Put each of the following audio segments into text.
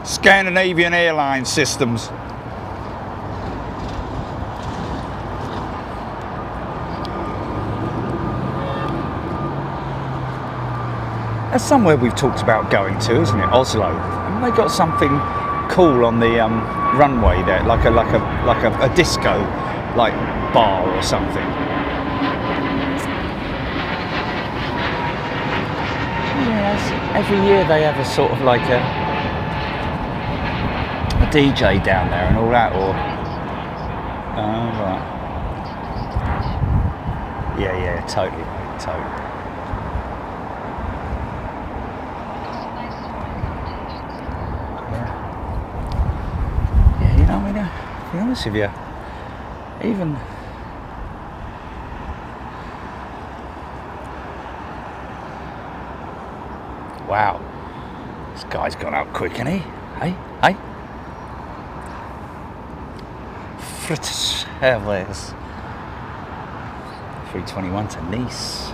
Scandinavian Airlines systems. That's somewhere we've talked about going to, isn't it? Oslo. Haven't they got something cool on the runway there, like a disco, like bar or something? Yes. Every year they have a sort of like a DJ down there and all that, or right. Yeah, totally. Yeah, you know, I mean, to be honest with you, even wow, this guy's gone up quick, hasn't he? Hey. British Airways 321 to Nice.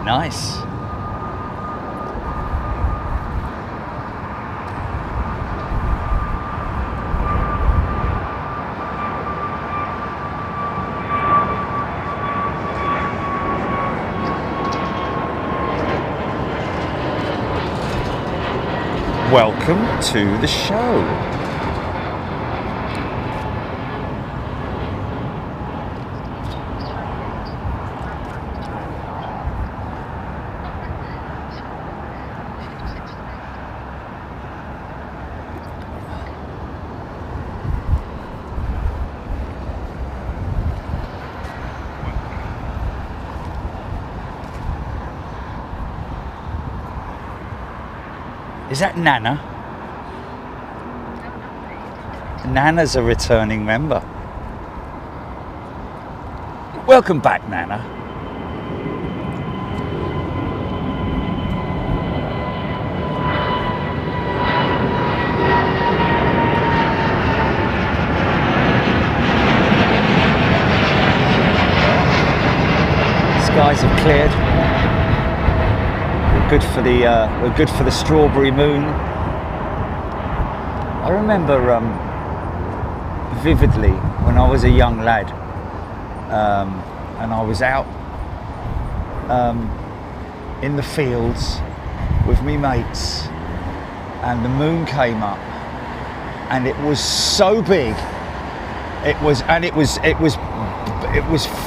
Nice. Welcome to the show. Is that Nana? Nana's a returning member. Welcome back, Nana. Skies have cleared. We're good for the strawberry moon. I remember vividly when I was a young lad, and I was out in the fields with me mates, and the moon came up, and it was so big. It was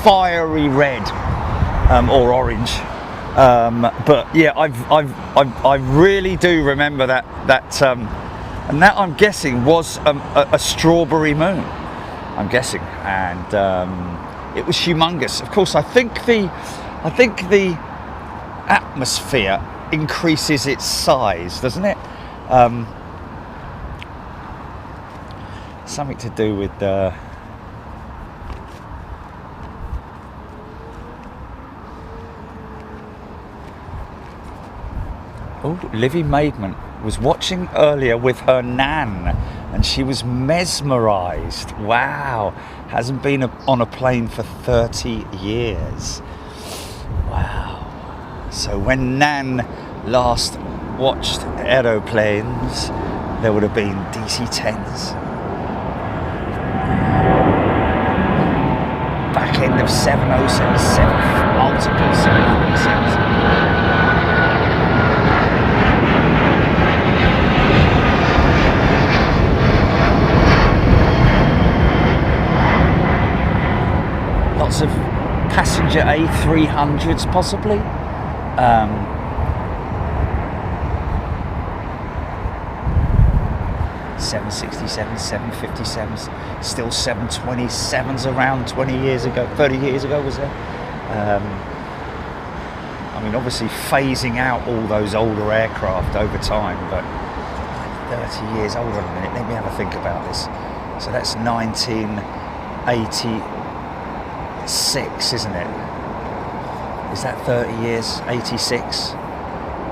fiery red or orange. But yeah, I really do remember that, and that I'm guessing was a strawberry moon. I'm guessing, and it was humongous. Of course, I think the atmosphere increases its size, doesn't it? Something to do with Oh, Livy Maidment was watching earlier with her nan, and she was mesmerised. Wow, hasn't been on a plane for 30 years. Wow. So when Nan last watched aeroplanes, there would have been DC-10s. Back end of 7077, multiple 747s. Lots of passenger A300s possibly. 767s, 757s, still 727s around 20 years ago, 30 years ago was there. I mean, obviously phasing out all those older aircraft over time, but 30 years, hold on a minute, let me have a think about this. So that's 1986, isn't it? Is that 30 years? 86?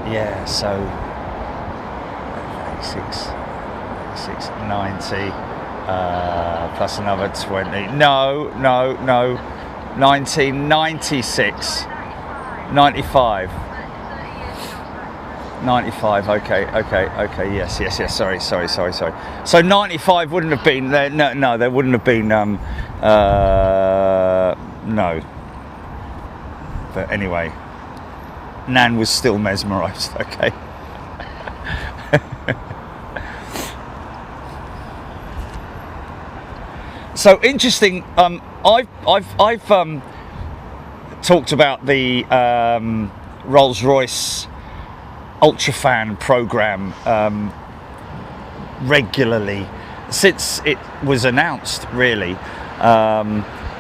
Yeah, so 86, 90, plus another 20. No, 1996, 95. 95. Okay. Yes. Sorry. So 95 wouldn't have been there. No, there wouldn't have been. No. But anyway, Nan was still mesmerised. Okay. So interesting. I've talked about the Rolls-Royce Ultrafan program regularly since it was announced, really.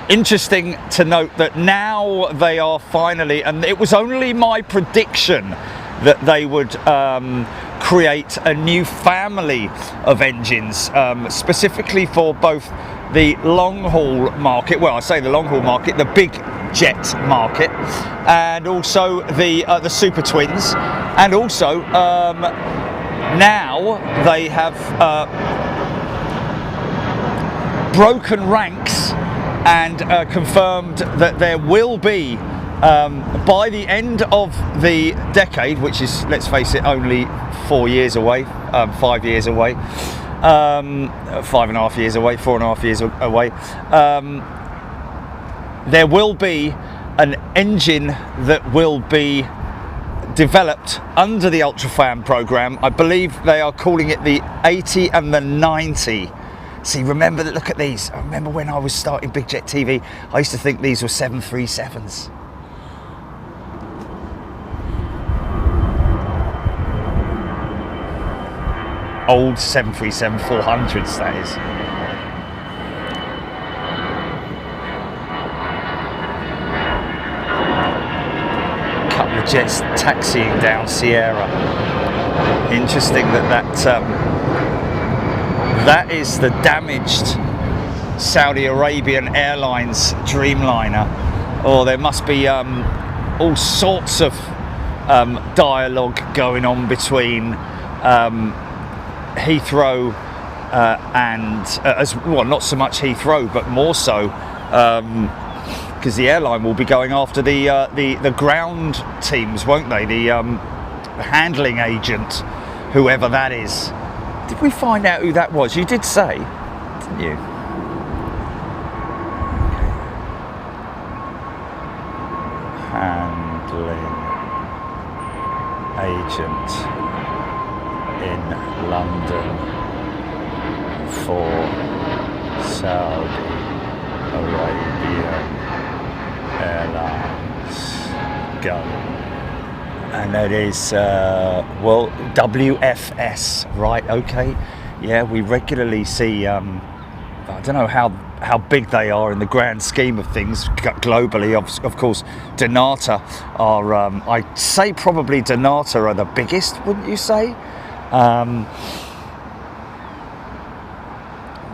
Interesting to note that now they are finally, and it was only my prediction that they would create a new family of engines specifically for both the long-haul market, well, I say the long-haul market, the big jet market, and also the Super Twins, and also now they have broken ranks and confirmed that there will be by the end of the decade, which is, let's face it, only 4 years away, 5 years away, 5.5 years away, 4.5 years away, there will be an engine that will be developed under the Ultrafan program. I believe they are calling it the 80 and the 90. See, remember that, look at these. I remember when I was starting Big Jet TV, I used to think these were 737s. Old 737-400s, that is. Couple of jets taxiing down Sierra. Interesting that is the damaged Saudi Arabian Airlines Dreamliner. Oh, there must be all sorts of dialogue going on between Heathrow and as well, not so much Heathrow, but more so because the airline will be going after the ground teams, won't they? The handling agent, whoever that is. Did we find out who that was? You did say, didn't you? Handling agent in London for Saudi Arabian Airlines. Go. And that is, well, WFS, right, okay. Yeah, we regularly see, I don't know how big they are in the grand scheme of things globally. Of course, Donata are, I'd say probably Donata are the biggest, wouldn't you say?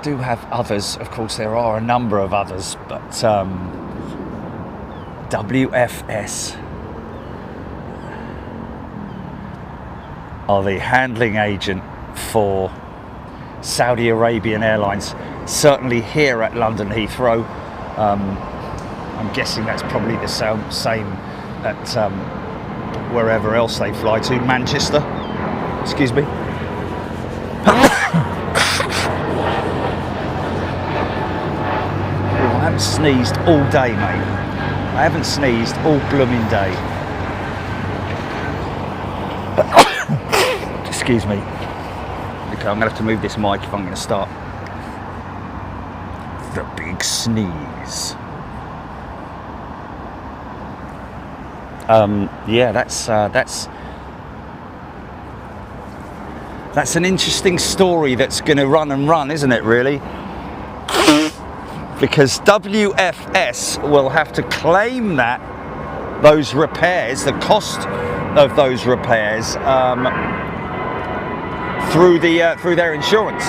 Do have others, of course there are a number of others, but WFS are the handling agent for Saudi Arabian Airlines, certainly here at London Heathrow. I'm guessing that's probably the same at wherever else they fly to, Manchester. Excuse me. I haven't sneezed all day, mate. I haven't sneezed all blooming day. Excuse me. Okay, I'm going to have to move this mic if I'm going to start. The big sneeze. Yeah, that's an interesting story that's going to run and run, isn't it, really? Because WFS will have to claim those repairs, the cost of those repairs, through their insurance.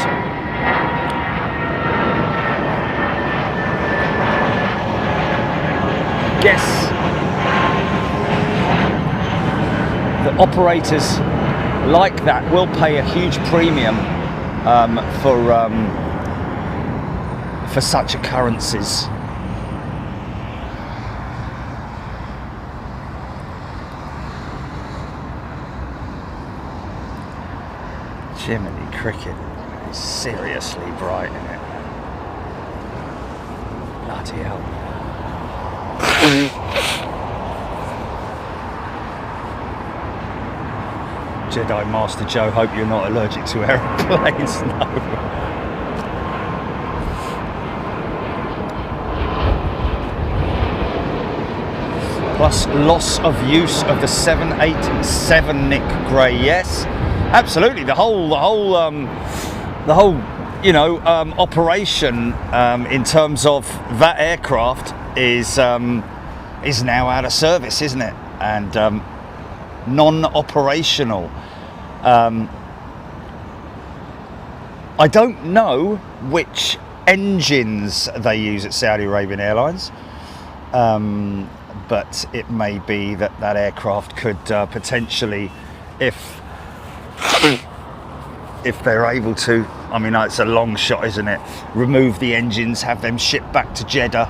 Guess the operators like that will pay a huge premium for such occurrences. Jiminy cricket. It's seriously bright, isn't it? Bloody hell. Jedi Master Joe, hope you're not allergic to aeroplanes. No. Plus loss of use of the 787, Nick Gray. Yes, absolutely. The whole operation in terms of that aircraft is now out of service, isn't it? And non-operational. I don't know which engines they use at Saudi Arabian Airlines, but it may be that aircraft could potentially, if they're able to, I mean, it's a long shot, isn't it? Remove the engines, have them shipped back to Jeddah,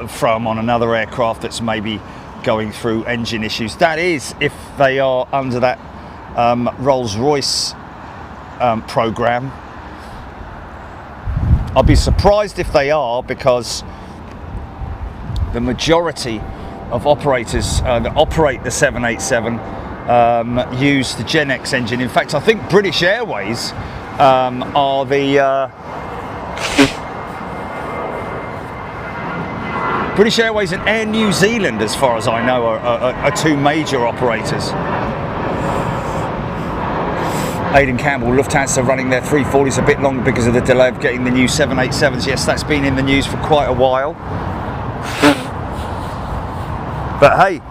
from on another aircraft that's maybe going through engine issues. That is, if they are under that Rolls-Royce program. I'll be surprised if they are, because the majority of operators that operate the 787 use the Gen X engine. In fact, I think British Airways are the British Airways and Air New Zealand, as far as I know, are two major operators. Aidan Campbell, Lufthansa running their 340s a bit long because of the delay of getting the new 787s. Yes, that's been in the news for quite a while. But hey,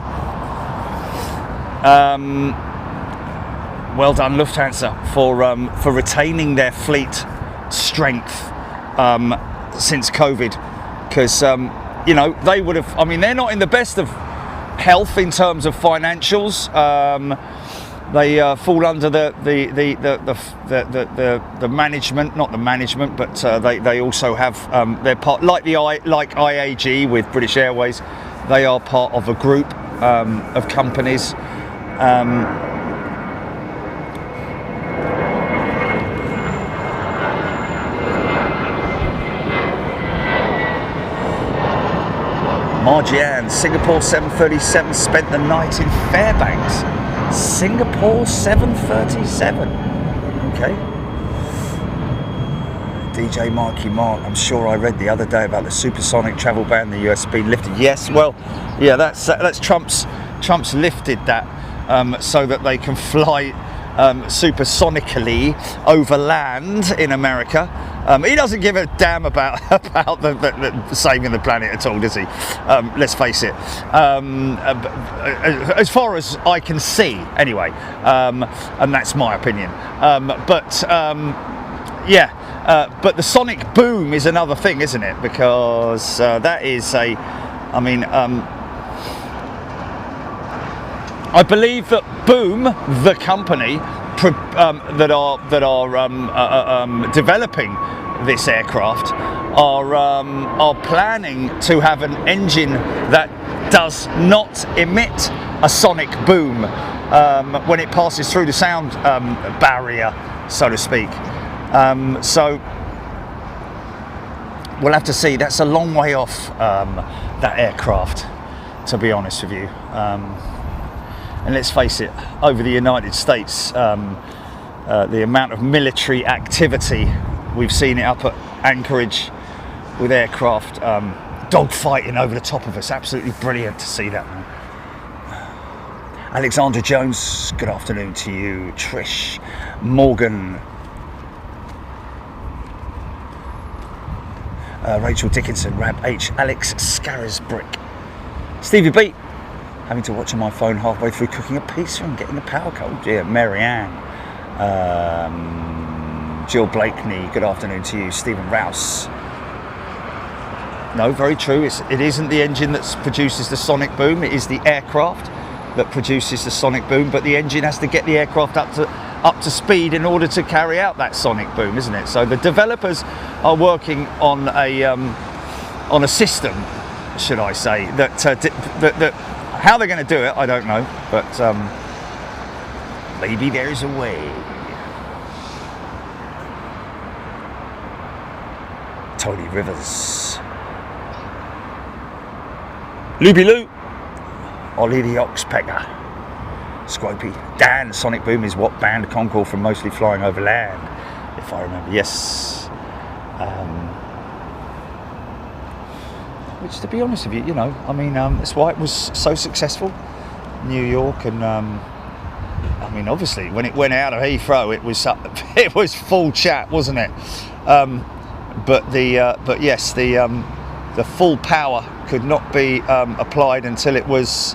well done Lufthansa for retaining their fleet strength since COVID, because you know, they would have, I mean, they're not in the best of health in terms of financials. They fall under the management, not the management, but they also have they're part, like IAG with British Airways. They are part of a group of companies. Marjian, Singapore 737 spent the night in Fairbanks. Singapore 737. Okay. DJ Marky Mark, I'm sure I read the other day about the supersonic travel ban in the US being lifted. Yes, well, yeah, that's Trump's lifted that so that they can fly supersonically over land in America. He doesn't give a damn about the saving the planet at all, does he? Let's face it. As far as I can see, anyway, and that's my opinion. But the sonic boom is another thing, isn't it? Because that is I believe that Boom, the company that are developing this aircraft, are planning to have an engine that does not emit a sonic boom when it passes through the sound barrier, so to speak. So we'll have to see. That's a long way off, that aircraft, to be honest with you. And let's face it, over the United States, the amount of military activity, we've seen it up at Anchorage with aircraft dogfighting over the top of us. Absolutely brilliant to see that, man. Alexander Jones, good afternoon to you. Trish Morgan. Rachel Dickinson, Rab H, Alex Scarisbrick. Stevie B, having to watch on my phone halfway through cooking a pizza and getting the power cut. Oh dear. Marianne. Jill Blakeney, good afternoon to you. Stephen Rouse. No, very true. It isn't the engine that produces the sonic boom. It is the aircraft that produces the sonic boom, but the engine has to get the aircraft up to speed in order to carry out that sonic boom, isn't it? So the developers are working on a system, should I say, that how they're going to do it, I don't know, but maybe there is a way. Tony Rivers, Looby Loo, Ollie the Oxpecker, Scropey, Dan, Sonic Boom is what banned Concorde from mostly flying over land, if I remember, yes. Which, to be honest with you, you know, I mean, that's why it was so successful, New York, and I mean, obviously, when it went out of Heathrow, it was full chat, wasn't it? But yes, the full power could not be applied until it was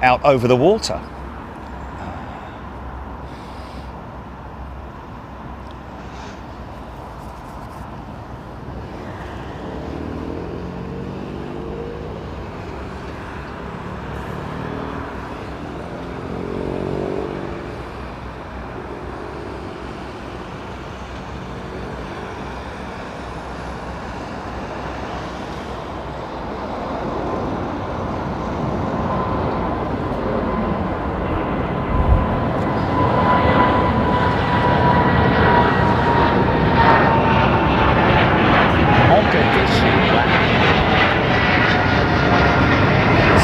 out over the water.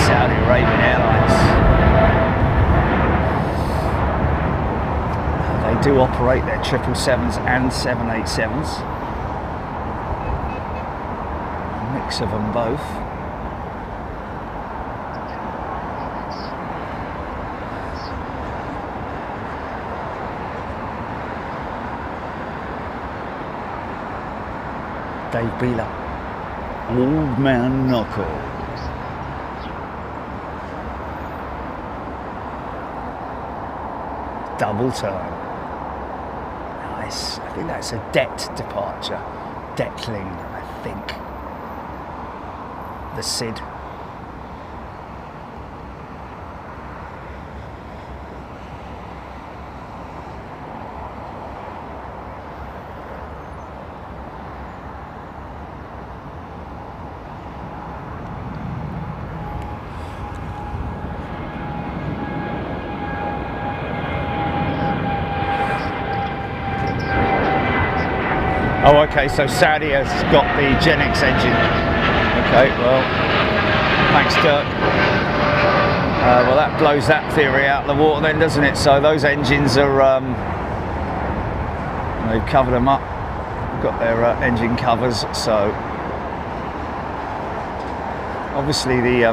Saudi Arabian Airlines. They do operate their 777s and 787s. A mix of them both. Dave Beeler, Old Man Knuckle. Double turn. Nice. I think that's a Det departure. Detling, I think. The Sid. Oh, okay, so Saudi has got the Gen X engine. Okay, well, thanks, Dirk. Well, that blows that theory out of the water then, doesn't it? So those engines are, they've covered them up, got their engine covers, so obviously the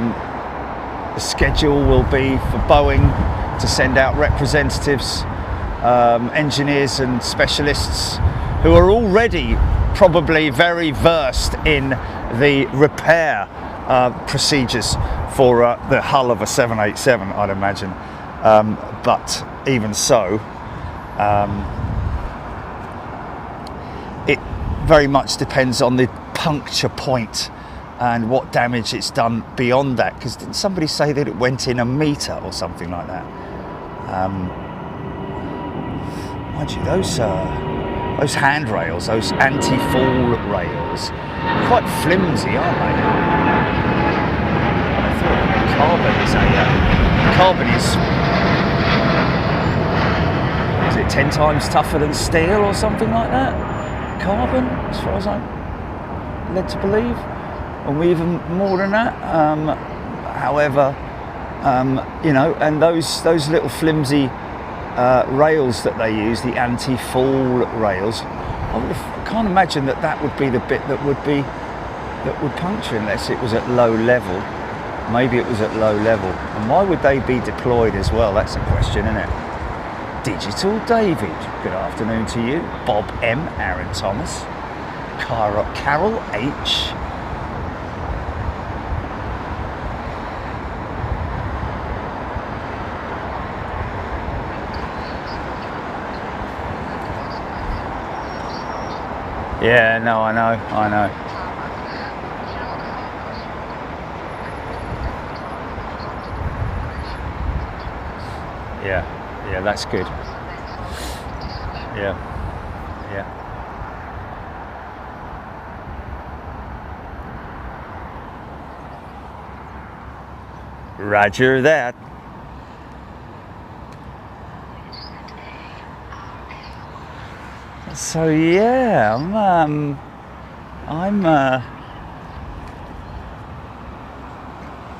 schedule will be for Boeing to send out representatives, engineers and specialists who are already probably very versed in the repair procedures for the hull of a 787, I'd imagine. But even so, it very much depends on the puncture point and what damage it's done beyond that. Because didn't somebody say that it went in a metre or something like that? Mind you, those handrails, those anti-fall rails, quite flimsy, aren't they? I thought carbon is it 10 times tougher than steel or something like that? Carbon, as far as I'm led to believe, or even more than that. However, you know, and those little flimsy rails that they use, the anti-fall rails, I can't imagine that would be the bit that would puncture unless it was at low level. Maybe it was at low level. And why would they be deployed as well? That's a question, isn't it? Digital David, good afternoon to you. Bob M, Aaron Thomas, Carol H. Yeah, no, I know. Yeah, that's good. Yeah. Roger that. So yeah, I'm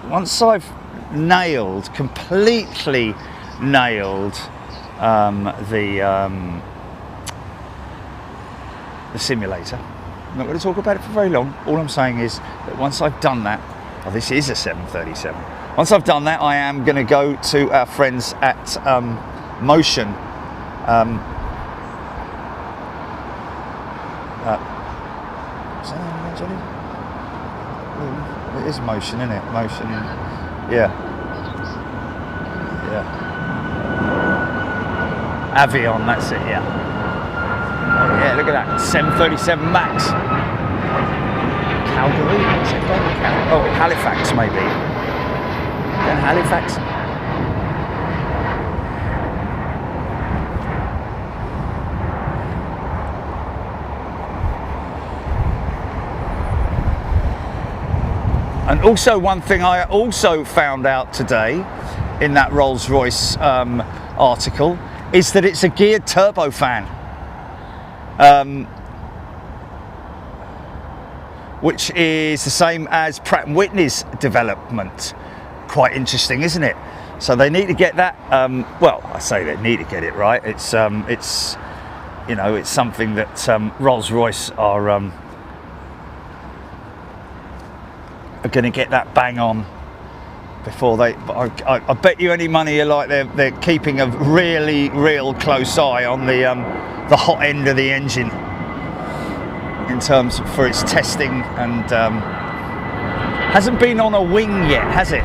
once I've completely nailed the simulator. I'm not going to talk about it for very long. All I'm saying is that once I've done that, oh, this is a 737. Once I've done that, I am going to go to our friends at Motion. Is that name, Johnny? It is Motion, isn't it? Motion. Yeah. Avion, that's it, yeah. Oh yeah, look at that. 737 MAX. Calgary? What's it called? Oh, Halifax, maybe. Yeah, Halifax. And also, one thing I also found out today in that Rolls-Royce article is that it's a geared turbofan, which is the same as Pratt & Whitney's development. Quite interesting, isn't it? So they need to get that. Well, I say they need to get it right. It's you know, it's something that Rolls-Royce are going to get that bang on before they. I bet you any money like they're keeping a real close eye on the hot end of the engine in terms for its testing, and hasn't been on a wing yet, has it?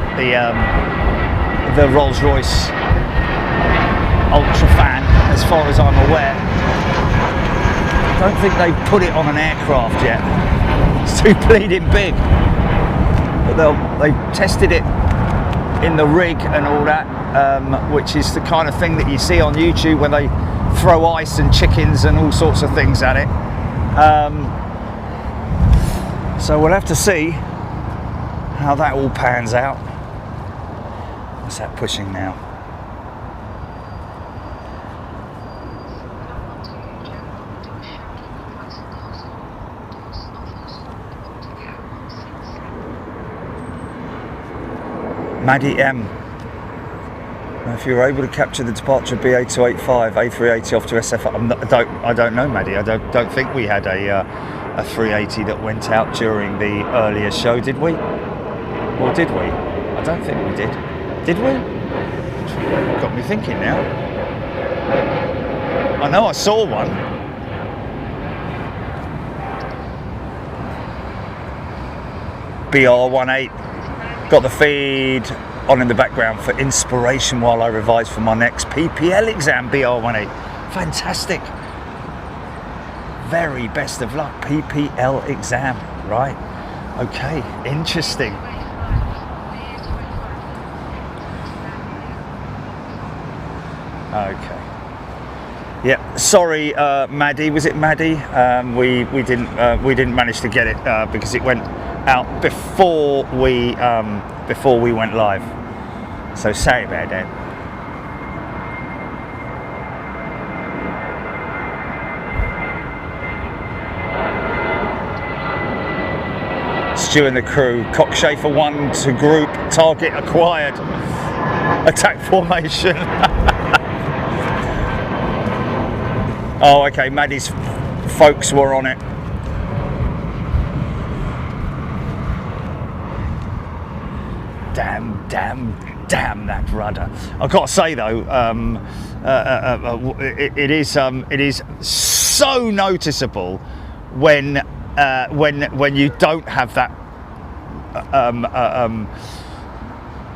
The Rolls-Royce Ultrafan, as far as I'm aware. I don't think they've put it on an aircraft yet. It's too bleeding big. But they've tested it in the rig and all that, which is the kind of thing that you see on YouTube when they throw ice and chickens and all sorts of things at it. So we'll have to see how that all pans out. What's that pushing now? Maddie M. If you were able to capture the departure of BA 285 A380 off to SF, I don't know, Maddie. I don't think we had a 380 that went out during the earlier show, did we? Or did we? I don't think we did. Did we? Got me thinking now. I know I saw one. BR18. Got the feed on in the background for inspiration while I revise for my next PPL exam, BR18. Fantastic. Very best of luck, PPL exam. Right. Okay, interesting. Okay. Yeah, sorry, Maddie. Was it Maddie? We didn't manage to get it because it went out before we went live. So sorry about that. Stu and the crew. Cockchafer 1 to group. Target acquired. Attack formation. Oh, okay. Maddie's folks were on it. Damn that rudder. I've got to say though, it is so noticeable when you don't have that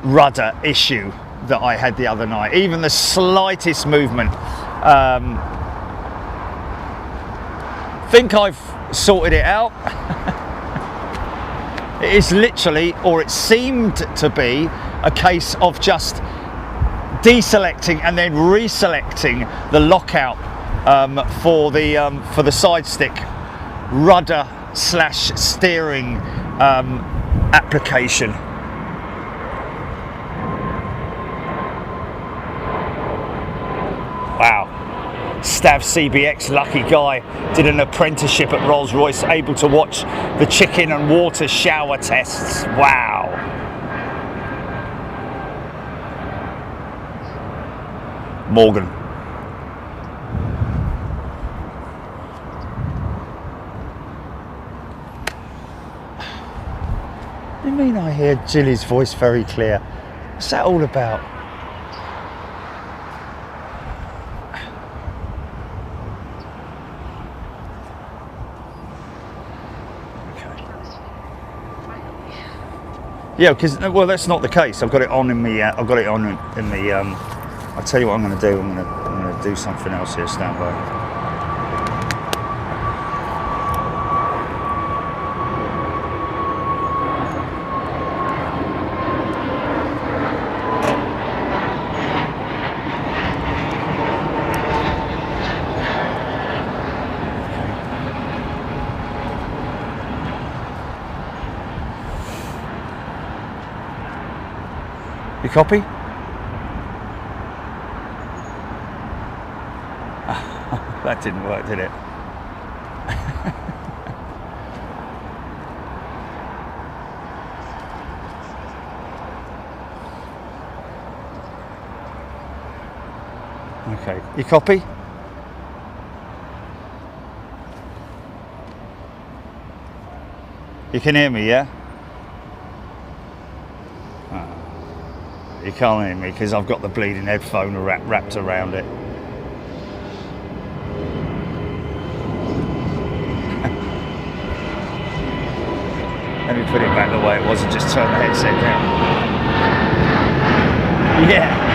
rudder issue that I had the other night. Even the slightest movement. Think I've sorted it out. It is literally, or it seemed to be, a case of just deselecting and then reselecting the lockout for the side stick rudder / steering application. Wow, Stav CBX, lucky guy, did an apprenticeship at Rolls-Royce, able to watch the chicken and water shower tests. Wow. Morgan. What do you mean I hear Jilly's voice very clear? What's that all about? Yeah, because well, that's not the case. I've got it on in the. I've got it on in the. I'll tell you what I'm going to do. I'm going to do something else here. Stand by. You copy? That didn't work, did it? Okay, you copy? You can hear me, yeah? You can't hear me because I've got the bleeding headphone wrapped around it. Let me put it back the way it was and just turn the headset down. Yeah.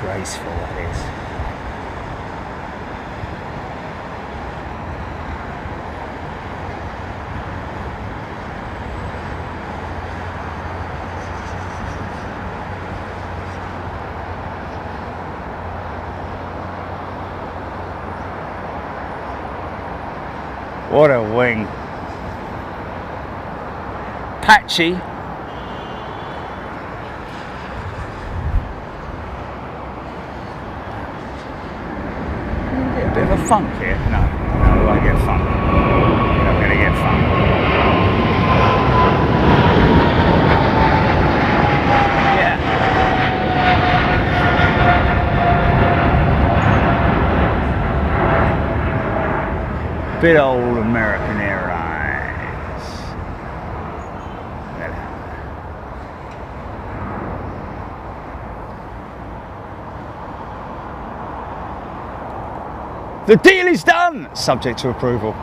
Graceful that is. What a wing. Patchy. Bit of a funk here. No, I won't get funk. You're not going to get funk. Yeah. Bit old American Airlines. The deal is done, subject to approval.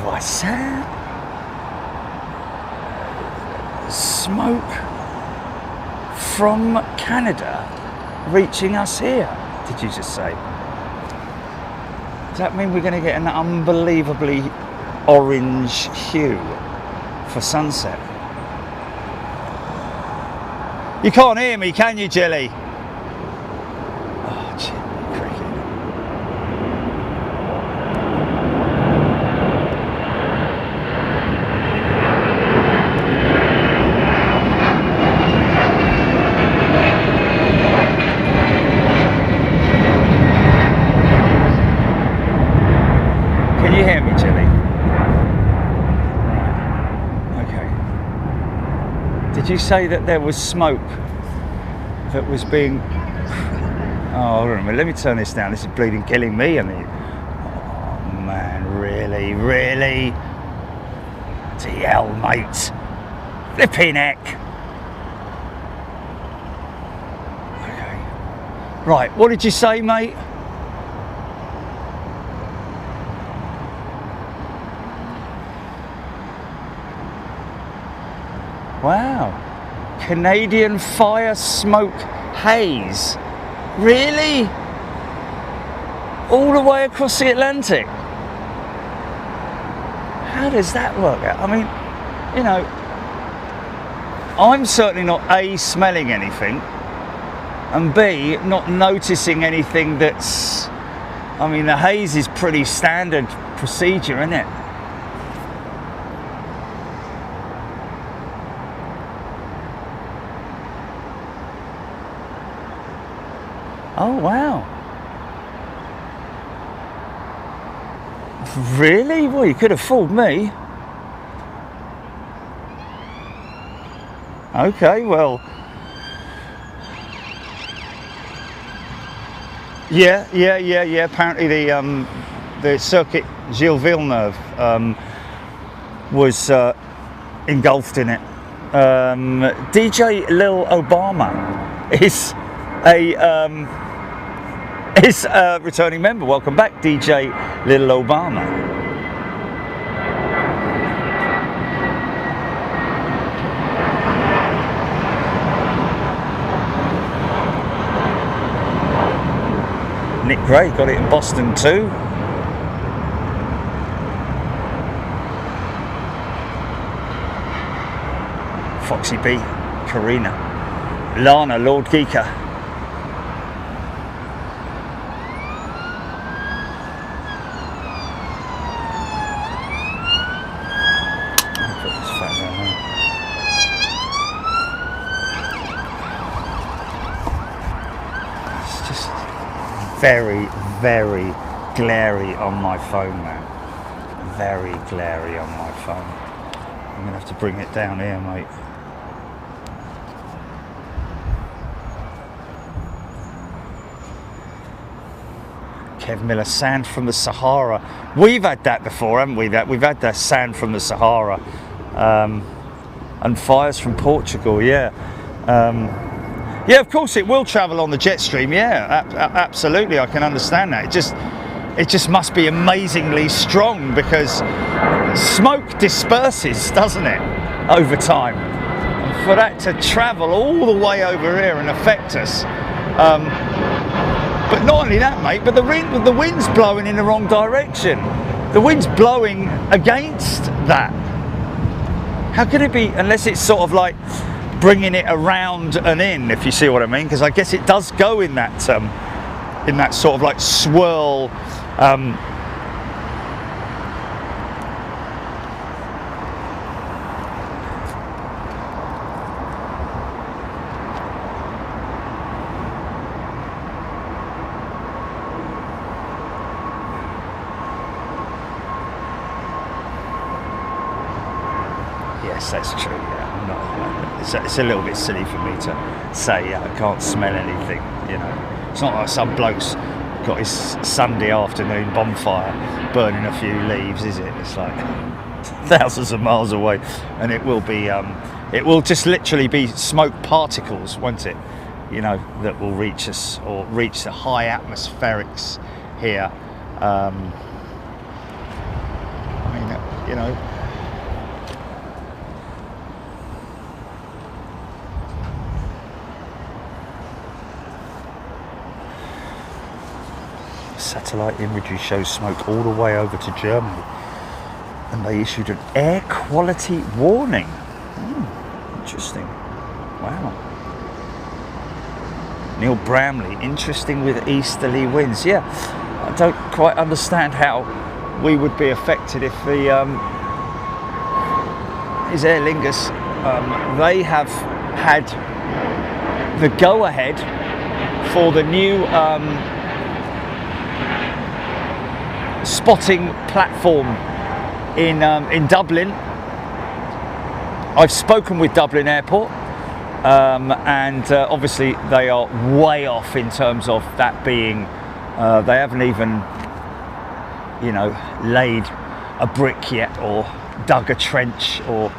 What's that? Smoke from Canada reaching us here, did you just say? Does that mean we're going to get an unbelievably orange hue for sunset? You can't hear me, can you, Jilly? Oh, Jilly cricket. Can you hear me, Jilly? Right. Okay. Did you say that there was smoke that was being... Oh, hold on a minute. Let me turn this down. This is bleeding killing me. And oh, man, really? TL, mate. Flipping heck. Okay. Right, what did you say, mate? Wow. Canadian fire smoke haze. Really? All the way across the Atlantic. How does that work out? I mean, you know, I'm certainly not A, smelling anything, and B, not noticing anything that's, I mean, the haze is pretty standard procedure, isn't it? Oh, wow. Really? Well, you could have fooled me. Okay, well. Yeah. Apparently the circuit Gilles Villeneuve was engulfed in it. DJ Lil Obama is a returning member. Welcome back, DJ Lil Obama. Nick Gray got it in Boston too. Foxy B, Karina, Lana, Lord Geeker. Very, very glary on my phone now. Very glary on my phone. I'm going to have to bring it down here, mate. Kev Miller, sand from the Sahara. We've had that before, haven't we? We've had that sand from the Sahara. And fires from Portugal, yeah. Yeah, of course it will travel on the jet stream. Yeah, absolutely. I can understand that. It just must be amazingly strong because smoke disperses, doesn't it, over time? And for that to travel all the way over here and affect us. But not only that, mate, but the wind's blowing in the wrong direction. The wind's blowing against that. How could it be, unless it's sort of like bringing it around and in, if you see what I mean, because I guess it does go in that sort of like swirl. Yes, that's true. Yeah, it's a little bit silly for me to say I can't smell anything. You know, it's not like some bloke's got his Sunday afternoon bonfire burning a few leaves, is it? It's like thousands of miles away, and it will be. It will just literally be smoke particles, won't it? You know, that will reach us or reach the high atmospherics here. I mean, you know. Satellite imagery shows smoke all the way over to Germany, and they issued an air quality warning. Interesting. Wow. Neil Bramley, interesting with easterly winds. Yeah, I don't quite understand how we would be affected if is Aer Lingus, they have had the go-ahead for the new spotting platform in Dublin. I've spoken with Dublin Airport, and obviously they are way off in terms of that being. They haven't even, you know, laid a brick yet or dug a trench or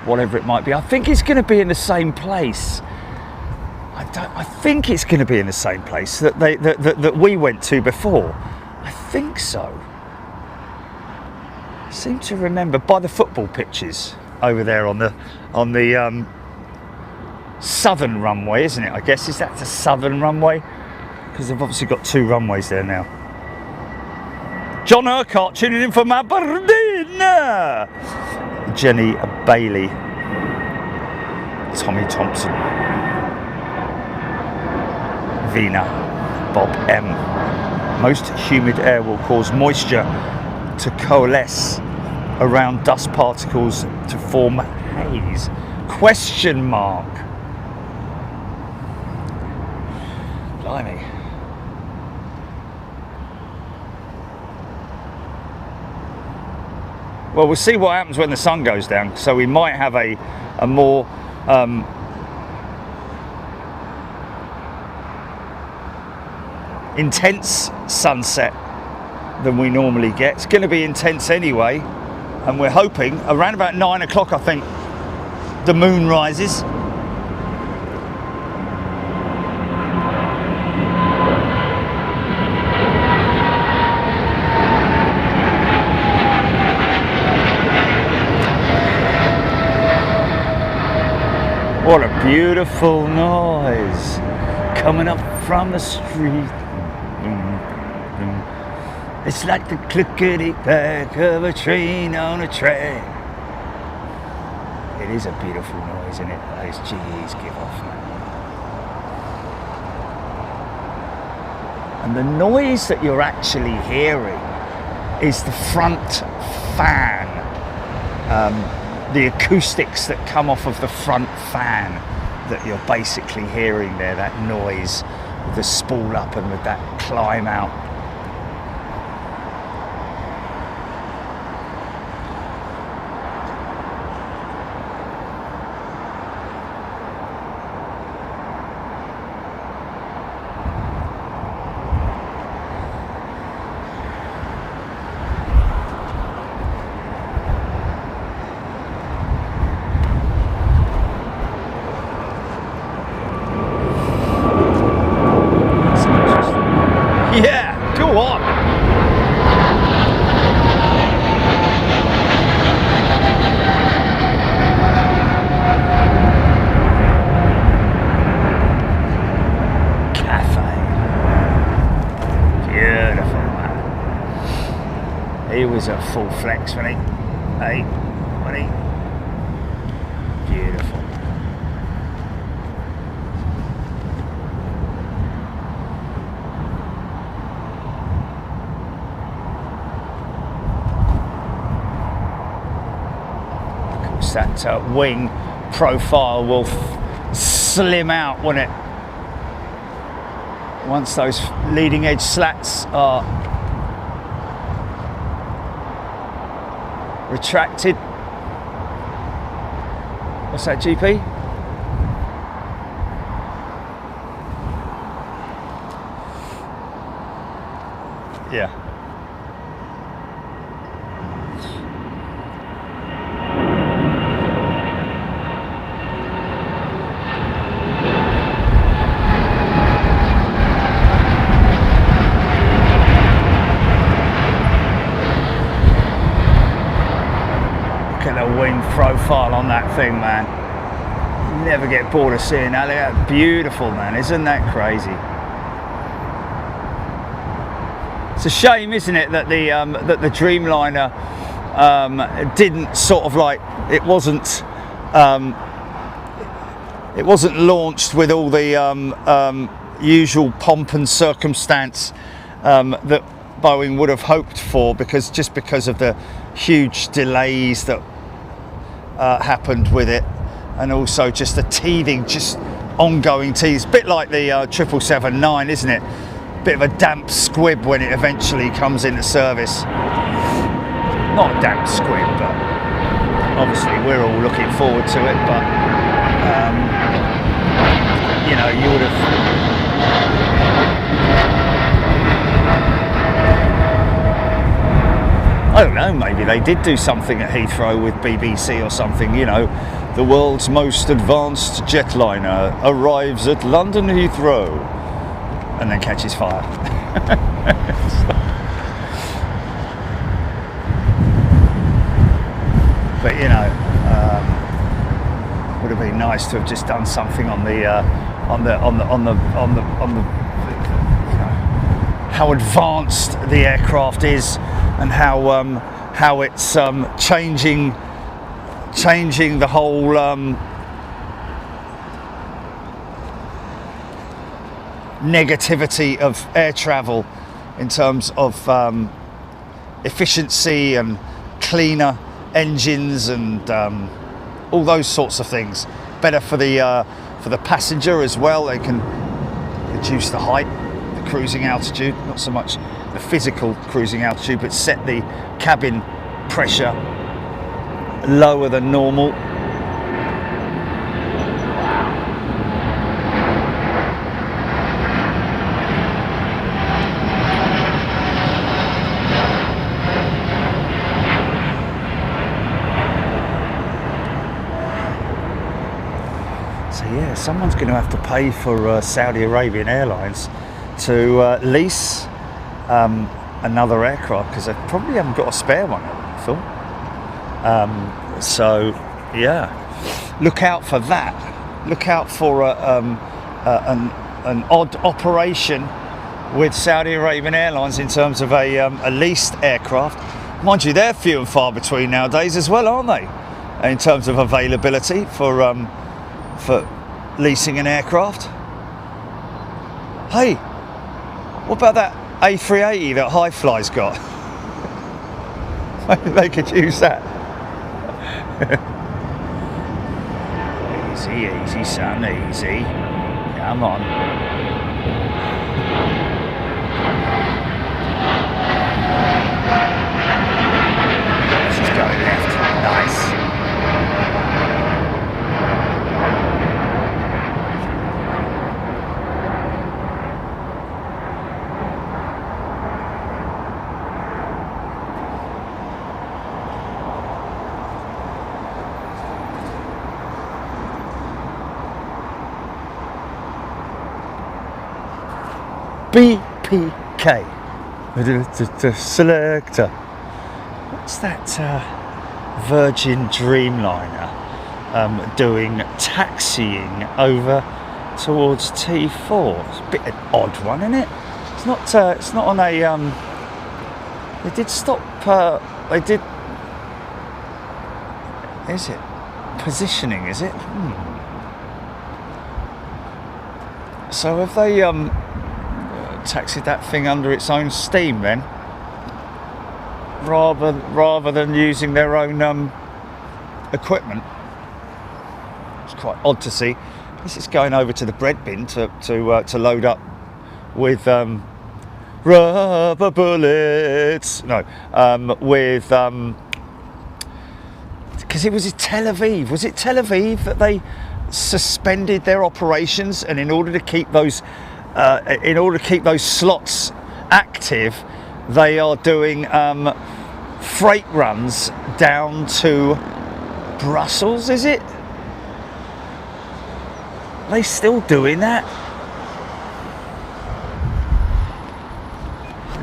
whatever it might be. I think it's going to be in the same place. I think it's going to be in the same place that that we went to before. I think so. I seem to remember by the football pitches over there on the southern runway, isn't it? I guess is that the southern runway, because they've obviously got two runways there now. John Urquhart tuning in from Aberdeen. Jenny Bailey. Tommy Thompson. Vina. Bob M. Most humid air will cause moisture to coalesce around dust particles to form haze. Question mark. Blimey. Well, we'll see what happens when the sun goes down. So we might have a more intense sunset than we normally get. It's going to be intense anyway, and we're hoping around about 9 o'clock, I think, the moon rises. What a beautiful noise coming up from the street. It's like the clickety-clack of a train on a track. It is a beautiful noise, isn't it? Those G's give off, man. And the noise that you're actually hearing is the front fan. The acoustics that come off of the front fan that you're basically hearing there, that noise with the spool up and with that climb out. He was a full flex, wasn't he? Hey, wasn't he? Beautiful. Of course, that wing profile will slim out, won't it? Once those leading edge slats are retracted. What's that, GP? Yeah. Wing profile on that thing, man. Never get bored of seeing that. Look at that, beautiful, man. Isn't that crazy? It's a shame, isn't it, that the Dreamliner didn't sort of like, it wasn't launched with all the usual pomp and circumstance that Boeing would have hoped for, because of the huge delays that happened with it, and also just the teething, just ongoing tease, bit like the 777-9, isn't it? Bit of a damp squib when it eventually comes into service. Not a damp squib, but obviously we're all looking forward to it, but you know, you would have I don't know, maybe they did do something at Heathrow with BBC or something, you know. The world's most advanced jetliner arrives at London Heathrow and then catches fire. But you know, would have been nice to have just done something on the you know, how advanced the aircraft is and how it's changing the whole negativity of air travel in terms of efficiency and cleaner engines and all those sorts of things. Better for the passenger as well. They can reduce the height, the cruising altitude, not so much the physical cruising altitude, but set the cabin pressure lower than normal. Yeah, someone's going to have to pay for Saudi Arabian Airlines to lease another aircraft, because they probably haven't got a spare one, I thought. So yeah, look out for that. Look out for an odd operation with Saudi Arabian Airlines in terms of a leased aircraft. Mind you, they're few and far between nowadays as well, aren't they? In terms of availability for leasing an aircraft. Hey, what about that A380 that Highfly's got? Maybe they could use that. Easy, easy, son, easy. Come on. She's going left. Nice. BPK, the selector. What's that Virgin Dreamliner doing, taxiing over towards T4? It's a bit an odd one, isn't it? It's not. It's not on a. They did stop. They did. Is it positioning? Is it? So have they taxied that thing under its own steam then, rather than using their own equipment? It's quite odd to see. This is going over to the bread bin to load up with rubber bullets. No, with because it was in Tel Aviv. Was it Tel Aviv that they suspended their operations, and in order to keep those slots active, they are doing freight runs down to Brussels, is it? Are they still doing that?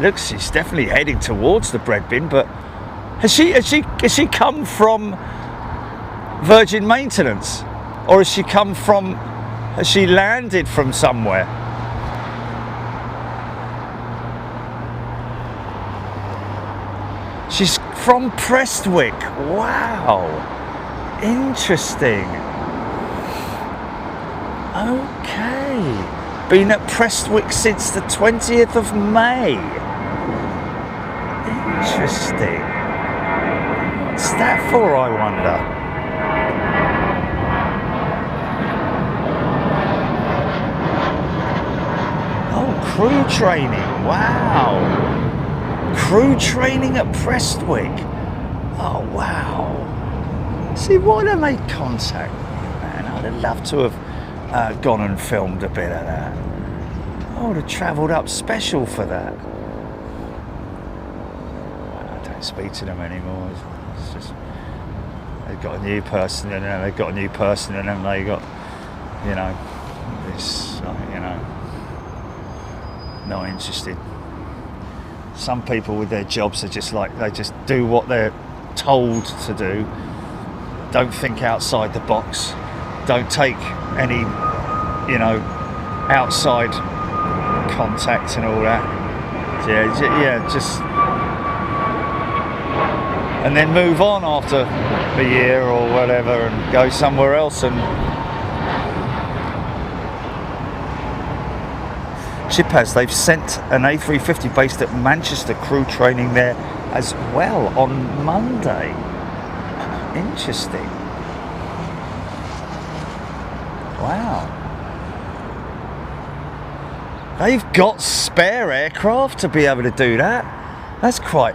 Looks, she's definitely heading towards the bread bin, but has she come from Virgin Maintenance, or has she landed from somewhere? She's from Prestwick. Wow, interesting. Okay, been at Prestwick since the 20th of May. Interesting. What's that for, I wonder? Oh, crew training. Wow. Crew training at Prestwick. Oh wow. See, why don't they contact me, man? I'd have loved to have gone and filmed a bit of that. I would have travelled up special for that. I don't speak to them anymore. It's just, they've got a new person in them, they've got a new person in them, they got, you know, this, you know, not interested. Some people with their jobs are just like, they just do what they're told to do, don't think outside the box, don't take any, you know, outside contact and all that. Yeah, just and then move on after a year or whatever and go somewhere else. And Chipaz, they've sent an A350 based at Manchester crew training there as well on Monday. Interesting. Wow. They've got spare aircraft to be able to do that. That's quite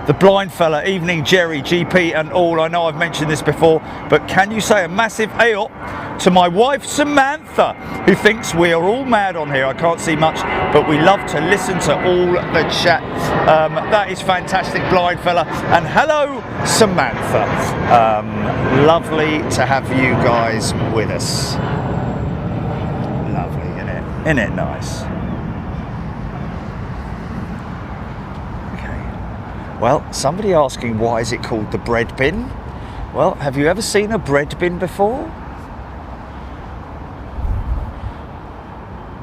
The blind fella, evening Jerry, GP and all. I know I've mentioned this before, but can you say a massive AOP to my wife Samantha, who thinks we are all mad on here? I can't see much, but we love to listen to all the chat. That is fantastic, blind fella. And hello, Samantha. Lovely to have you guys with us. Lovely, isn't it? Isn't it nice? Well, somebody asking why is it called the bread bin? Well, have you ever seen a bread bin before?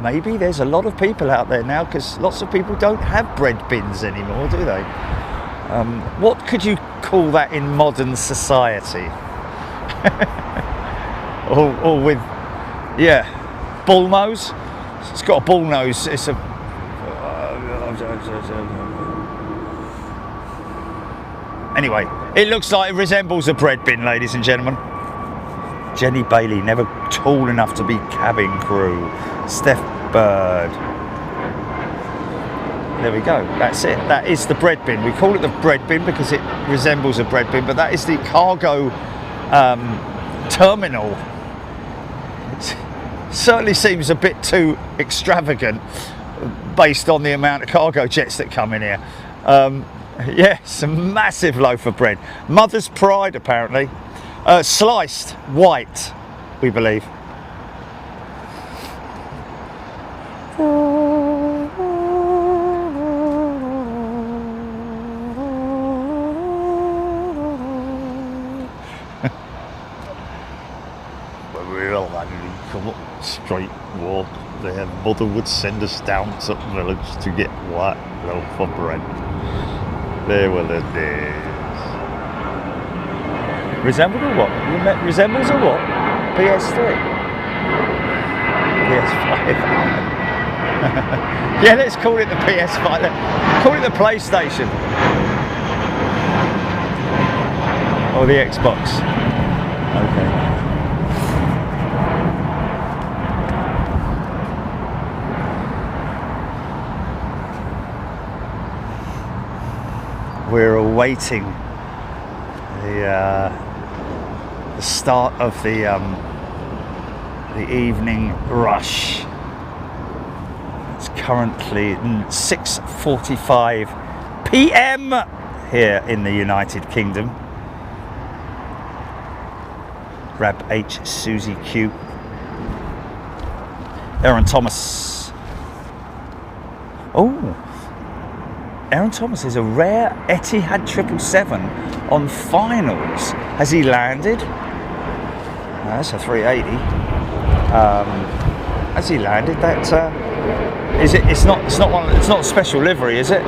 Maybe there's a lot of people out there now, because lots of people don't have bread bins anymore, do they? What could you call that in modern society? or with, yeah, bull nose? It's got a bull nose. It's a... Anyway, it looks like it resembles a bread bin, ladies and gentlemen. Jenny Bailey, never tall enough to be cabin crew. Steph Bird. There we go, that's it. That is the bread bin. We call it the bread bin because it resembles a bread bin, but that is the cargo terminal. It certainly seems a bit too extravagant based on the amount of cargo jets that come in here. Yes, a massive loaf of bread. Mother's pride, apparently. Sliced white, we believe. Straight walk. Their mother would send us down to the village to get white loaf of bread. They were the days. Resembled or what? Resembles or what? PS3? PS5. Yeah, let's call it the PS5. Call it the PlayStation. Or the Xbox. Okay. We're awaiting the start of the evening rush. It's currently 6:45 p.m. here in the United Kingdom. Grab H, Susie Q. Aaron Thomas. Oh. Aaron Thomas is a rare Etihad 777 on finals. Has he landed? No, that's a 380. Has he landed? That is it? It's not a special livery, is it?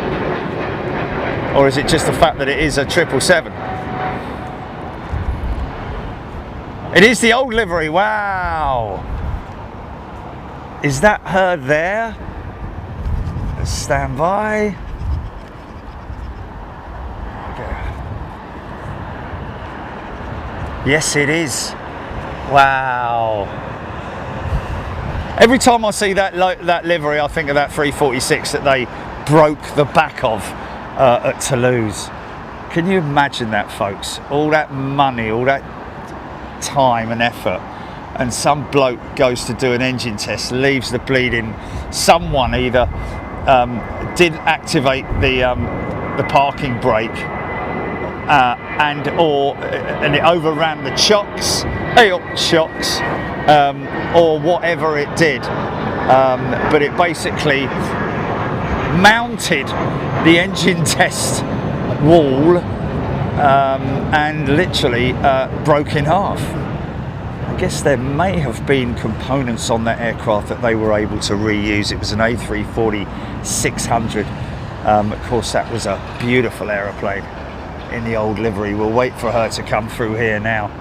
Or is it just the fact that it is a 777? It is the old livery. Wow. Is that her there? Stand by. Yes, it is. Wow. Every time I see that livery, I think of that 346 that they broke the back of at Toulouse. Can you imagine that, folks? All that money, all that time and effort, and some bloke goes to do an engine test, leaves the bleeding. Someone either didn't activate the parking brake, and it overran the chocks, or whatever it did. But it basically mounted the engine test wall and literally broke in half. I guess there may have been components on that aircraft that they were able to reuse. It was an A340-600. Of course, that was a beautiful aeroplane in the old livery. We'll wait for her to come through here now.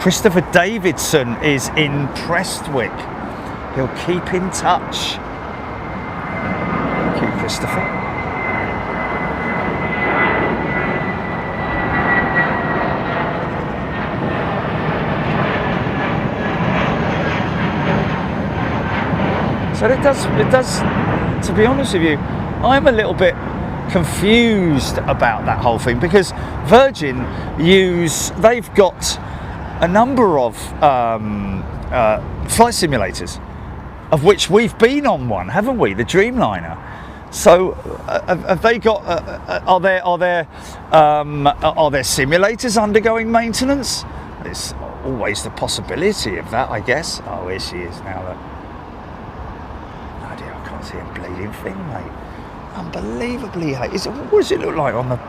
Christopher Davidson is in Prestwick. He'll keep in touch. Thank you, Christopher. So it does, to be honest with you, I'm a little bit confused about that whole thing, because Virgin they've got a number of flight simulators, of which we've been on one, haven't we? The Dreamliner. So have they got? Are there simulators undergoing maintenance? There's always the possibility of that, I guess. Oh, here she is now. Look. Oh dear, I can't see a bleeding thing, mate. Unbelievably, what does it look like on the?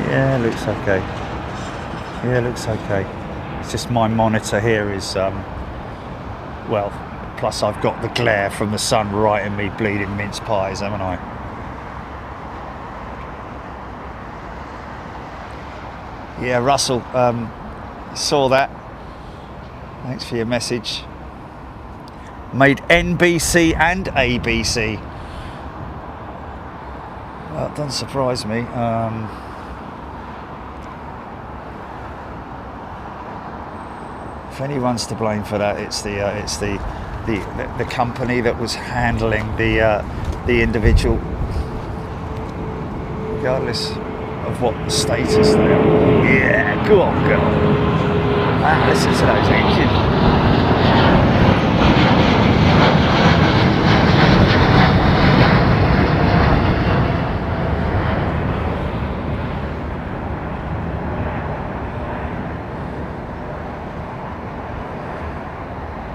Yeah, looks okay. Yeah, looks okay. It's just my monitor here is, well, plus I've got the glare from the sun right in me bleeding mince pies, haven't I? Yeah, Russell, saw that. Thanks for your message. Made NBC and ABC. Well, it doesn't surprise me. If anyone's to blame for that, it's the company that was handling the individual, regardless of what the status they are. Yeah, go on, girl. Listen to those engines.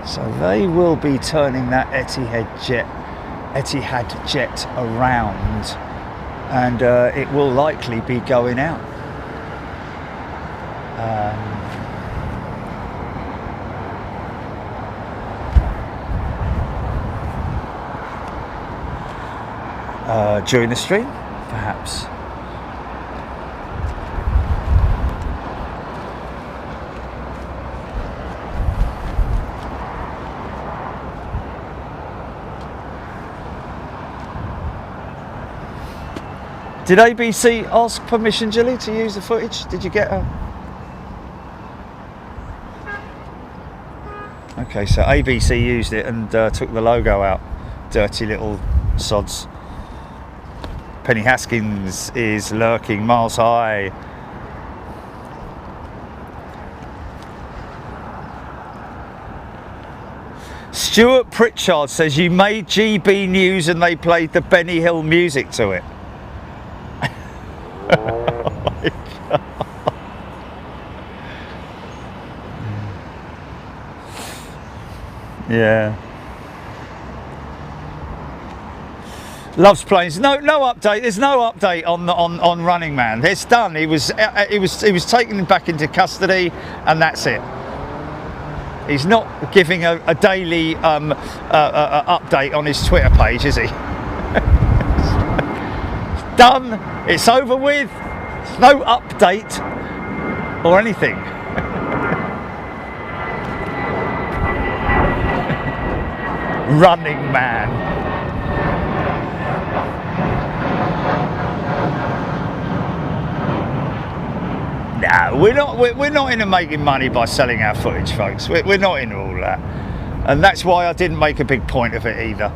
So they will be turning that Etihad jet around, and it will likely be going out. During the stream, perhaps. Did ABC ask permission, Gilly, to use the footage? Did you get her? Okay, so ABC used it and took the logo out. Dirty little sods. Penny Haskins is lurking miles high. Stuart Pritchard says you made GB News and they played the Benny Hill music to it. Yeah. Loves planes. No update. There's no update on Running Man. It's done. He was taken back into custody, and that's it. He's not giving a daily update on his Twitter page, is he? It's done. It's over with. There's no update or anything. Running Man. No, we're not into making money by selling our footage, folks. We're not into all that, and that's why I didn't make a big point of it either.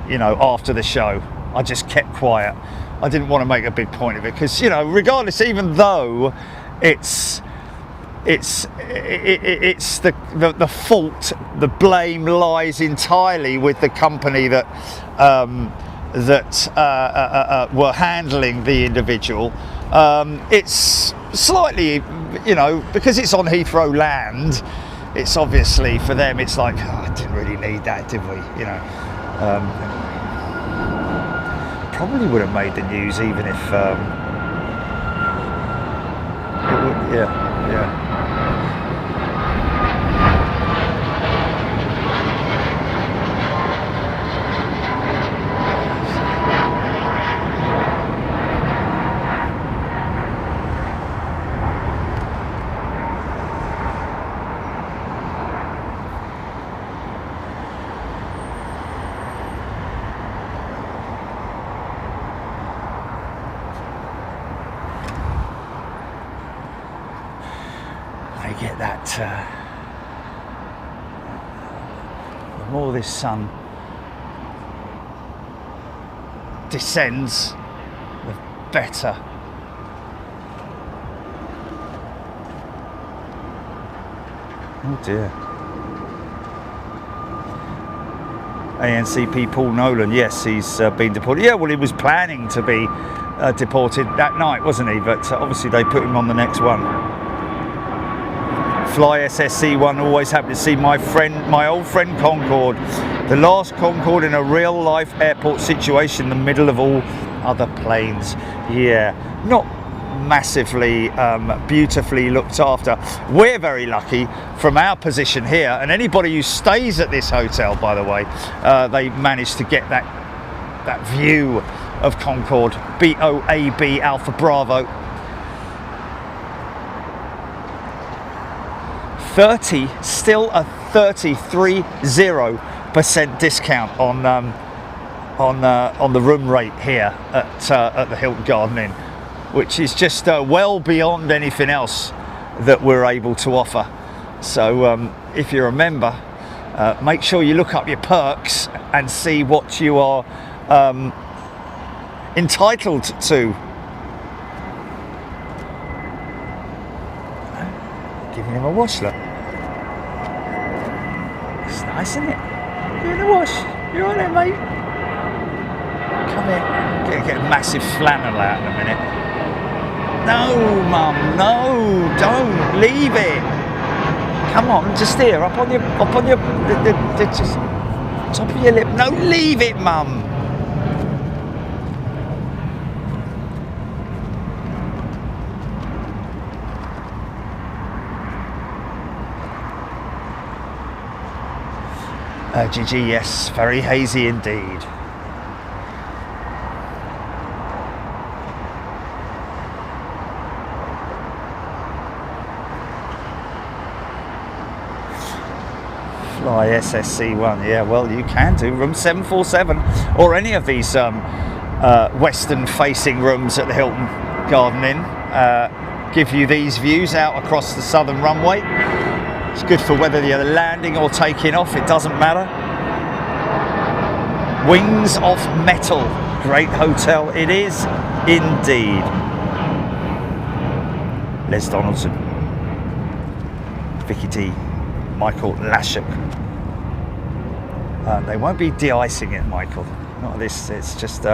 You know, after the show, I just kept quiet. I didn't want to make a big point of it because, you know, regardless, even though it's the fault, the blame lies entirely with the company that were handling the individual. It's slightly, you know, because it's on Heathrow land, it's obviously for them, it's like, oh, I didn't really need that, did we? You know, probably would have made the news even if it would, yeah. Get that the more this sun descends, the better. Oh dear. ANCP Paul Nolan, yes, he's been deported. Yeah, well, he was planning to be deported that night, wasn't he? But obviously they put him on the next one. Fly SSC1, always happy to see my old friend Concorde, the last Concorde in a real life airport situation, the middle of all other planes. Yeah, not massively beautifully looked after. We're very lucky from our position here, and anybody who stays at this hotel, by the way, they managed to get that view of Concorde. BOAB Alpha Bravo. 30, still a 33% discount on the room rate here at the Hilton Garden Inn, which is just well beyond anything else that we're able to offer. So if you're a member, make sure you look up your perks and see what you are entitled to. Giving him a wash, look. It's nice, isn't it? You're in a wash. You're on it, mate. Come here. Get a massive flannel out in a minute. No, Mum, no, don't leave it. Come on, just here, up on your just top of your lip. No, leave it, Mum. GG, yes, very hazy indeed. Fly SSC1, yeah, well, you can do room 747 or any of these western facing rooms at the Hilton Garden Inn. Give you these views out across the southern runway. It's good for whether you're landing or taking off, it doesn't matter. Wings of Metal, great hotel it is indeed. Les Donaldson, Vicky D, Michael Lashuk. They won't be de-icing it, Michael. Not this, it's just,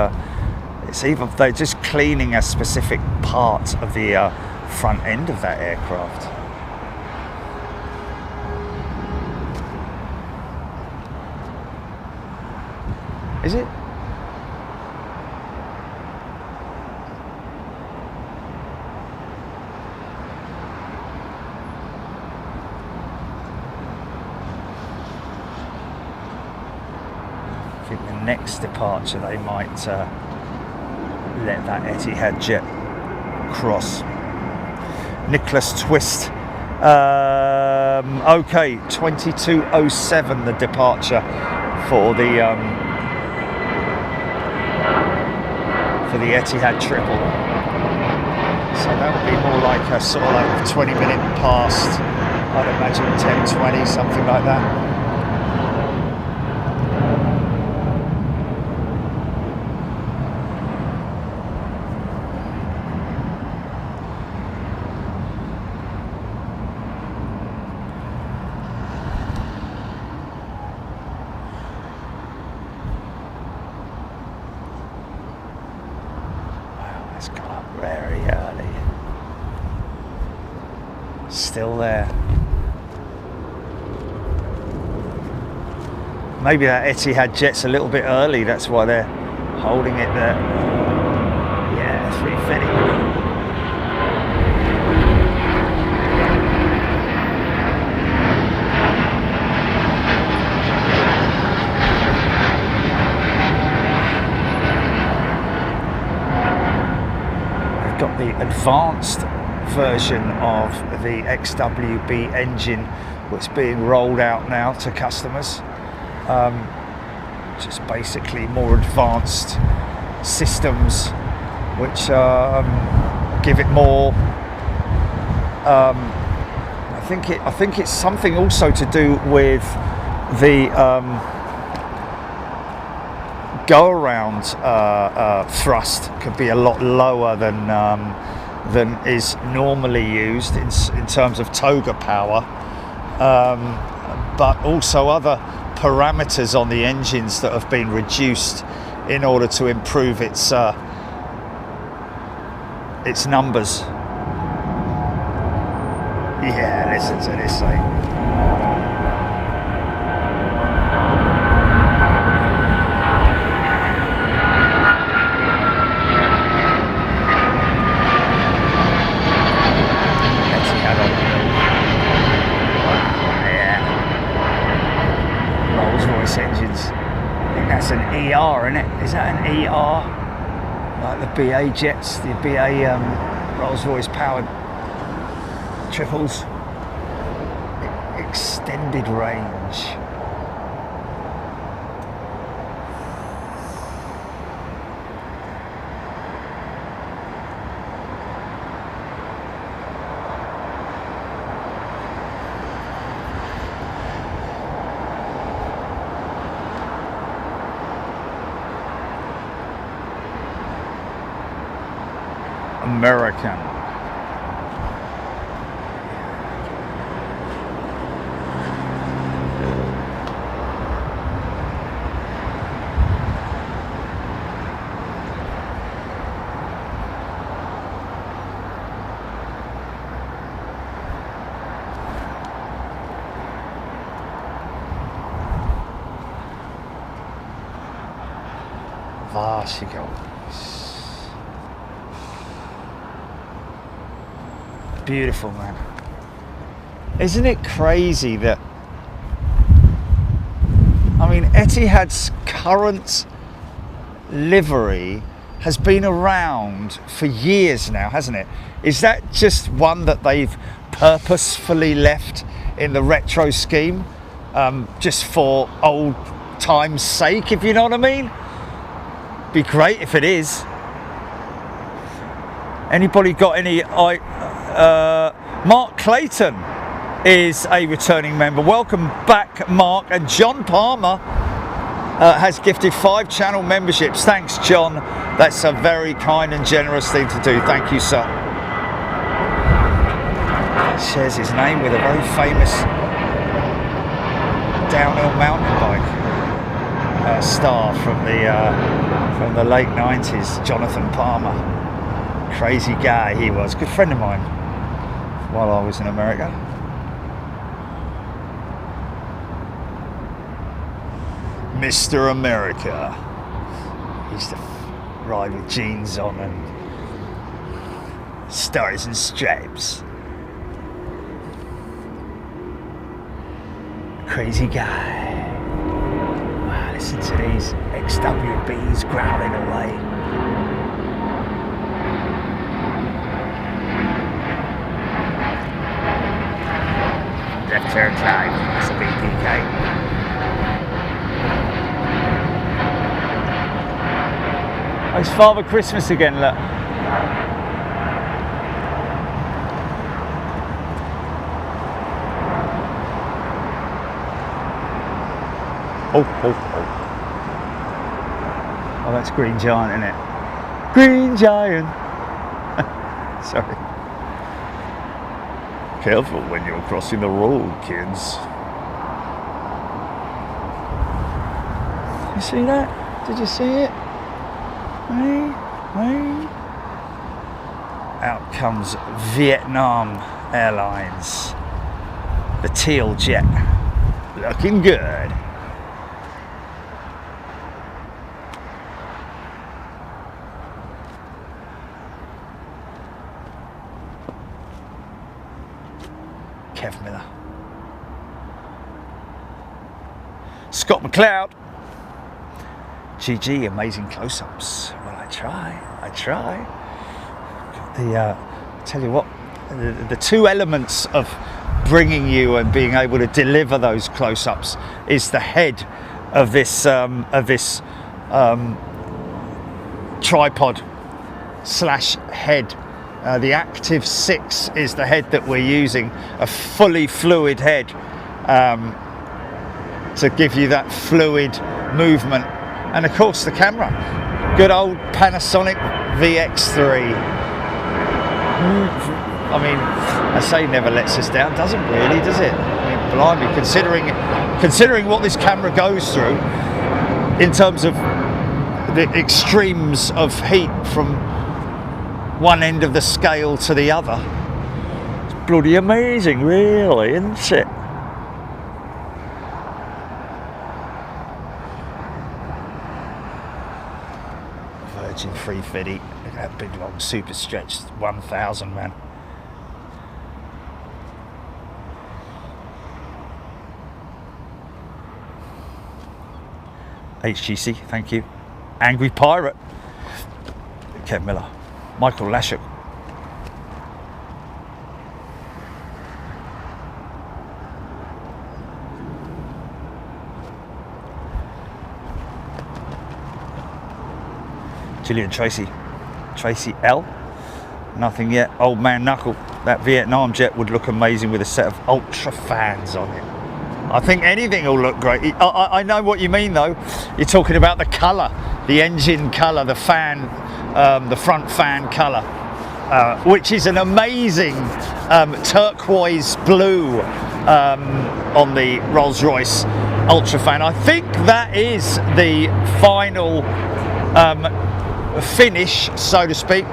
it's either they're just cleaning a specific part of the front end of that aircraft. Is it? I think the next departure they might let that Etihad jet cross. Nicholas Twist. Okay, 22:07 the departure for the Etihad triple. So that would be more like a sort of like 20-minute past, I'd imagine 10:20, something like that. Very early. Still there. Maybe that Etihad jet's a little bit early, that's why they're holding it there. Yeah, 350. Got the advanced version of the XWB engine which is being rolled out now to customers. Just basically more advanced systems which give it more. I think it's something also to do with the go around thrust could be a lot lower than is normally used in terms of toga power, but also other parameters on the engines that have been reduced in order to improve its numbers. Yeah, listen to this thing. Engines. I think that's an ER, isn't it? Is that an ER? Like the BA jets, the BA Rolls-Royce powered triples. Extended range. American. Varsågod. Beautiful, man. Isn't it crazy that, I mean, Etihad's current livery has been around for years now, hasn't it? Is that just one that they've purposefully left in the retro scheme, just for old time's sake, if you know what I mean? Be great if it is. Anybody got any Mark Clayton is a returning member. Welcome back, Mark. And John Palmer has gifted 5 channel memberships. Thanks, John. That's a very kind and generous thing to do. Thank you, sir. Shares his name with a very famous downhill mountain bike star from the late 90s, Jonathan Palmer. Crazy guy he was. Good friend of mine while I was in America. Mr. America. He used to ride with jeans on and stars and stripes. Crazy guy. Wow, listen to these XWBs growling away. Left turn time, that's a big PK. Oh, it's Father Christmas again, look. Oh, that's Green Giant, isn't it? Green Giant. Sorry. Careful when you're crossing the road, kids. You see that? Did you see it? Hey, hey. Out comes Vietnam Airlines. The teal jet. Looking good. Kev Miller. Scott McLeod. GG, amazing close-ups. Well, I try. Tell you what, the two elements of bringing you and being able to deliver those close-ups is the head of this tripod slash head. The Active 6 is the head that we're using, a fully fluid head to give you that fluid movement. And of course the camera, good old Panasonic VX3. I mean, I say never lets us down, doesn't really, does it? I mean, blimey, considering what this camera goes through in terms of the extremes of heat from one end of the scale to the other. It's bloody amazing, really, isn't it? Virgin 350, look at that big long super stretched 1000, man. HGC, thank you. Angry Pirate, Kev Miller. Michael Lashuk. Gillian Tracy L. Nothing yet. Old Man Knuckle. That Vietnam jet would look amazing with a set of ultra fans on it. I think anything will look great. I know what you mean though. You're talking about the colour, the engine colour, the fan, the front fan colour, which is an amazing turquoise blue on the Rolls-Royce Ultrafan. I think that is the final finish, so to speak.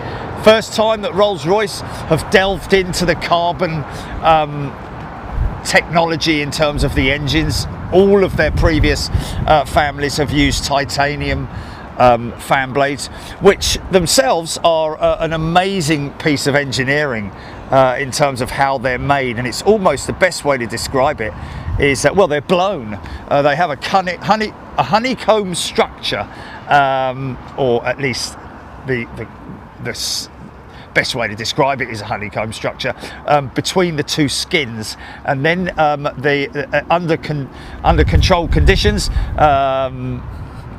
First time that Rolls-Royce have delved into the carbon technology in terms of the engines. All of their previous families have used titanium fan blades, which themselves are an amazing piece of engineering in terms of how they're made, and it's almost the best way to describe it is that, well, they're blown. They have a honeycomb structure, or at least the best way to describe it is a honeycomb structure between the two skins, and then under controlled conditions,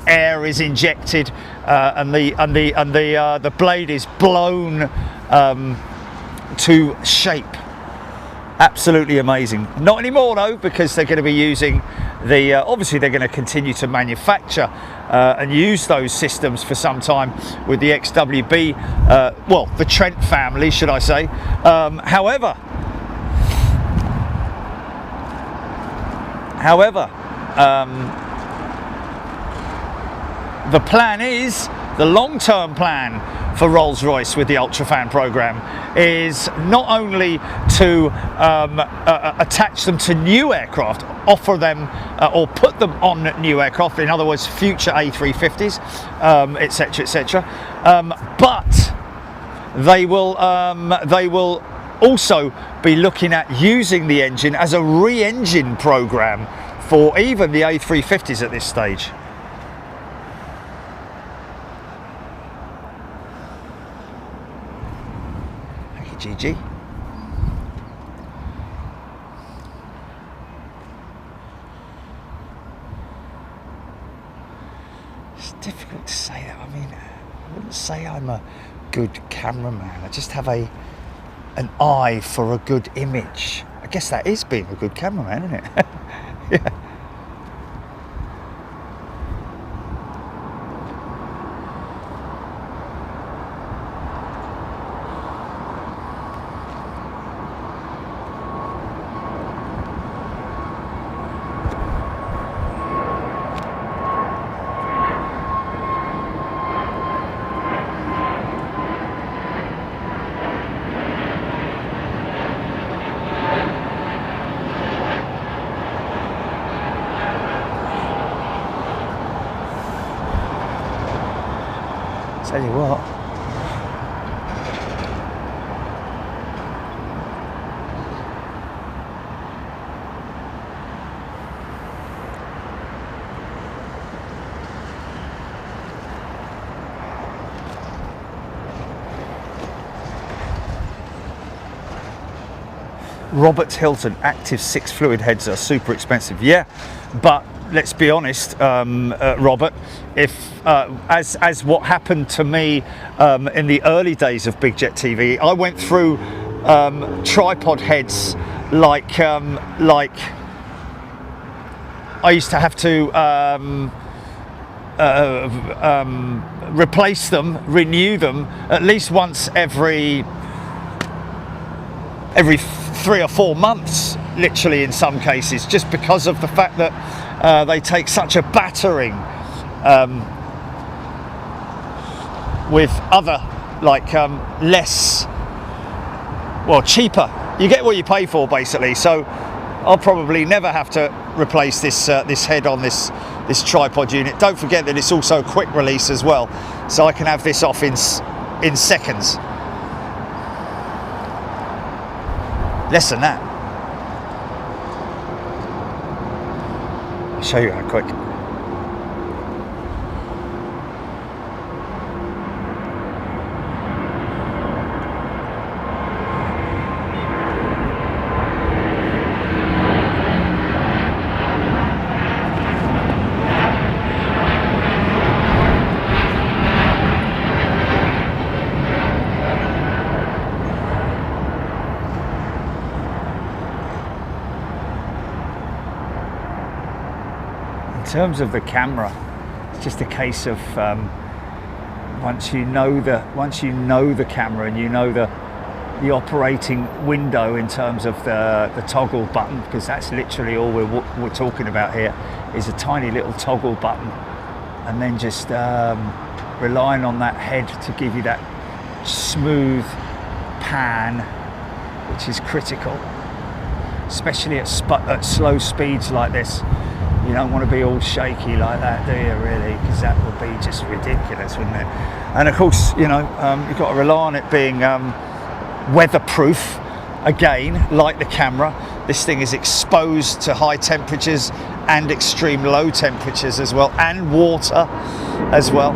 air is injected and the blade is blown to shape. Absolutely amazing. Not anymore though, because they're going to be using the obviously they're going to continue to manufacture and use those systems for some time with the XWB, well, the Trent family, should I say. However, the plan is, the long-term plan for Rolls-Royce with the Ultrafan program is not only to attach them to new aircraft, offer them or put them on new aircraft, in other words future A350s, etc, but they will also be looking at using the engine as a re-engine program for even the A350s at this stage. GG. It's difficult to say that. I mean, I wouldn't say I'm a good cameraman. I just have an eye for a good image. I guess that is being a good cameraman, isn't it? Yeah. tell you what. Robert Hilton, active 6 fluid heads are super expensive. Yeah, but let's be honest, Robert, if as what happened to me in the early days of Big Jet TV, I went through tripod heads like I used to have to replace them, renew them at least once every 3 or 4 months, literally in some cases, just because of the fact that they take such a battering with other less, well, cheaper. You get what you pay for, basically. So I'll probably never have to replace this this head on this tripod unit. Don't forget that it's also a quick release as well, so I can have this off in seconds. Less than that. I'll show you how quick. In terms of the camera, it's just a case of once you know the camera and you know the operating window in terms of the toggle button, because that's literally all we're talking about here, is a tiny little toggle button, and then just relying on that head to give you that smooth pan, which is critical, especially at slow speeds like this. You don't want to be all shaky like that, do you, really? Because that would be just ridiculous, wouldn't it? And of course, you know, you've got to rely on it being weatherproof. Again, like the camera, this thing is exposed to high temperatures and extreme low temperatures as well, and water as well.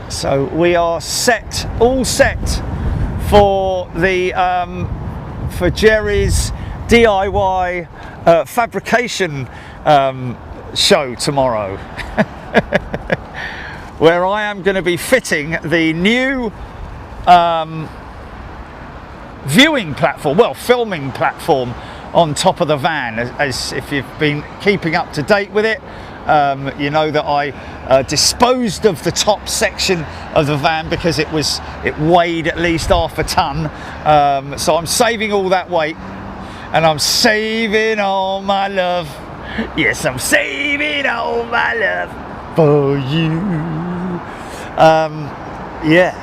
So we are set, all set for the for Jerry's DIY fabrication show tomorrow, where I am going to be fitting the new viewing platform, well, filming platform on top of the van. As if you've been keeping up to date with it, you know that I disposed of the top section of the van because it weighed at least half a ton. So I'm saving all that weight, and I'm saving all my love. Yes, I'm saving all my love for you. Yeah.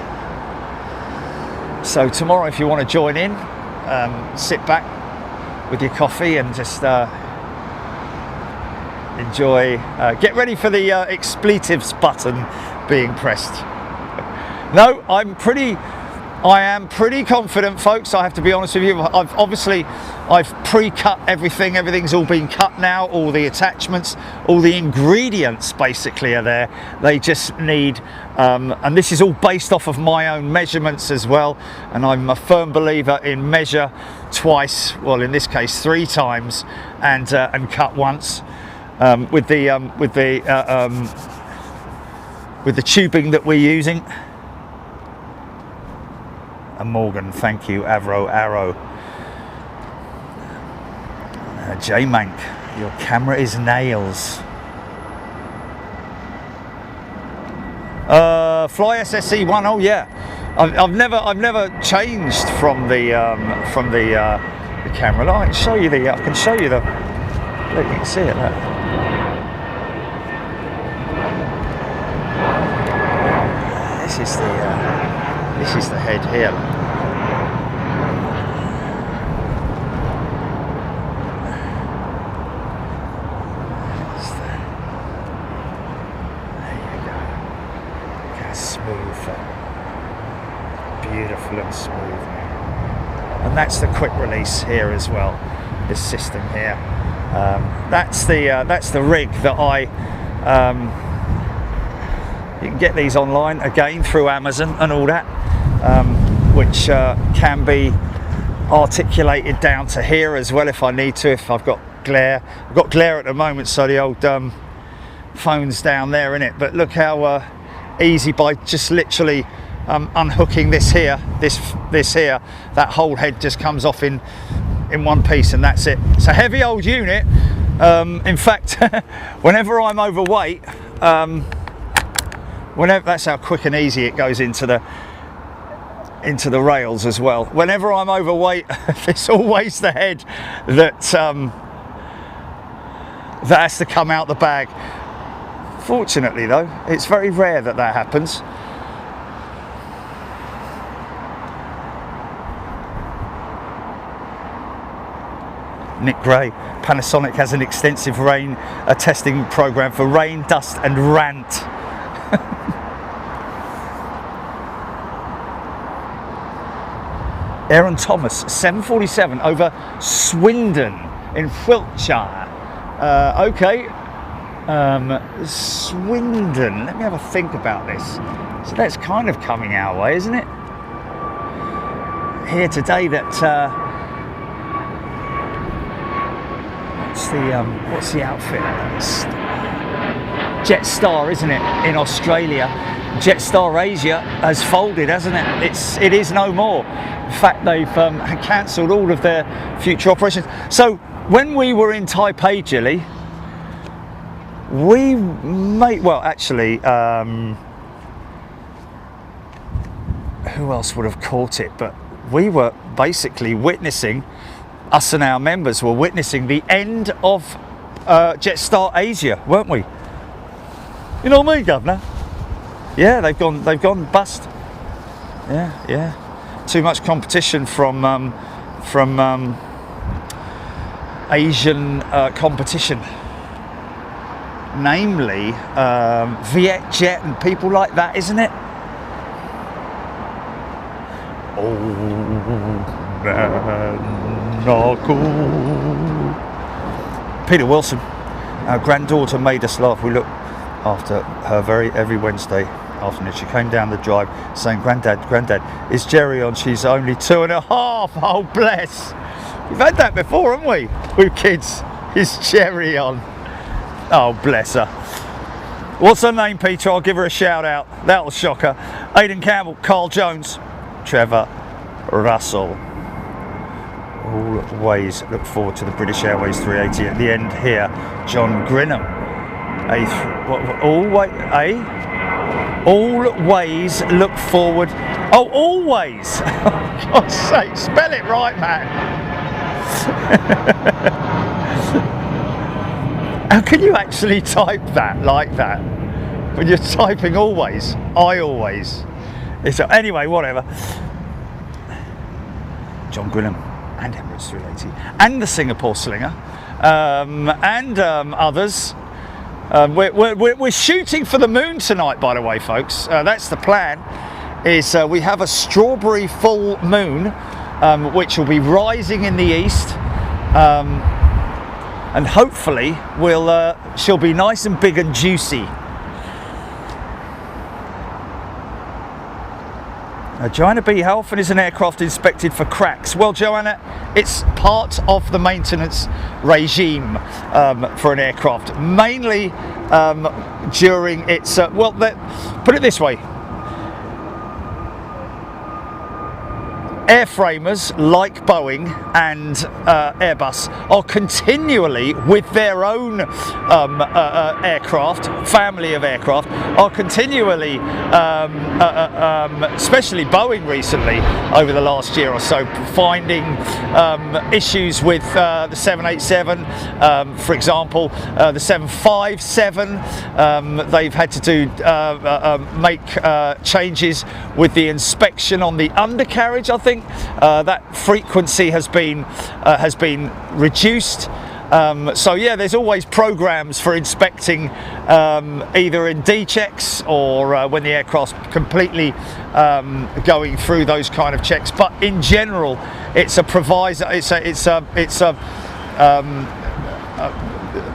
So tomorrow, if you want to join in, sit back with your coffee and just enjoy, get ready for the expletives button being pressed. No, I am pretty confident, folks. I have to be honest with you. I've pre-cut everything. Everything's all been cut now. All the attachments, all the ingredients basically are there. They just need, and this is all based off of my own measurements as well. And I'm a firm believer in measure twice, well, in this case 3 times, and cut once. With the tubing that we're using. And Morgan, thank you, Arrow. J-Mank, your camera is nails. Fly SSE1, oh yeah. I've never changed from the the camera. Look, I can show you the. I can show you the. Look, you can see it. Look. This is the head here. Beautiful and smooth, and that's the quick release here as well. This system here, that's the rig that you can get these online again through Amazon and all that, which can be articulated down to here as well if I need to. If I've got glare, I've got glare at the moment, so the old phone's down there in it. But look how easy by just literally unhooking this here, this here, that whole head just comes off in one piece, and that's it. It's a heavy old unit. In fact, whenever I'm overweight, that's how quick and easy it goes into the rails as well. Whenever I'm overweight, it's always the head that has to come out the bag. Fortunately though, it's very rare that happens. Nick Gray, Panasonic has an extensive rain testing program for rain, dust and rant. Aaron Thomas, 747 over Swindon in Wiltshire. Okay, Swindon, let me have a think about this. So that's kind of coming our way, isn't it? Here today that what's the outfit? Jetstar, isn't it, in Australia? Jetstar Asia has folded, hasn't it? It is no more. In fact, they've cancelled all of their future operations. So when we were in Taipei, Jilly, we made, well, actually, who else would have caught it? But we were basically witnessing, us and our members were witnessing the end of Jetstar Asia, weren't we? You know what I mean, Governor? Yeah, they've gone bust. Yeah. Too much competition from Asian competition, namely Vietjet and people like that, isn't it? Oh man, not cool. Peter Wilson, our granddaughter made us laugh. We looked after her every Wednesday afternoon. She came down the drive saying, Granddad, is Jerry on? She's only 2.5. Oh bless. We've had that before, haven't we? With kids. Is Jerry on? Oh bless her. What's her name, Peter? I'll give her a shout out. That'll shock her. Aidan Campbell, Carl Jones, Trevor Russell. Always look forward to the British Airways 380 at the end here. John Grinham. Always look forward. Oh, always. For God's sake, spell it right, man. How can you actually type that like that when you're typing always? I always. Anyway, whatever. John Grinham and Emirates 380 and the Singapore Slinger and others. We're shooting for the moon tonight, by the way, folks. That's the plan. Is we have a strawberry full moon, which will be rising in the east, and hopefully she'll be nice and big and juicy. Joanna B, how often is an aircraft inspected for cracks? Well, Joanna, it's part of the maintenance regime for an aircraft, mainly during its, put it this way, airframers like Boeing and Airbus are continually, with their own aircraft, family of aircraft, are continually, especially Boeing recently, over the last year or so, finding issues with the 787, for example, the 757. They've had to do make changes with the inspection on the undercarriage. I think that frequency has been reduced. So yeah, there's always programs for inspecting either in D checks or when the aircraft's completely going through those kind of checks. But in general, it's a proviso. It's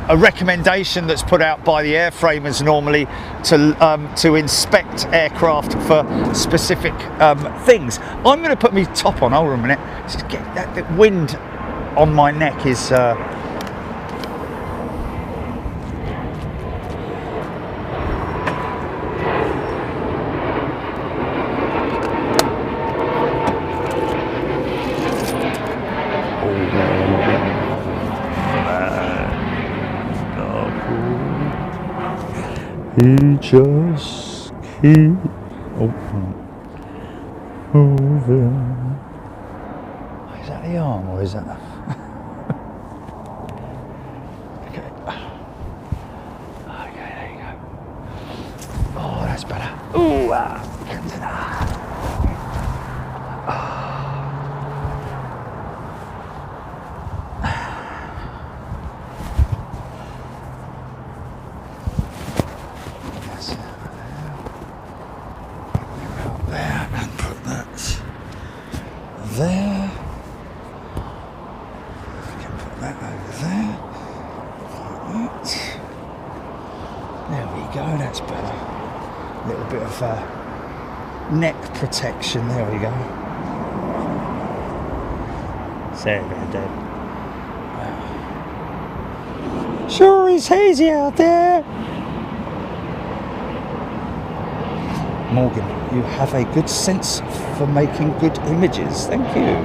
a recommendation that's put out by the airframers normally to inspect aircraft for specific things. I'm going to put my top on. Hold on a minute. Just get that wind on my neck is. He just keep moving. Is that the arm or is that? Okay. Okay, there you go. Oh, that's better. Ooh, there. I can put that over there. Like that. There we go, that's better. A little bit of neck protection, there we go. There we go, Dad. Sure is hazy out there. Morgan, you have a good sense for making good images. Thank you.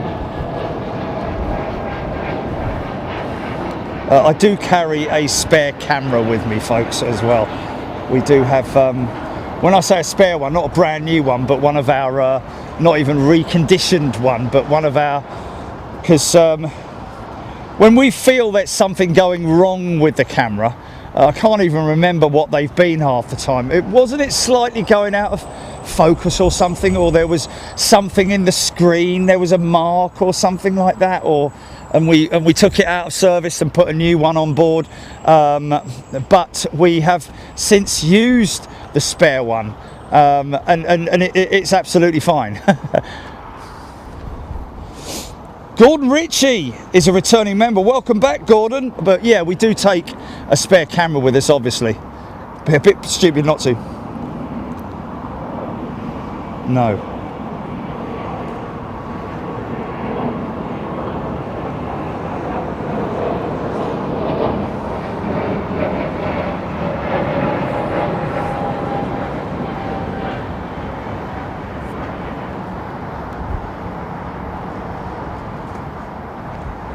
I do carry a spare camera with me, folks, as well. We do have, when I say a spare one, not a brand new one, but one of our, not even reconditioned one, but one of our, because when we feel there's something going wrong with the camera, I can't even remember what they've been half the time. Wasn't it slightly going out of focus or something, or there was something in the screen, there was a mark or something like that, and we took it out of service and put a new one on board, but we have since used the spare one, and it's absolutely fine. Gordon Ritchie is a returning member. Welcome back, Gordon. But yeah, we do take a spare camera with us, obviously. Be a bit stupid not to. No.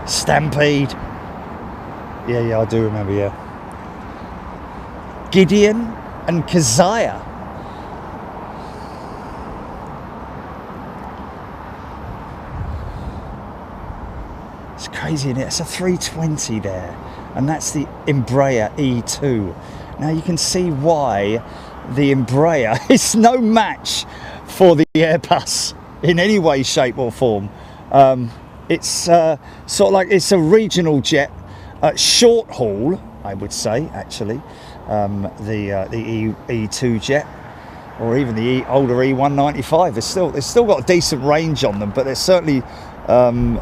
Stampede. Yeah, I do remember, yeah. Gideon and Keziah. It's crazy, isn't it? It's a 320 there, and that's the Embraer E2. Now you can see why the Embraer is no match for the Airbus in any way, shape or form. It's sort of like, it's a regional jet, short haul, I would say, actually. The E2 jet, or even the older E195. They've still got a decent range on them, but they're certainly don't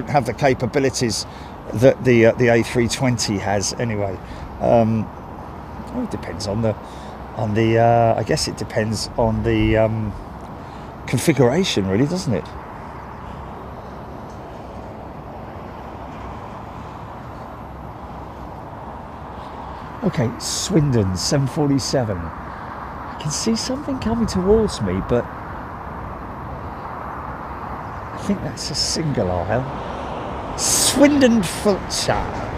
have the capabilities that the A320 has. Anyway, it depends on the I guess it depends on the configuration, really, doesn't it? Okay, Swindon 747. I can see something coming towards me, but think that's a single aisle. Swindon Fulcher.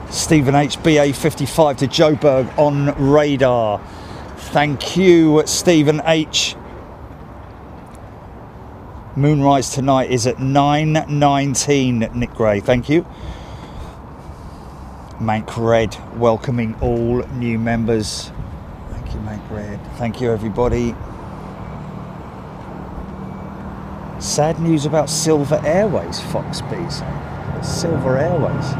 Stephen H, BA 55 to Joburg on radar. Thank you, Stephen H. Moonrise tonight is at 9:19, Nick Gray. Thank you. Mank Red welcoming all new members. Thank you, Mank Red. Thank you, everybody. Sad news about Silver Airways, Fox B saying. Silver Airways.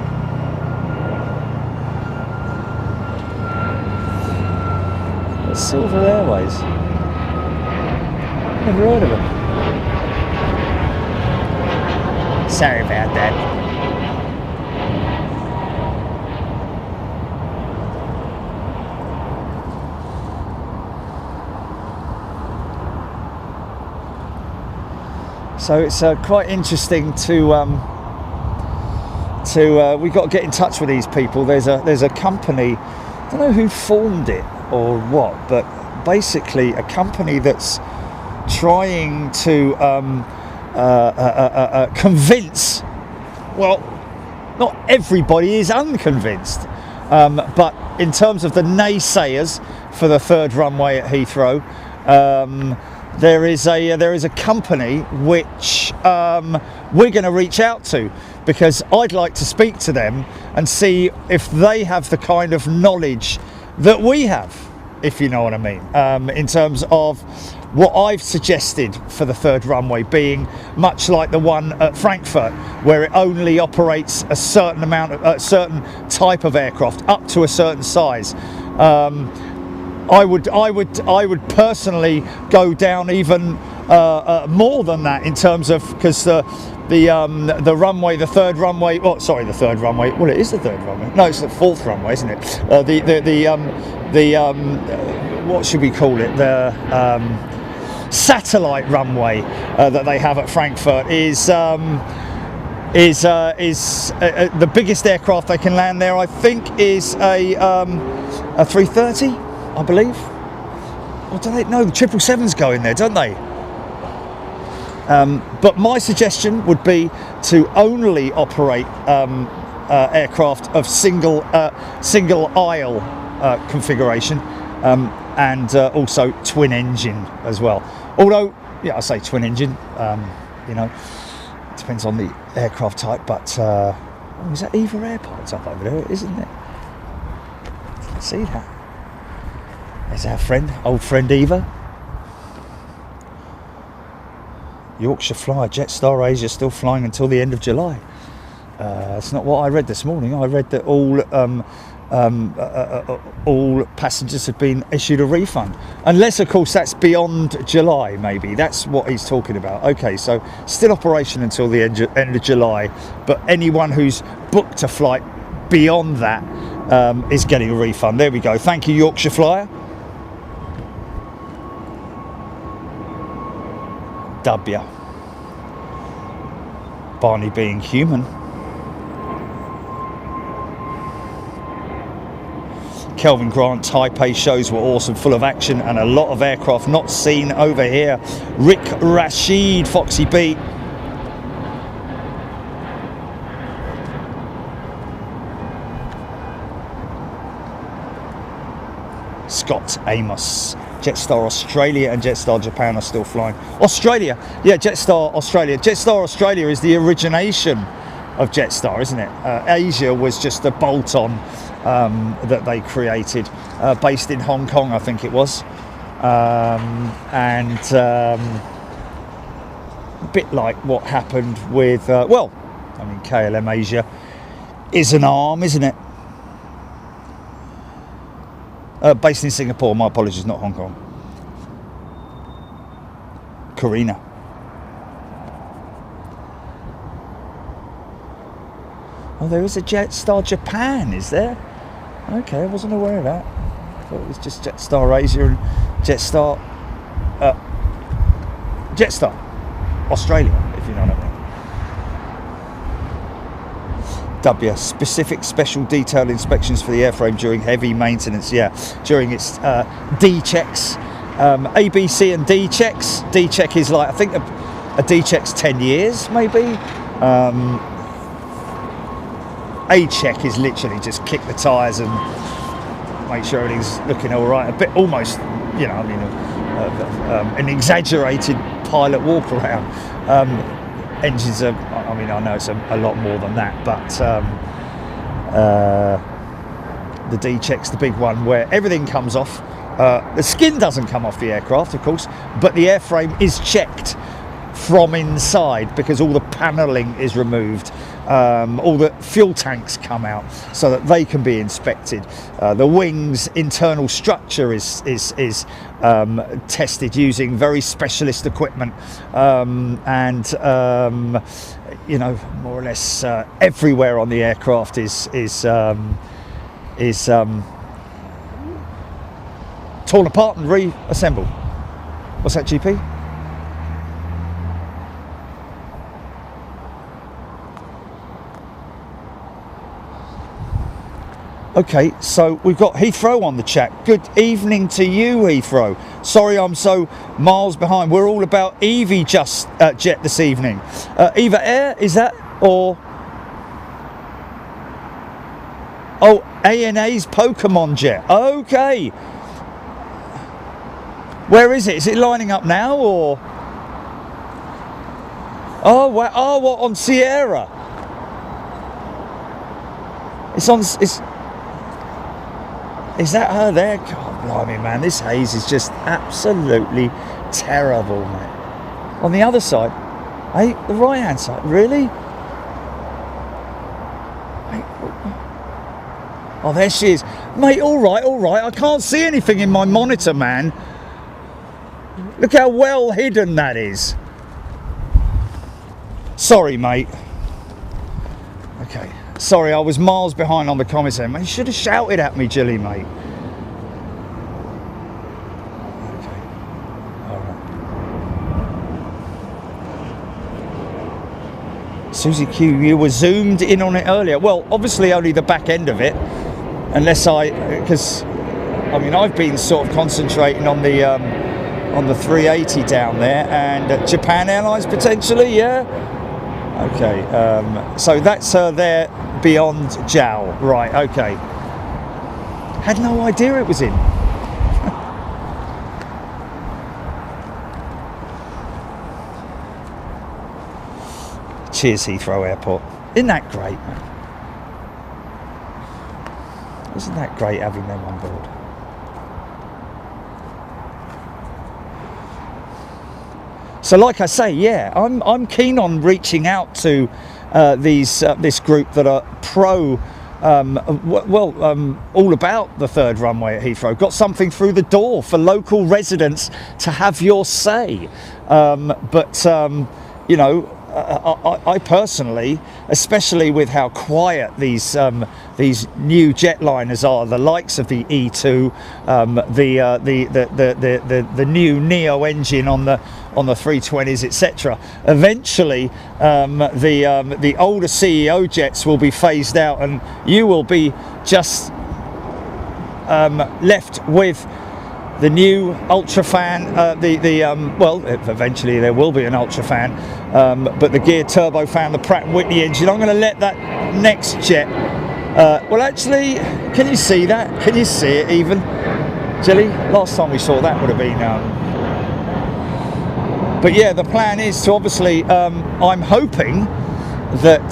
Silver Airways. Never heard of them. Sorry about that. So it's quite interesting to we've got to get in touch with these people. There's a company, I don't know who formed it or what, but basically a company that's trying to convince, well, not everybody is unconvinced, but in terms of the naysayers for the third runway at Heathrow, there is a company which we're going to reach out to, because I'd like to speak to them and see if they have the kind of knowledge that we have, if you know what I mean, in terms of what I've suggested for the third runway being much like the one at Frankfurt, where it only operates a certain amount of a certain type of aircraft up to a certain size. I would personally go down even more than that in terms of, because the runway, the third runway, well, sorry, the third runway, well, it is the third runway, no, it's the fourth runway, isn't it? What should we call it, the satellite runway that they have at Frankfurt is the biggest aircraft they can land there, I think, is a 330, I believe. Or do they? No, the 777s go in there, don't they? But my suggestion would be to only operate aircraft of single aisle configuration, and also twin engine as well. Although, yeah, I say twin engine, you know, it depends on the aircraft type, but oh, is that Eva Air parked up over there, isn't it? Can see that? There's our friend, old friend Eva. Yorkshire Flyer, Jetstar Asia still flying until the end of July. It's not what I read this morning. I read that all passengers have been issued a refund, unless of course that's beyond July. Maybe that's what he's talking about. Okay, so still operation until the end of July, but anyone who's booked a flight beyond that is getting a refund. There we go. Thank you, Yorkshire Flyer. W. Barney being human. Kelvin Grant, Taipei shows were awesome, full of action and a lot of aircraft not seen over here. Rick Rashid, Foxy B. Scott Amos. Jetstar Australia and Jetstar Japan are still flying. Australia, yeah, Jetstar Australia. Jetstar Australia is the origination of Jetstar, isn't it? Asia was just a bolt-on that they created, based in Hong Kong, I think it was. A bit like what happened with, well, I mean, KLM Asia is an arm, isn't it? Based in Singapore, my apologies, not Hong Kong. Karina. Oh, there is a Jetstar Japan, is there? Okay, I wasn't aware of that. I thought it was just Jetstar Asia and Jetstar Jetstar, Australia, if you know what I mean. W, specific special detailed inspections for the airframe during heavy maintenance, yeah, during its D checks. A, B, C and D checks. D check is like, I think a D check's 10 years, maybe. A check is literally just kick the tyres and make sure everything's looking all right. A bit almost, you know, I mean, an exaggerated pilot walk around. Engines are, I mean, I know it's a lot more than that, but the D check's the big one where everything comes off. The skin doesn't come off the aircraft, of course, but the airframe is checked from inside because all the panelling is removed. All the fuel tanks come out so that they can be inspected. The wings' internal structure is tested using very specialist equipment, and you know, more or less everywhere on the aircraft is torn apart and reassembled. What's that, GP? Okay, so we've got Heathrow on the chat. Good evening to you, Heathrow. Sorry I'm so miles behind. We're all about Eva Jet this evening. Eva Air, is that? Or... oh, ANA's Pokémon Jet. Okay. Where is it? Is it lining up now, or...? Oh, wow. Oh, what, on Sierra? It's on... Is that her there? God blimey, man, this haze is just absolutely terrible, mate. On the other side, hey, the right hand side, really? Mate, oh, there she is. Mate, all right, I can't see anything in my monitor, man. Look how well hidden that is. Sorry, mate. Okay. Sorry, I was miles behind on the comments there. Man, you should have shouted at me, Jilly, mate. Okay. All right. Susie Q, you were zoomed in on it earlier. Well, obviously only the back end of it. Unless because, I mean, I've been sort of concentrating on the 380 down there, and Japan Airlines potentially, yeah? Okay, so that's her there beyond Jow, right, okay. Had no idea it was in. Cheers, Heathrow Airport. Isn't that great, man? Isn't that great having them on board? So, like I say, yeah, I'm keen on reaching out to this group that are pro, all about the third runway at Heathrow. Got something through the door for local residents to have your say. You know, I personally, especially with how quiet these new jetliners are, the likes of the E2, the new Neo engine on the 320s, etc. Eventually, the older CEO jets will be phased out, and you will be just left with the new Ultrafan, well, eventually there will be an Ultrafan, but the geared turbofan, the Pratt & Whitney engine. I'm going to let that next jet, well actually, can you see that? Can you see it even? Jilly, last time we saw that would have been, but yeah, the plan is to obviously, I'm hoping that,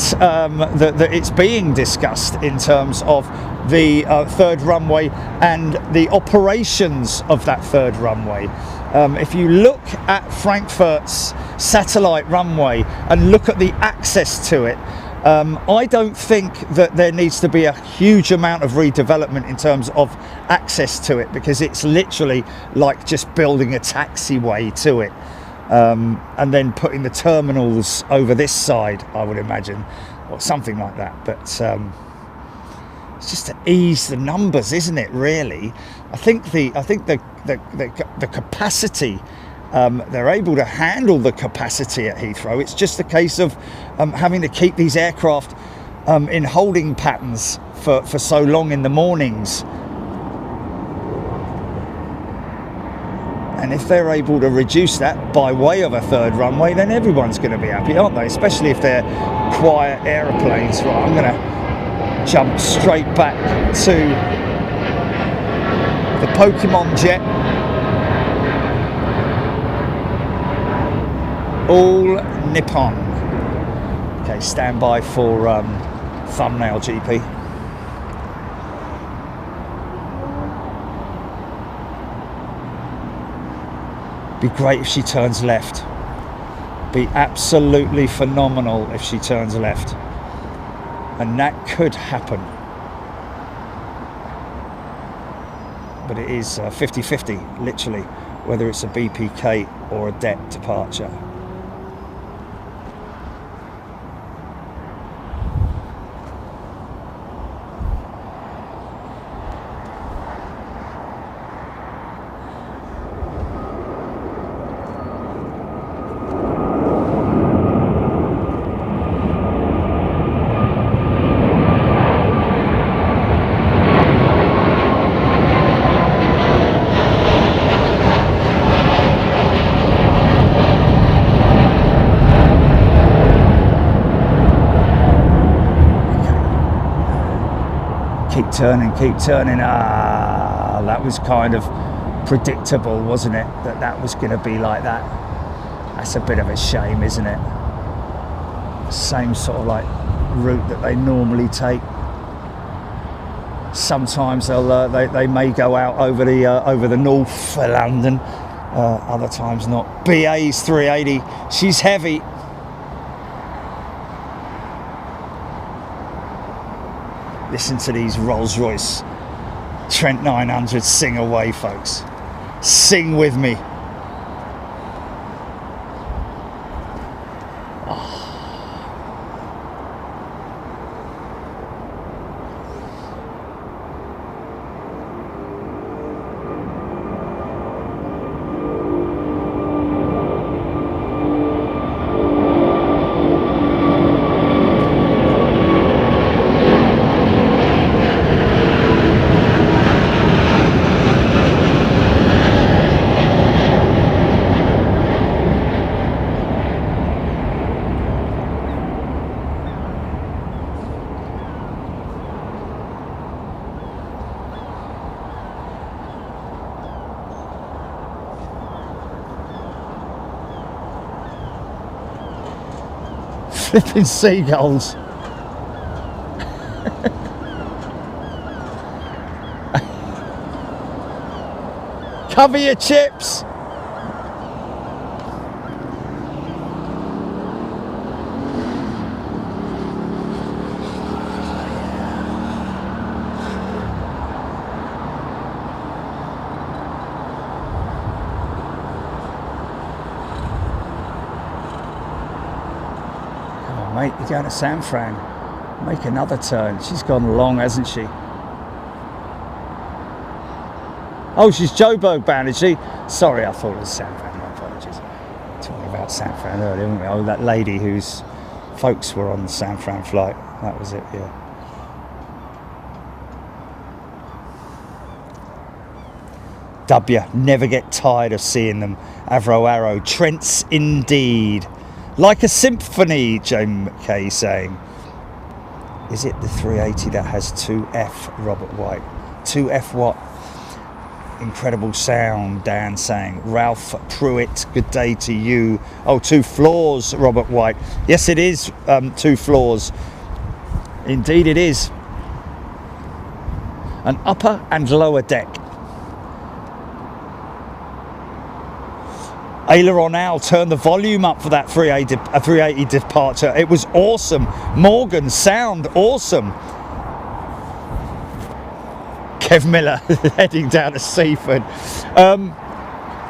that it's being discussed in terms of the third runway and the operations of that third runway. If you look at Frankfurt's satellite runway and look at the access to it, I don't think that there needs to be a huge amount of redevelopment in terms of access to it, because it's literally like just building a taxiway to it, and then putting the terminals over this side, I would imagine, or something like that. But it's just to ease the numbers, isn't it? Really, I think the capacity They're able to handle the capacity at Heathrow. It's just a case of having to keep these aircraft in holding patterns for so long in the mornings. And if they're able to reduce that by way of a third runway, then everyone's going to be happy, aren't they? Especially if they're quiet aeroplanes. Right, I'm going to jump straight back to the Pokémon jet. All Nippon. Okay, stand by for thumbnail GP. Be great if she turns left. Be absolutely phenomenal if she turns left. And that could happen. But it is 50-50, literally, whether it's a BPK or a DET departure. Keep turning. That was kind of predictable, wasn't it? That was going to be like that. That's a bit of a shame, isn't it? Same sort of like route that they normally take. Sometimes they may go out over the north for London. Other times not. BA's 380. She's heavy. Listen to these Rolls-Royce Trent 900 sing away, folks. Sing with me. Flipping seagulls. Cover your chips. Mate, you're going to San Fran. Make another turn. She's gone long, hasn't she? Oh, she's Joburg bound, is she? Sorry, I thought it was San Fran. My apologies. Talking about San Fran earlier, weren't we? Oh, that lady whose folks were on the San Fran flight. That was it, yeah. W, never get tired of seeing them. Avro Arrow, Trents indeed. Like a symphony, JK saying. Is it the 380 that has 2F, Robert White? 2F what? Incredible sound, Dan saying. Ralph Pruitt, good day to you. Oh, 2 floors, Robert White. Yes, it is 2 floors. Indeed it is. An upper and lower deck. Aileron Al, turn the volume up for that 380 departure. It was awesome. Morgan, sound awesome. Kev Miller heading down to Seaford.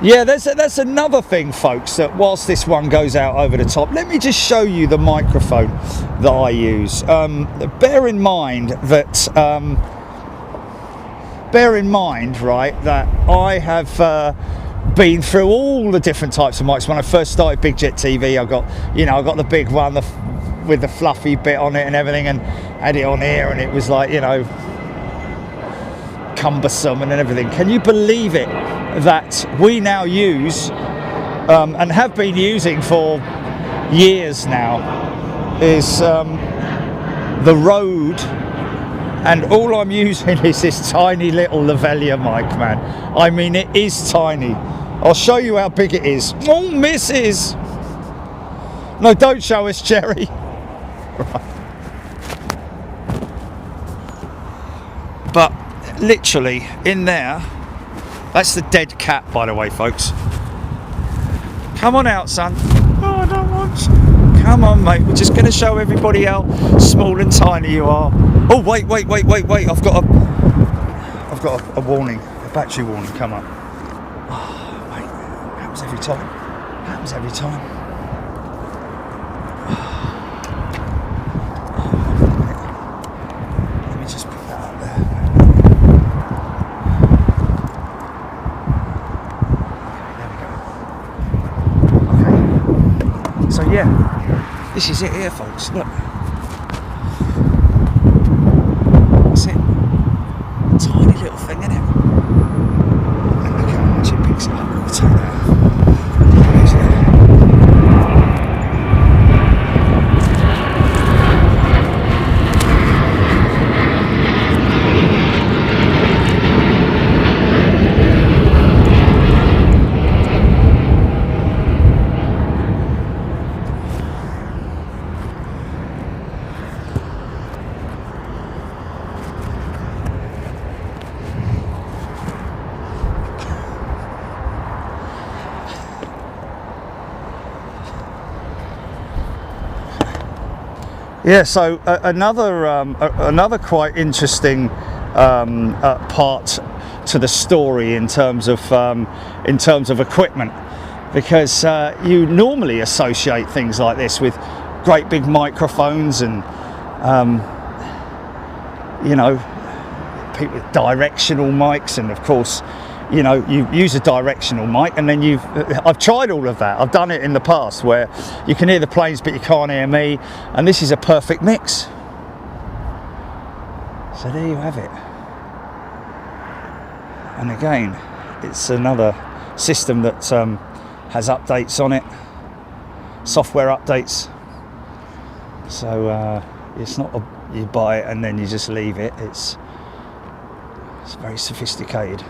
Yeah, that's another thing, folks, that whilst this one goes out over the top, let me just show you the microphone that I use. Bear in mind, right, that I have been through all the different types of mics. When I first started Big Jet TV, I got the big one with the fluffy bit on it and everything, and had it on here, and it was like, you know, cumbersome and everything. Can you believe it that we now use and have been using for years now is the Rode, and all I'm using is this tiny little lavalier mic, man. I mean, it is tiny. I'll show you how big it is. Oh, missus! No, don't show us, Jerry. Right. But literally in there, that's the dead cat, by the way, folks. Come on out, son. Oh, I don't want to. Come on, mate. We're just going to show everybody how small and tiny you are. Oh, wait. I've got a warning, a battery warning. Come on. Oh, mate. Happens every time. Happens every time. Let me just put that up there. So yeah, this is it here, folks. Look, that's it. Tiny little thing, isn't it? And look how much it picks it up. We'll take that. Yeah, so another quite interesting part to the story in terms of equipment, because you normally associate things like this with great big microphones and you know, people with directional mics, and of course, you know, you use a directional mic, and then I've tried all of that. I've done it in the past where you can hear the planes but you can't hear me, and this is a perfect mix. So there you have it. And again, it's another system that has updates on it, software updates. So it's not you buy it and then you just leave it. It's very sophisticated.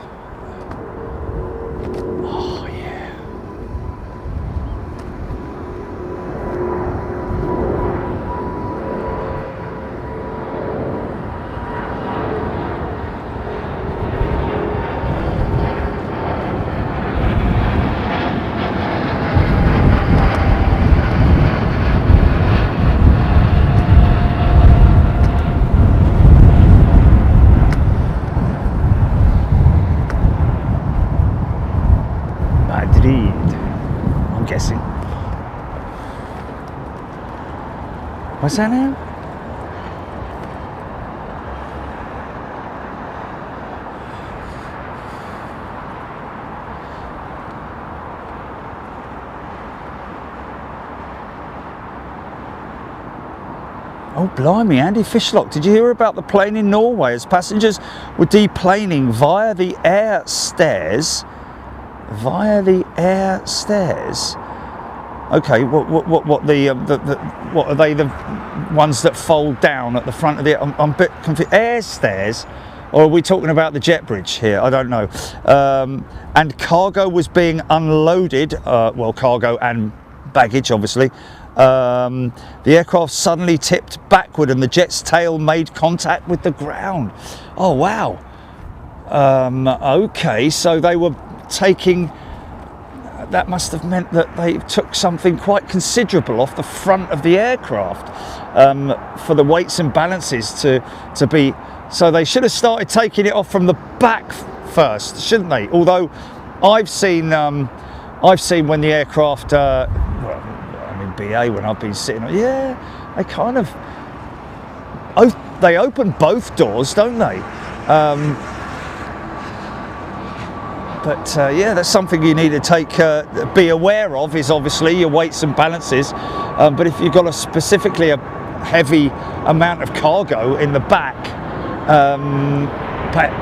I'm guessing. What's that now? Oh, blimey, Andy Fishlock, did you hear about the plane in Norway as passengers were deplaning via the air stairs? Via the air stairs? Okay, what are they, the ones that fold down at the front of the... I'm a bit confused. Air stairs? Or are we talking about the jet bridge here? I don't know. And cargo was being unloaded, well, cargo and baggage, obviously. The aircraft suddenly tipped backward and the jet's tail made contact with the ground. Oh, wow. Okay, so they were taking... That must have meant that they took something quite considerable off the front of the aircraft for the weights and balances to be... So they should have started taking it off from the back first, shouldn't they? Although I've seen when the aircraft... well, I'm in BA when I've been sitting... Yeah, they kind of... they open both doors, don't they? but yeah, that's something you need to be aware of, is obviously your weights and balances. But if you've got specifically a heavy amount of cargo in the back,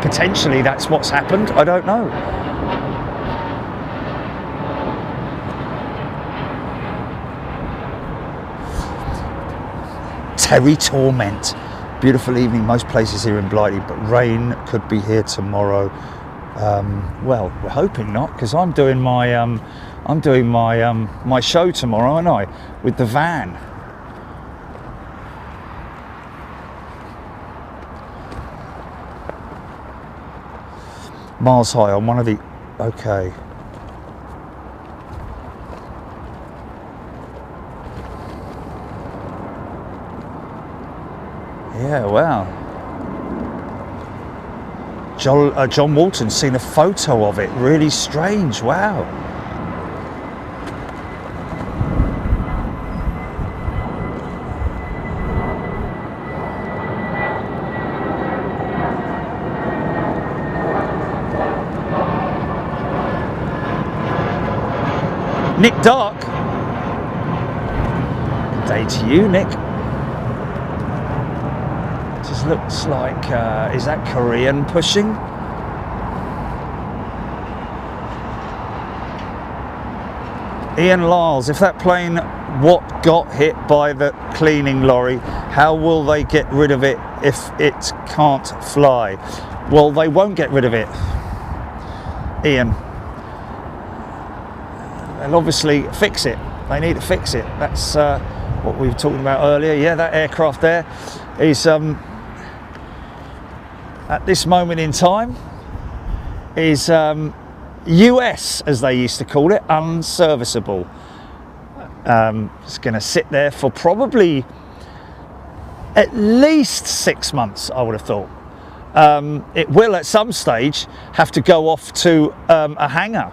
potentially that's what's happened. I don't know. Terry Torment. Beautiful evening, most places here in Blighty, but rain could be here tomorrow. Well, we're hoping not, because I'm doing my my show tomorrow, aren't I, with the van. Miles high on one of the... Okay. Yeah, wow. John Walton's seen a photo of it. Really strange, wow. Nick Dark. Good day to you, Nick. Just looks like, is that Korean pushing? Ian Lyles, if that plane got hit by the cleaning lorry, how will they get rid of it if it can't fly? Well, they won't get rid of it, Ian. They'll obviously fix it. They need to fix it. That's what we were talking about earlier. Yeah, that aircraft there is, at this moment in time, is US, as they used to call it, unserviceable. It's going to sit there for probably at least 6 months, I would have thought. It will at some stage have to go off to a hangar.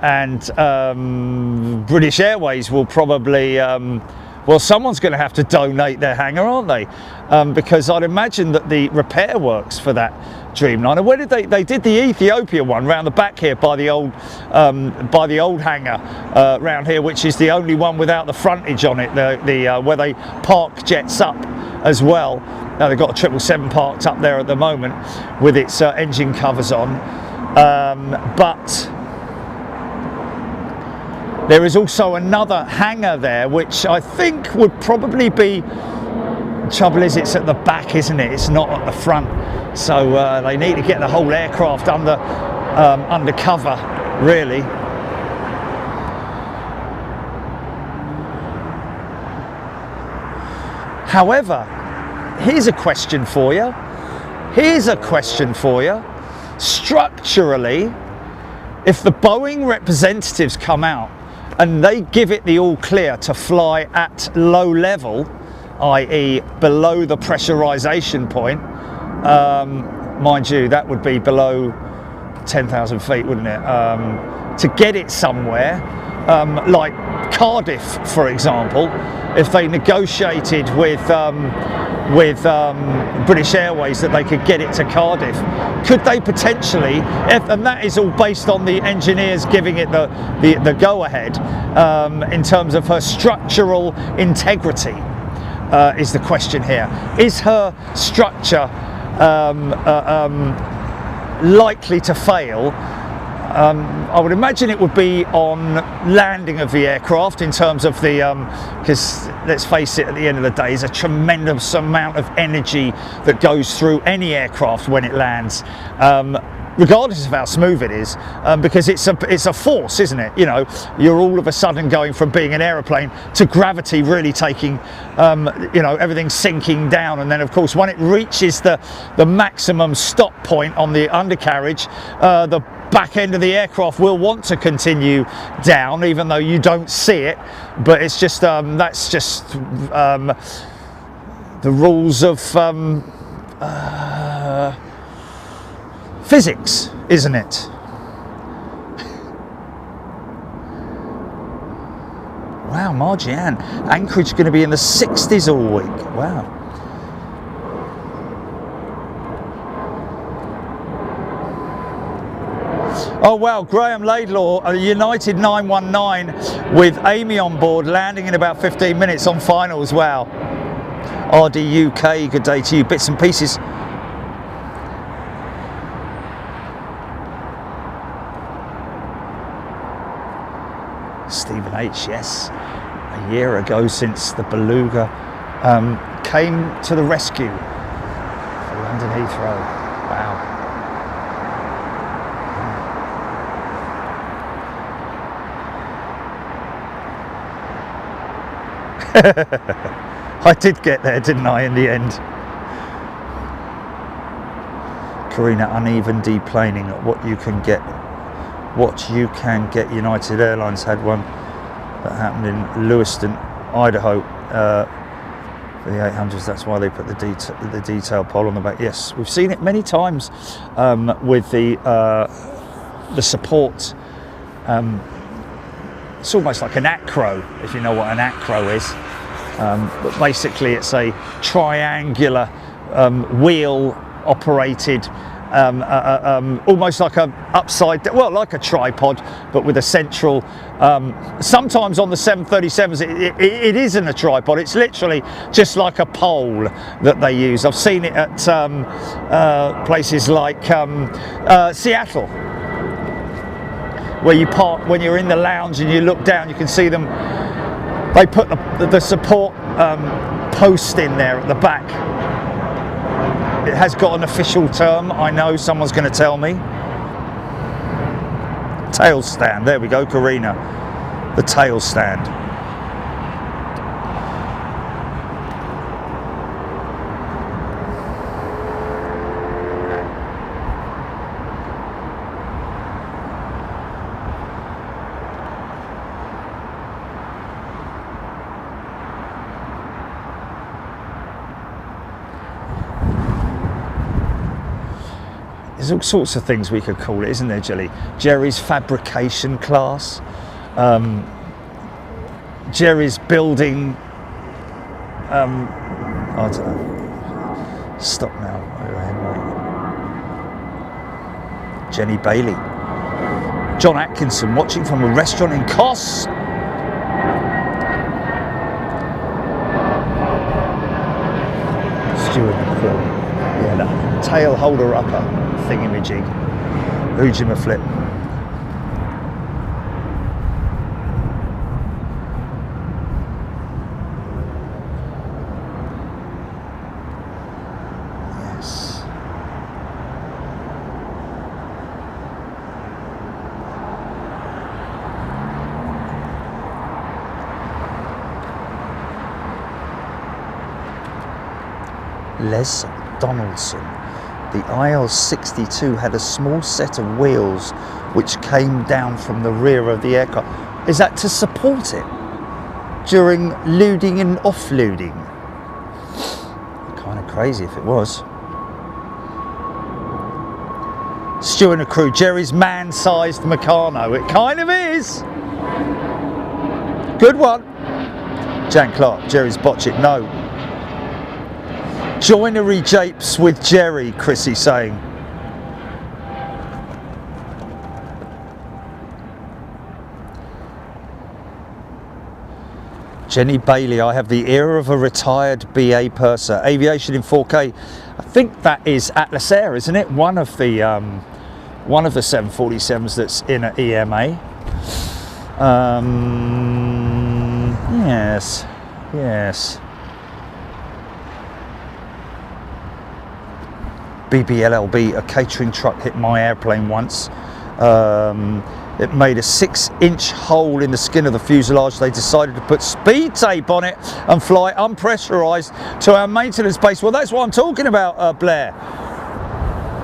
And British Airways will probably, well, someone's going to have to donate their hangar, aren't they? Because I'd imagine that the repair works for that Dreamliner. Where did they did the Ethiopia one round the back here by the old hangar round here, which is the only one without the frontage on it. The where they park jets up as well. Now they've got a 777 parked up there at the moment with its engine covers on, but there is also another hangar there, which I think would probably be... Trouble is, it's at the back, isn't it? It's not at the front. So they need to get the whole aircraft under cover, really. However, here's a question for you. Structurally, if the Boeing representatives come out and they give it the all clear to fly at low level, i.e. below the pressurization point, mind you, that would be below 10,000 feet, wouldn't it? To get it somewhere, like Cardiff, for example, if they negotiated with British Airways that they could get it to Cardiff, could they potentially, and that is all based on the engineers giving it the go-ahead, in terms of her structural integrity, is the question here. Is her structure likely to fail? I would imagine it would be on landing of the aircraft, in terms of the, because let's face it, at the end of the day, there's a tremendous amount of energy that goes through any aircraft when it lands, regardless of how smooth it is, because it's a force, isn't it? You know, you're all of a sudden going from being an aeroplane to gravity really taking, you know, everything sinking down, and then of course when it reaches the maximum stop point on the undercarriage, the back end of the aircraft will want to continue down, even though you don't see it. But it's just that's just the rules of physics, isn't it? Wow, Margiane, Anchorage going to be in the 60s all week. Wow. Oh wow, Graham Laidlaw, a United 919 with Amy on board, landing in about 15 minutes on finals. Wow. RD UK, good day to you. Bits and pieces. Stephen H, yes. A year ago since the Beluga came to the rescue for London Heathrow. Wow. I did get there, didn't I, in the end? Karina, uneven deplaning at what you can get. United Airlines had one that happened in Lewiston, Idaho, for the 800s. That's why they put the detail pole on the back. Yes, we've seen it many times with the support. It's almost like an acro, if you know what an acro is. But basically it's a triangular wheel operated, almost like a upside, well, like a tripod, but with a central, sometimes on the 737s it isn't a tripod, it's literally just like a pole that they use. I've seen it at places like Seattle, where you park, when you're in the lounge and you look down, you can see them. They put the support post in there at the back. It has got an official term, I know, someone's going to tell me. Tail stand, there we go, Karina. The tail stand. There's all sorts of things we could call it, isn't there, Jelly? Jerry's fabrication class, Jerry's building, I don't know. Stop now. Jenny Bailey. John Atkinson, watching from a restaurant in Kos. Steward and crew. Yeah, that tail holder upper thingamajig. Ujima flip. Yes. Les Donaldson. The IL-62 had a small set of wheels which came down from the rear of the aircraft. Is that to support it during loading and offloading? Kind of crazy if it was. Stu and a crew, Jerry's man-sized Meccano. It kind of is. Good one. Jan Clark, Jerry's botch it, no. Joinery japes with Jerry, Chrissy saying. Jenny Bailey, I have the ear of a retired BA purser. Aviation in 4K. I think that is Atlas Air, isn't it? One of the 747s that's in an EMA. Yes, yes. BBLLB, a catering truck hit my airplane once. It made a 6-inch hole in the skin of the fuselage. They decided to put speed tape on it and fly unpressurized to our maintenance base. Well, that's what I'm talking about, Blair.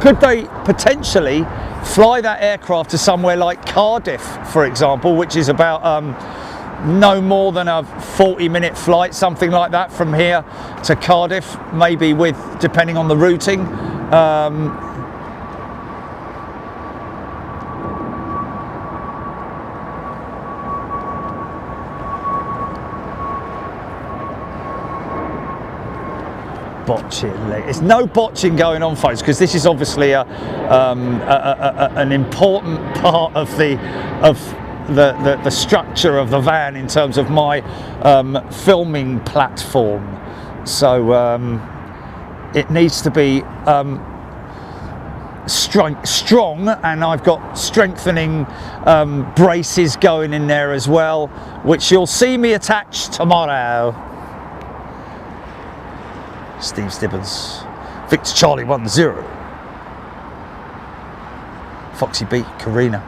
Could they potentially fly that aircraft to somewhere like Cardiff, for example, which is about no more than a 40-minute flight, something like that, from here to Cardiff, maybe with, depending on the routing. botching. There's no botching going on, folks, because this is obviously an important part of the structure of the van in terms of my filming platform. So it needs to be strong, and I've got strengthening braces going in there as well, which you'll see me attach tomorrow. Steve Stibbons, Victor Charlie 10, Foxy B, Karina.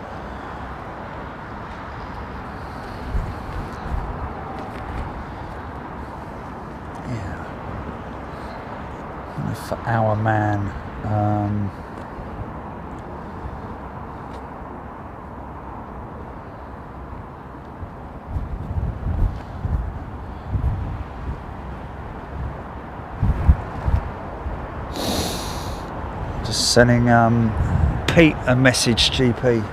Yeah, for our man. Just sending Pete a message, GP.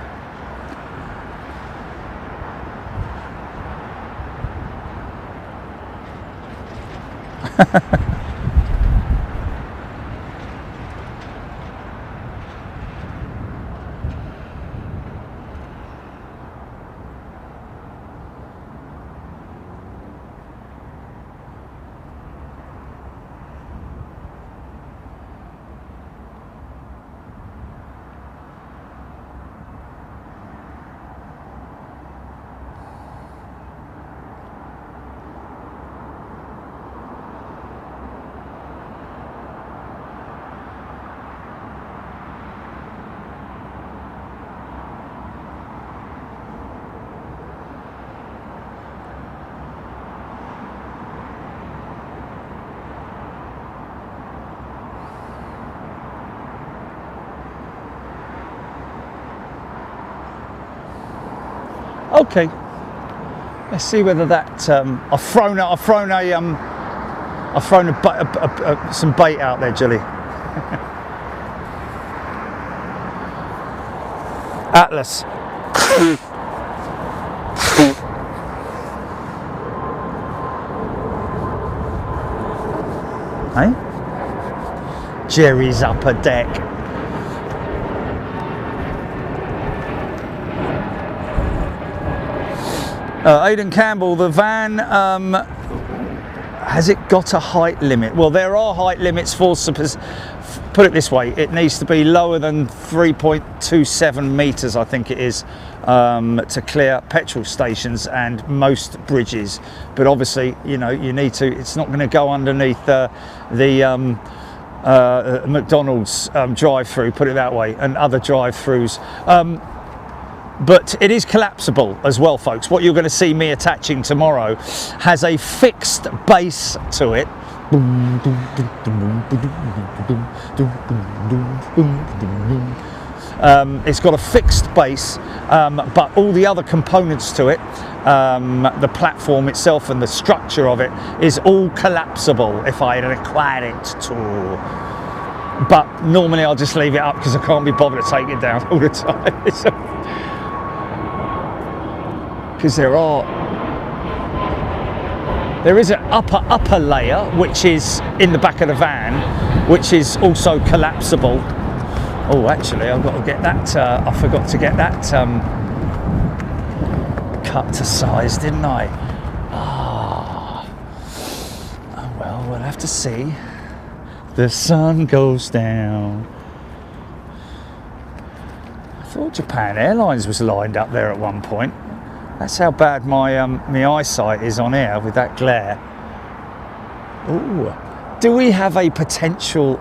Okay, let's see whether that I've thrown some bait out there, Julie. Atlas. Hey? Jerry's upper deck. Aidan Campbell, the van, has it got a height limit? Well, there are height limits for, put it this way, it needs to be lower than 3.27 metres, I think it is, to clear petrol stations and most bridges. But obviously, you know, you need to, it's not going to go underneath the McDonald's drive-through, put it that way, and other drive-throughs. But it is collapsible as well, folks. What you're going to see me attaching tomorrow has a fixed base to it. It's got a fixed base, but all the other components to it, the platform itself and the structure of it, is all collapsible if I require it to. But normally I'll just leave it up because I can't be bothered to take it down all the time. Because there is an upper layer which is in the back of the van, which is also collapsible. Oh, actually, I've got to get that. I forgot to get that cut to size, didn't I? Oh, well, we'll have to see. The sun goes down. I thought Japan Airlines was lined up there at one point. That's how bad my eyesight is on air with that glare. Ooh. Do we have a potential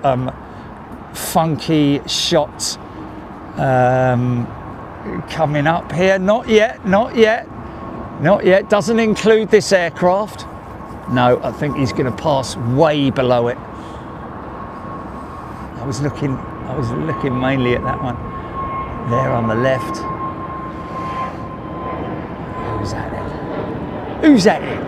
funky shot coming up here? Not yet, not yet, not yet. Doesn't include this aircraft. No, I think he's going to pass way below it. I was looking mainly at that one there on the left. Who's at it? Who's at it?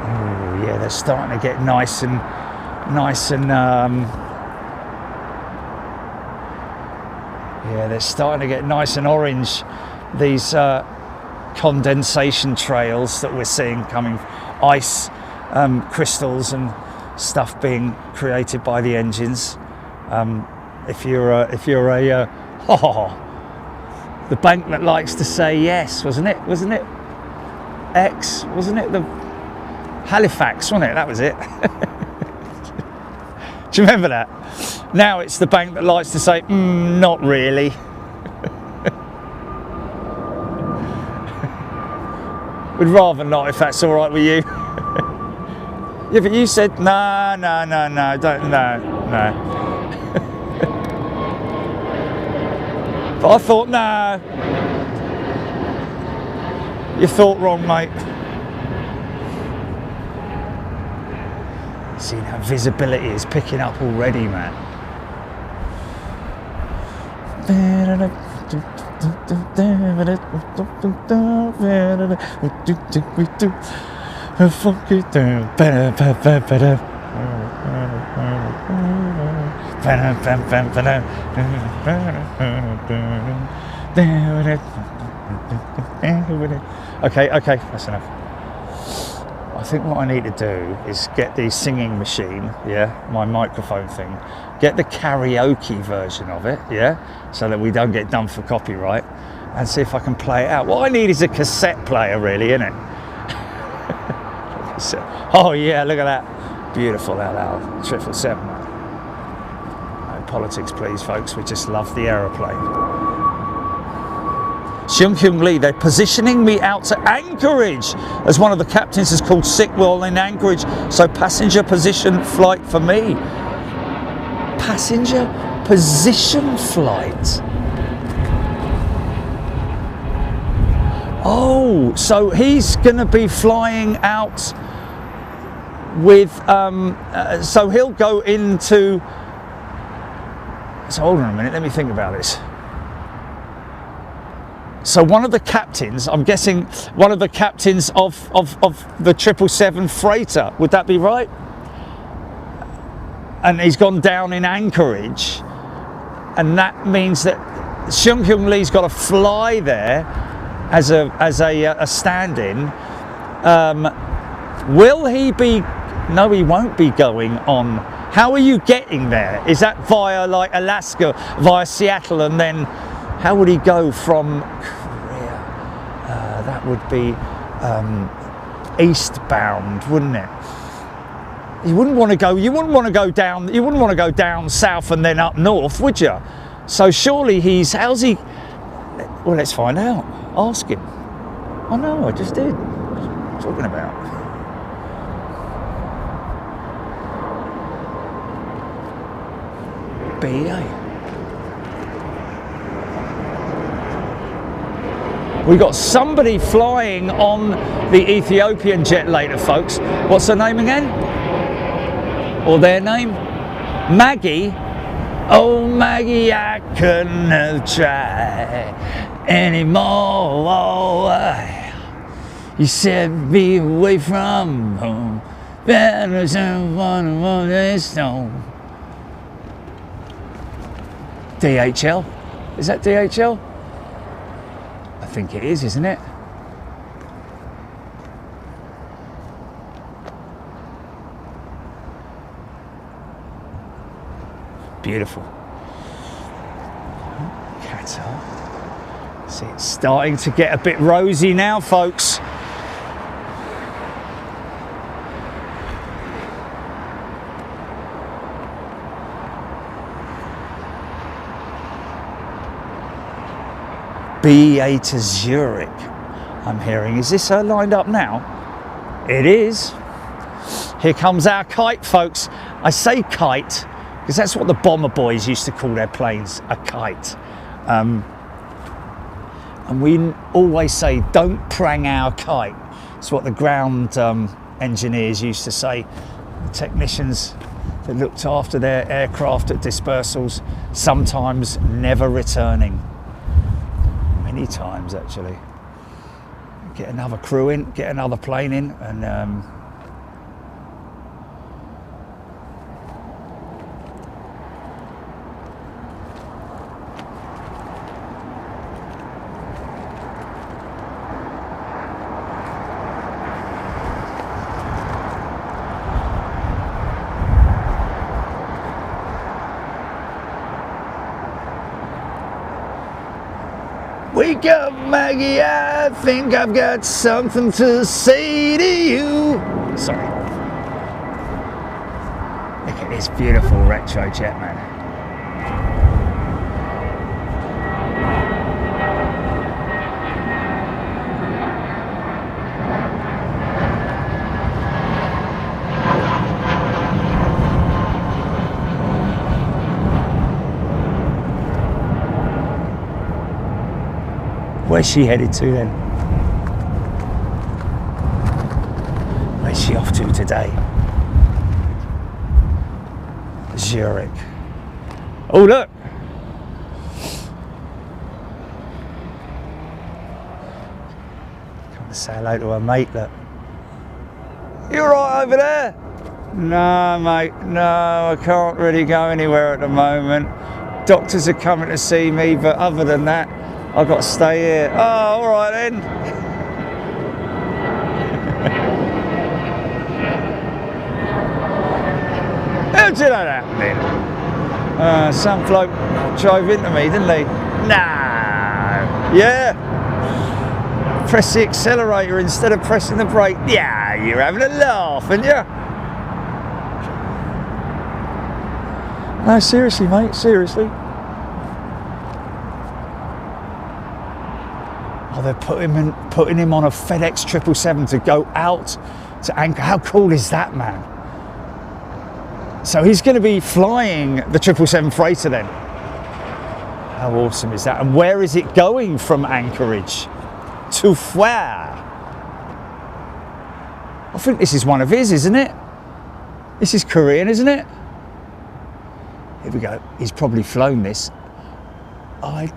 Oh yeah, they're starting to get nice and nice and yeah, they're starting to get nice and orange, these condensation trails that we're seeing coming, ice crystals and stuff being created by the engines. If you're a the bank that likes to say yes, wasn't it X, wasn't it, the Halifax, wasn't it, that was it. Do you remember that? Now it's the bank that likes to say not really. We'd rather not, if that's all right with you. Yeah, but you said no, don't, no. But I thought, no. You thought wrong, mate. See, now visibility is picking up already, man. Okay, that's enough. I think what I need to do is get the singing machine, yeah, my microphone thing, get the karaoke version of it, yeah, so that we don't get done for copyright, and see if I can play it out. What I need is a cassette player, really, innit? Oh yeah, look at that. Beautiful, that 777. No politics, please, folks. We just love the aeroplane. Seung Hyung Lee, they're positioning me out to Anchorage, as one of the captains is called sick while in Anchorage, so passenger position flight for me. Passenger position flight. Oh, so he's going to be flying out with, so he'll go into, so hold on a minute, let me think about this. So one of the captains, I'm guessing one of the captains of the 777 freighter, would that be right? And he's gone down in Anchorage, and that means that Seung Hyung Lee's got to fly there as a stand-in. Will he be? No, he won't be going on. How are you getting there? Is that via like Alaska, via Seattle, and then how would he go from Korea? That would be eastbound, wouldn't it? You wouldn't want to go. You wouldn't want to go down. You wouldn't want to go down south and then up north, would you? So surely he's. How's he? Well, let's find out. Ask him. Oh no, I just did. What are you talking about? BEA. We got somebody flying on the Ethiopian jet later, folks. What's her name again? Or their name? Maggie. Oh, Maggie, I couldn't try anymore. You said be away from home. Better than one this stone. DHL? Is that DHL? I think it is, isn't it? Beautiful. Qatar. See, it's starting to get a bit rosy now, folks. BEA to Zurich, I'm hearing. Is this her lined up now? It is. Here comes our kite, folks. I say kite because that's what the bomber boys used to call their planes, a kite. And we always say, don't prang our kite. It's what the ground engineers used to say. The technicians that looked after their aircraft at dispersals, sometimes never returning. Many times, actually. Get another crew in, get another plane in, and Wake up, Maggie, I think I've got something to say to you. Sorry. Look at this beautiful retro jet, man. Where's she headed to then? Where's she off to today? Zurich. Oh, look! Come and say hello to her mate, look. You alright over there? No, mate, no, I can't really go anywhere at the moment. Doctors are coming to see me, but other than that, I've got to stay here. Oh, all right then. How did that happen then? Some bloke drove into me, didn't he? No. Yeah. Press the accelerator instead of pressing the brake. Yeah, you're having a laugh, aren't you? No, seriously, mate, seriously. Oh, they're putting him on a FedEx 777 to go out to anchor. How cool is that, man? So he's going to be flying the 777 freighter then. How awesome is that? And where is it going from Anchorage? To where? I think this is one of his, isn't it? This is Korean, isn't it? Here we go. He's probably flown this. I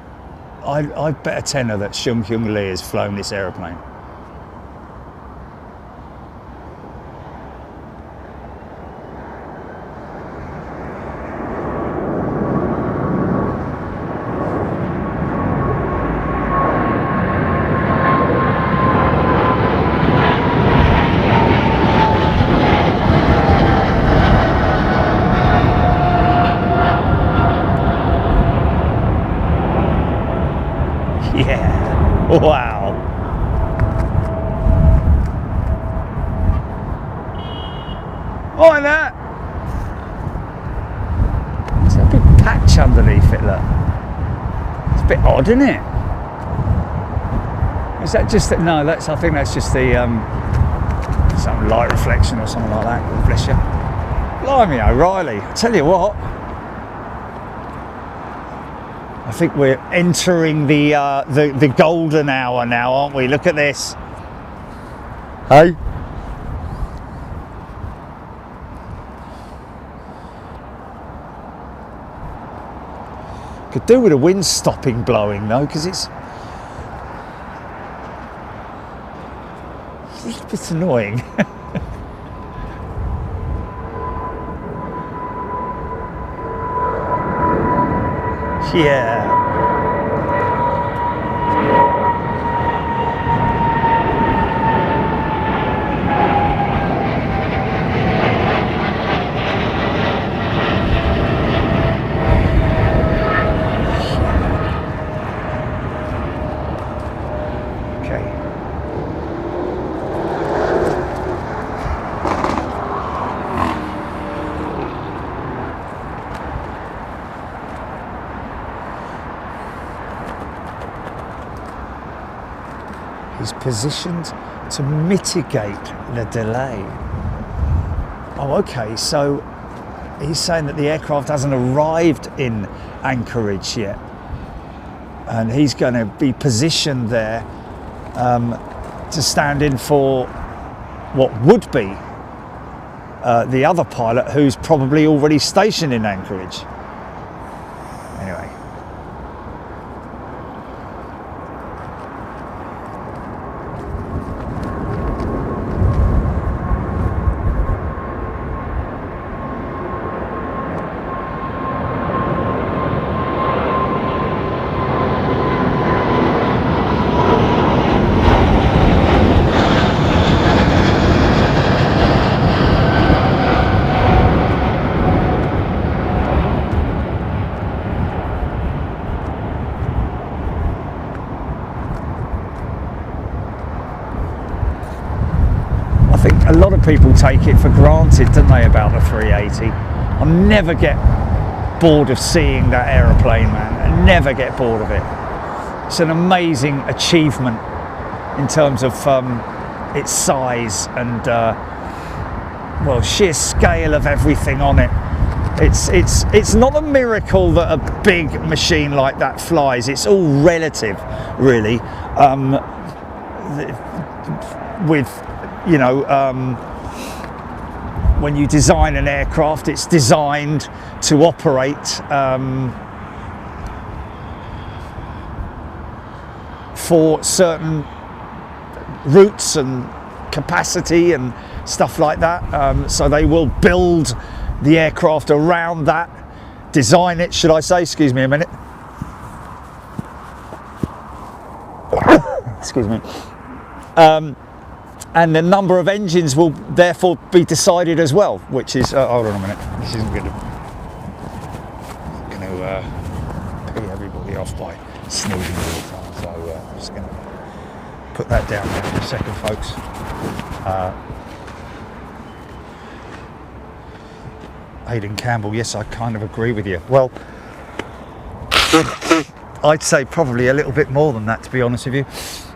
bet a tenner that Shung Hyung Lee has flown this aeroplane. Wow. Oh, and that. There's a big patch underneath it, look. It's a bit odd, isn't it? Is that just the, no, I think that's just the some light reflection or something like that. God bless you. Blimey, O'Reilly. I tell you what. I think we're entering the golden hour now, aren't we? Look at this. Hey? Could do with a wind stopping blowing though, because it's a little bit annoying. Yeah. Positioned to mitigate the delay. Oh, okay, so he's saying that the aircraft hasn't arrived in Anchorage yet, and he's going to be positioned there to stand in for what would be the other pilot who's probably already stationed in Anchorage. Anyway. lot of people take it for granted, don't they, about the 380. I'll never get bored of seeing that aeroplane, man. I never get bored of it. It's an amazing achievement in terms of its size and well, sheer scale of everything on it. It's not a miracle that a big machine like that flies. It's all relative, really. With, you know, when you design an aircraft, it's designed to operate for certain routes and capacity and stuff like that. So they will build the aircraft around that, design it, should I say, excuse me a minute. Excuse me. And the number of engines will therefore be decided as well, which is, hold on a minute, this isn't going to pee everybody off by snoozing all the time, so I'm just going to put that down there for a second, folks. Aidan Campbell, yes, I kind of agree with you. Well, I'd say probably a little bit more than that, to be honest with you.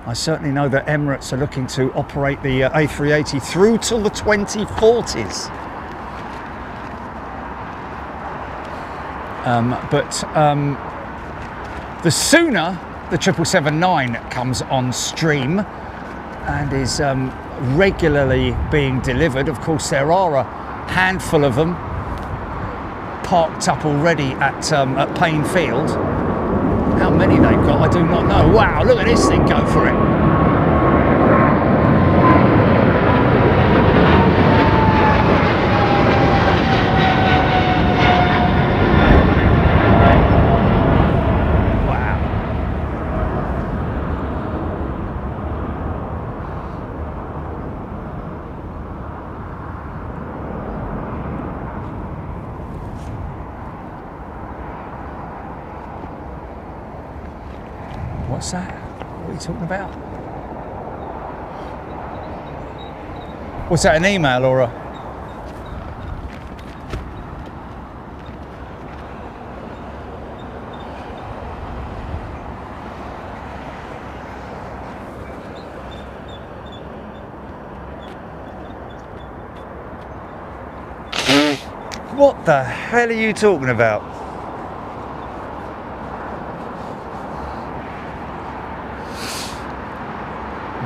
I certainly know that Emirates are looking to operate the A380 through till the 2040s. The sooner the 777-9 comes on stream and is regularly being delivered, of course there are a handful of them parked up already at Payne Field. How many they've got, I do not know. Wow, look at this thing go for it. Wow. What's that? What are you talking about? What's that, an email or a... What the hell are you talking about?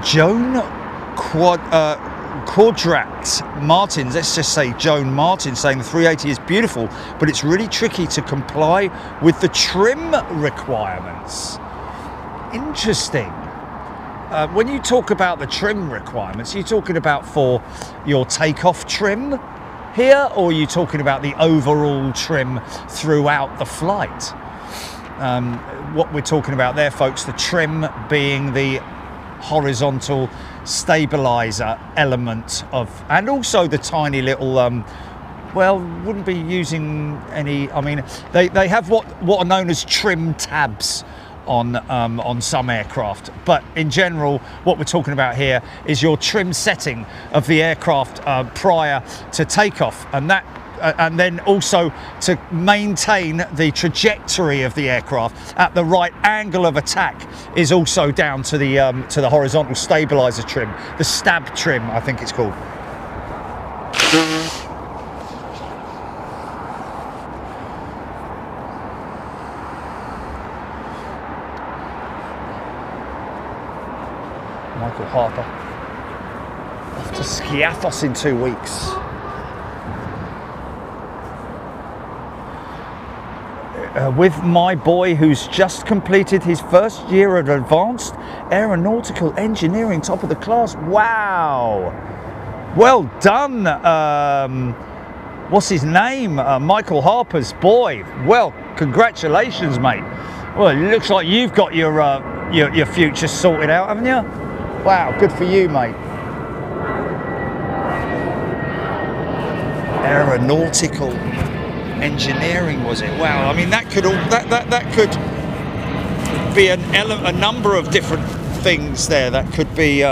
Joan Quadrat Martins, let's just say Joan Martin, saying the 380 is beautiful, but it's really tricky to comply with the trim requirements. Interesting. When you talk about the trim requirements, are you talking about for your takeoff trim here, or are you talking about the overall trim throughout the flight? What we're talking about there, folks, the trim being the horizontal stabilizer element of, and also the tiny little well, wouldn't be using any, I mean, they have what are known as trim tabs on some aircraft, but in general what we're talking about here is your trim setting of the aircraft prior to takeoff, and that and then also to maintain the trajectory of the aircraft at the right angle of attack is also down to the horizontal stabilizer trim, the stab trim, I think it's called. Michael Harper off to Skiathos in 2 weeks. With my boy who's just completed his first year of advanced aeronautical engineering, top of the class. Wow, well done. What's his name? Michael Harper's boy. Well, congratulations, mate. Well, it looks like you've got your future sorted out, haven't you? Wow, good for you, mate. Aeronautical engineering, was it? Wow, I mean that could be a number of different things there. That could be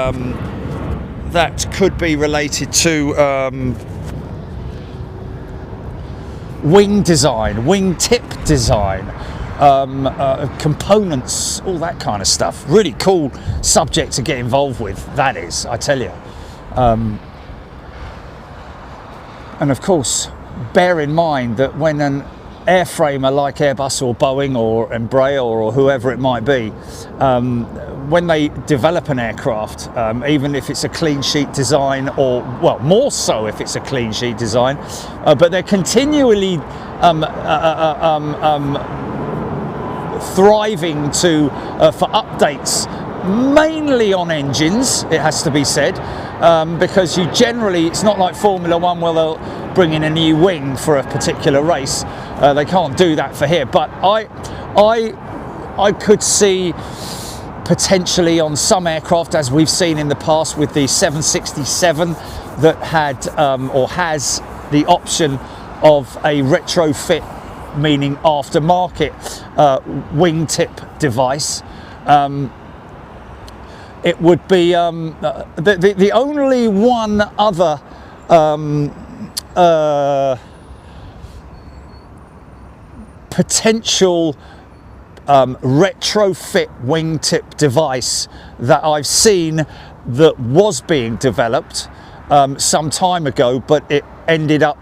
that could be related to wing design, wing tip design, components, all that kind of stuff. Really cool subject to get involved with, that is, I tell you. And of course, bear in mind that when an airframer like Airbus or Boeing or Embraer or whoever it might be, when they develop an aircraft, even if it's a clean sheet design, or well, more so if it's a clean sheet design, but they're continually thriving to for updates, mainly on engines, it has to be said, because you generally, it's not like Formula One where they'll bring in a new wing for a particular race. They can't do that for here, but I could see potentially on some aircraft, as we've seen in the past with the 767 that had or has the option of a retrofit, meaning aftermarket wingtip device. It would be the only one other potential retrofit wingtip device that I've seen that was being developed some time ago, but it ended up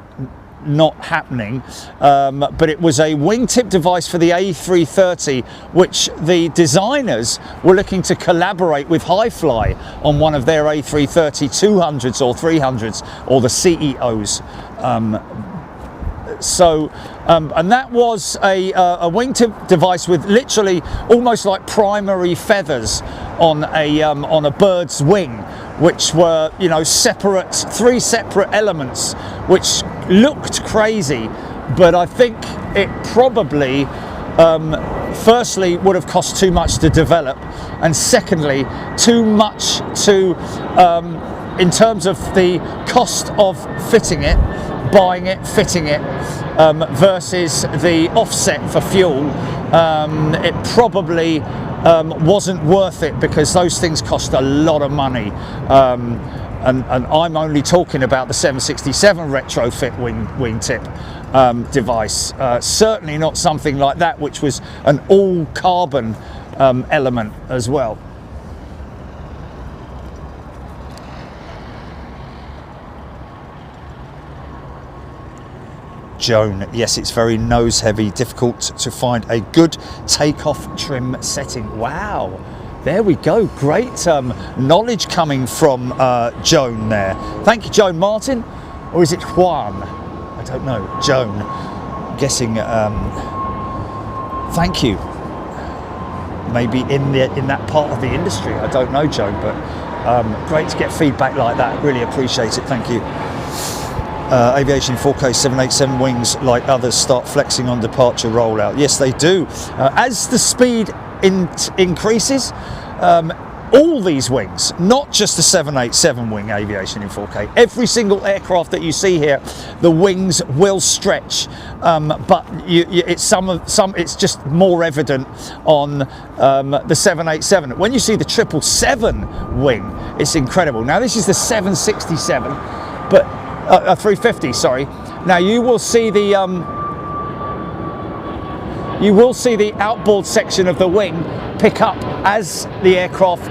not happening, but it was a wingtip device for the A330, which the designers were looking to collaborate with Hi-Fly on one of their A330-200s or 300s, or the CEOs. And that was a wingtip device with literally almost like primary feathers on a bird's wing, which were, you know, three separate elements, which looked crazy. But I think it probably, firstly, would have cost too much to develop, and secondly, too much to, in terms of the cost of fitting it, buying it, fitting it, versus the offset for fuel. It probably wasn't worth it, because those things cost a lot of money, and I'm only talking about the 767 retrofit wingtip device, certainly not something like that, which was an all carbon element as well. Joan, yes, it's very nose heavy, difficult to find a good takeoff trim setting. Wow, there we go, great knowledge coming from Joan there. Thank you, Joan Martin, or is it Juan? I don't know. Joan, I'm guessing. Thank you. Maybe in that part of the industry, I don't know, Joan, but great to get feedback like that. Really appreciate it. Thank you. Aviation 4K 787 wings, like others, start flexing on departure rollout. Yes, they do. As the speed increases, all these wings, not just the 787 wing, aviation in 4K, every single aircraft that you see here, the wings will stretch, but it's just more evident on the 787. When you see the 777 wing, it's incredible. Now this is the 767, but 350, sorry. Now you will see the outboard section of the wing pick up as the aircraft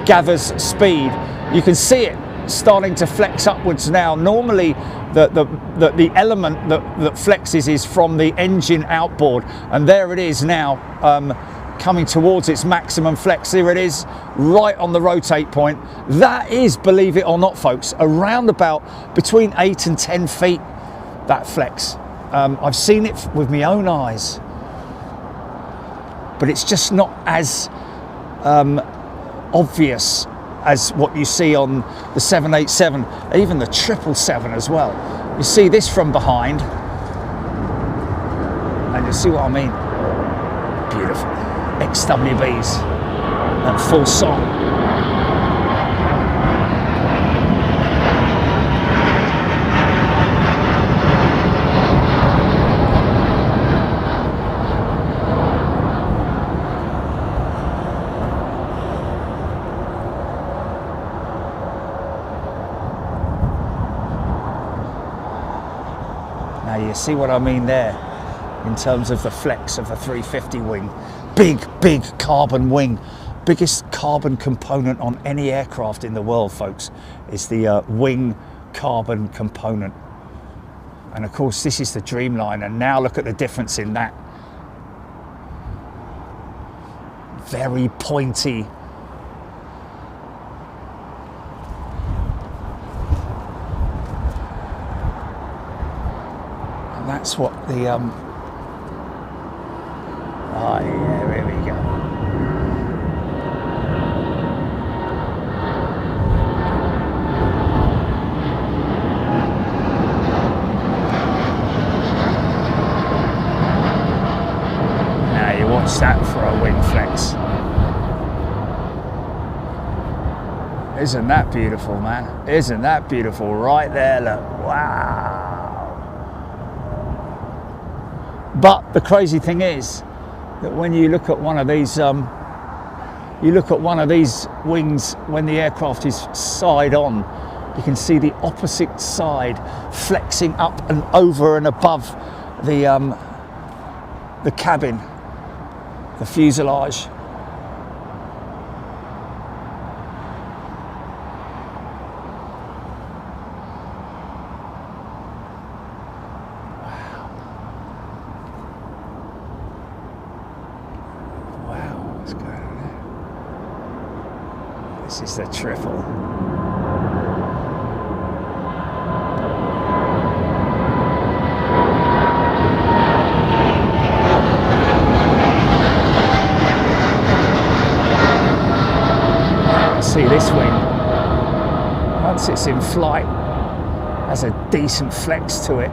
gathers speed. You can see it starting to flex upwards now. Normally the element that flexes is from the engine outboard, and there it is now, coming towards its maximum flex. Here it is, right on the rotate point. That is, believe it or not, folks, around about between 8 and 10 feet, that flex. I've seen it with my own eyes, but it's just not as obvious as what you see on the 787, even the 777 as well. You see this from behind, and you see what I mean. Beautiful. XWBs at full song. see what I mean there in terms of the flex of the 350 wing? Big carbon wing. Biggest carbon component on any aircraft in the world, folks, is the wing carbon component. And of course, this is the Dreamliner. Now look at the difference in that. Very pointy. And that's what the oh yeah, here we go. Now you watch that for a wing flex. Isn't that beautiful, man? Isn't that beautiful? Right there, look. Wow. But the crazy thing is that when you look at one of these, wings when the aircraft is side on, you can see the opposite side flexing up and over and above the cabin, the fuselage. This is the triple. See this wing, once it's in flight, has a decent flex to it.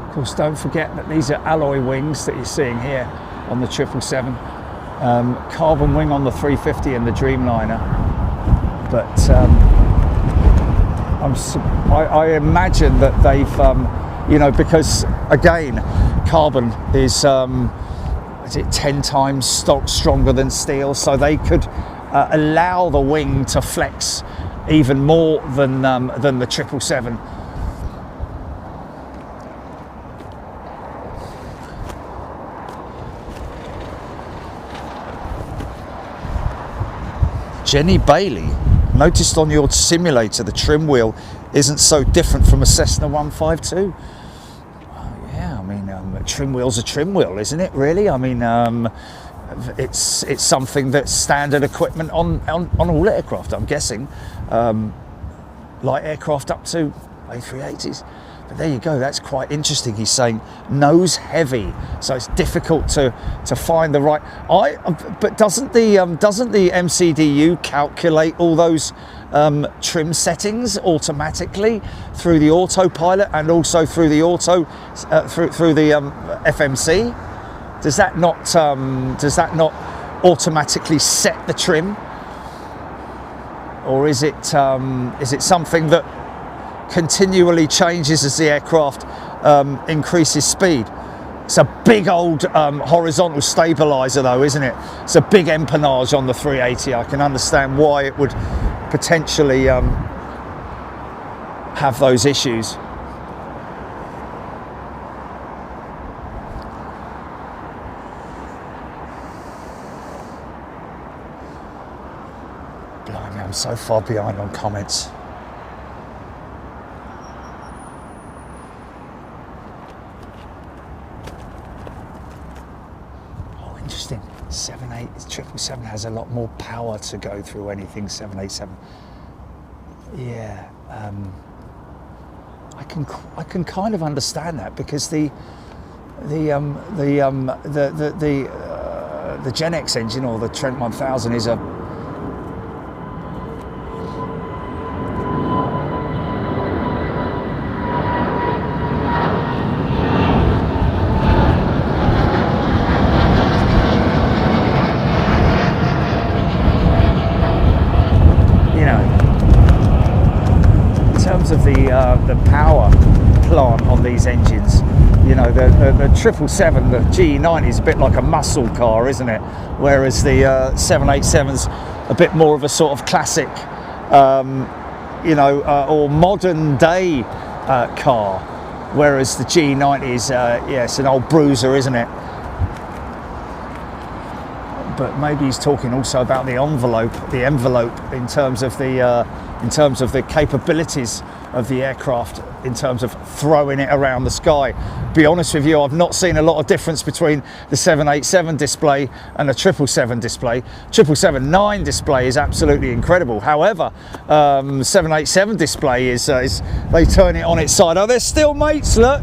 Of course, don't forget that these are alloy wings that you're seeing here on the 777, carbon wing on the 350 and the Dreamliner. But I imagine that they've, you know, because again, carbon is it 10 times stronger than steel, so they could allow the wing to flex even more than the 777. Jenny Bailey, noticed on your simulator the trim wheel isn't so different from a Cessna 152. Oh, yeah, I mean, a trim wheel's a trim wheel, isn't it, really? I mean, it's something that's standard equipment on all aircraft, I'm guessing. Light aircraft up to A380s. But there you go, that's quite interesting. He's saying nose heavy, so it's difficult to find the right. But doesn't the MCDU calculate all those trim settings automatically through the autopilot and also through the through the FMC? Does that not automatically set the trim, or is it something that continually changes as the aircraft increases speed? It's a big old horizontal stabilizer though, isn't it? It's a big empennage on the 380. I can understand why it would potentially have those issues. Blimey, I'm so far behind on comments. Interesting. 777 has a lot more power to go through anything 787. Yeah, I can kind of understand that, because the Gen X engine, or the Trent 1000, is a the power plant on these engines. You know, the 777, the GE90 is a bit like a muscle car, isn't it? Whereas the 787's a bit more of a sort of classic you know, or modern day car, whereas the G90 is, yeah, it's an old bruiser, isn't it? But maybe he's talking also about the envelope in terms of the capabilities of the aircraft, in terms of throwing it around the sky. Be honest with you, I've not seen a lot of difference between the 787 display and the 777 display. 777-9 display is absolutely incredible. However, 787 display is they turn it on its side. Oh, they're still mates, look.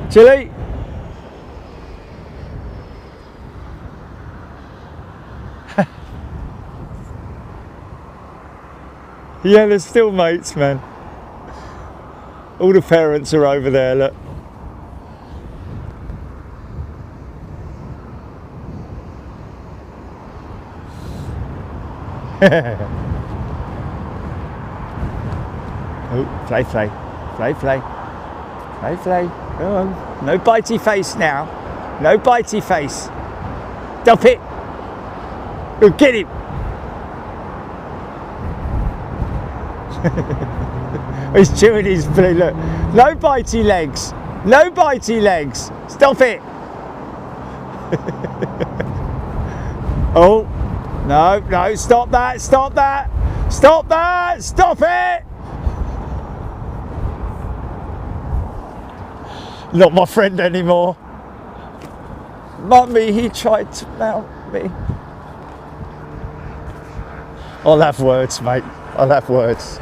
Chili. Yeah, they're still mates, man. All the parents are over there, look. Oh, play. Go on. No bitey face now. No bitey face. Stop it. Go get him. He's chewing his blue. Look, no bitey legs. No bitey legs. Stop it. Oh, no, stop that. Stop it. Not my friend anymore. Mummy, he tried to mount me. I'll have words, mate. I'll have words.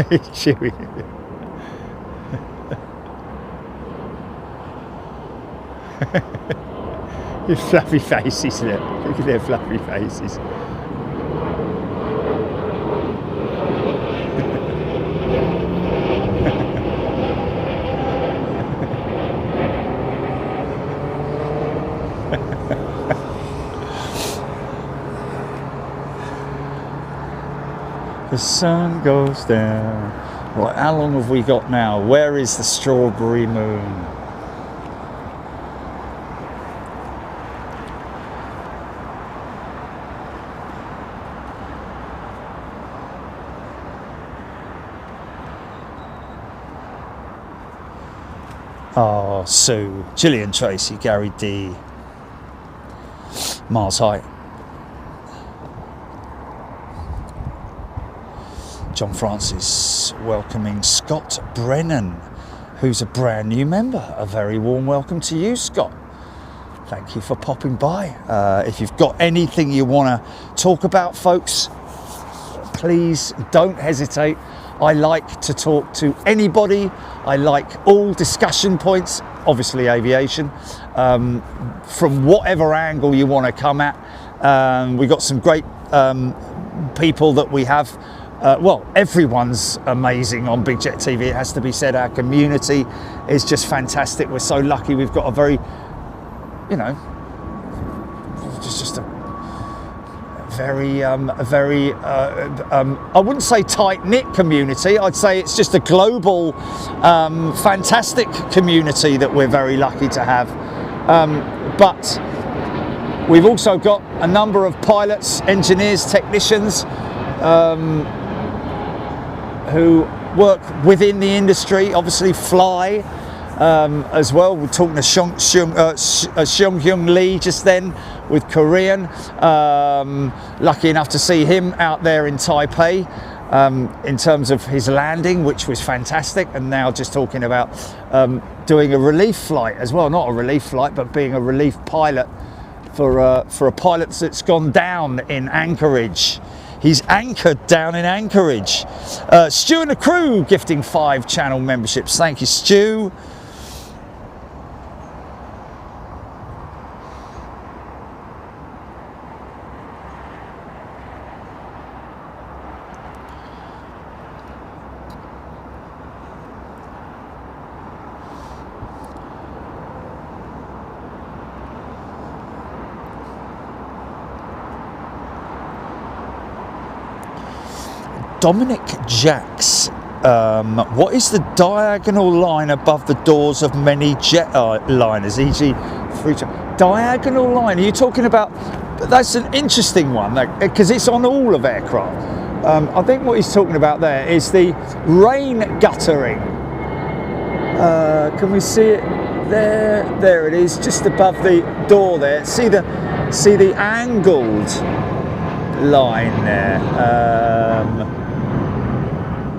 He's chewing. Your fluffy faces, look at their fluffy faces. The sun goes down. Right, how long have we got now? Where is the strawberry moon? Oh, Sue, Gillian Tracy, Gary D, Mars Height, John Francis welcoming Scott Brennan, who's a brand new member. A very warm welcome to you, Scott. Thank you for popping by. If you've got anything you want to talk about, folks, please don't hesitate. I like to talk to anybody. I like all discussion points, obviously aviation, from whatever angle you want to come at. We've got some great people that we have. Well, everyone's amazing on Big Jet TV, it has to be said. Our community is just fantastic. We're so lucky. We've got a very, you know, just a very, I wouldn't say tight-knit community. I'd say it's just a global, fantastic community that we're very lucky to have. But we've also got a number of pilots, engineers, technicians, who work within the industry, obviously fly as well. We're talking to Seung Hyung Lee just then with Korean. Lucky enough to see him out there in Taipei in terms of his landing, which was fantastic. And now just talking about doing a relief flight as well. Not a relief flight, but being a relief pilot for a pilot that's gone down in Anchorage. He's anchored down in Anchorage. Stu and the crew gifting 5 channel memberships. Thank you, Stu. Dominic Jacks. What is the diagonal line above the doors of many jetliners, e.g. diagonal line? Are you talking about? That's an interesting one, because it's on all of aircraft. I think what he's talking about there is the rain guttering. Can we see it there? There it is, just above the door there. See the angled line there.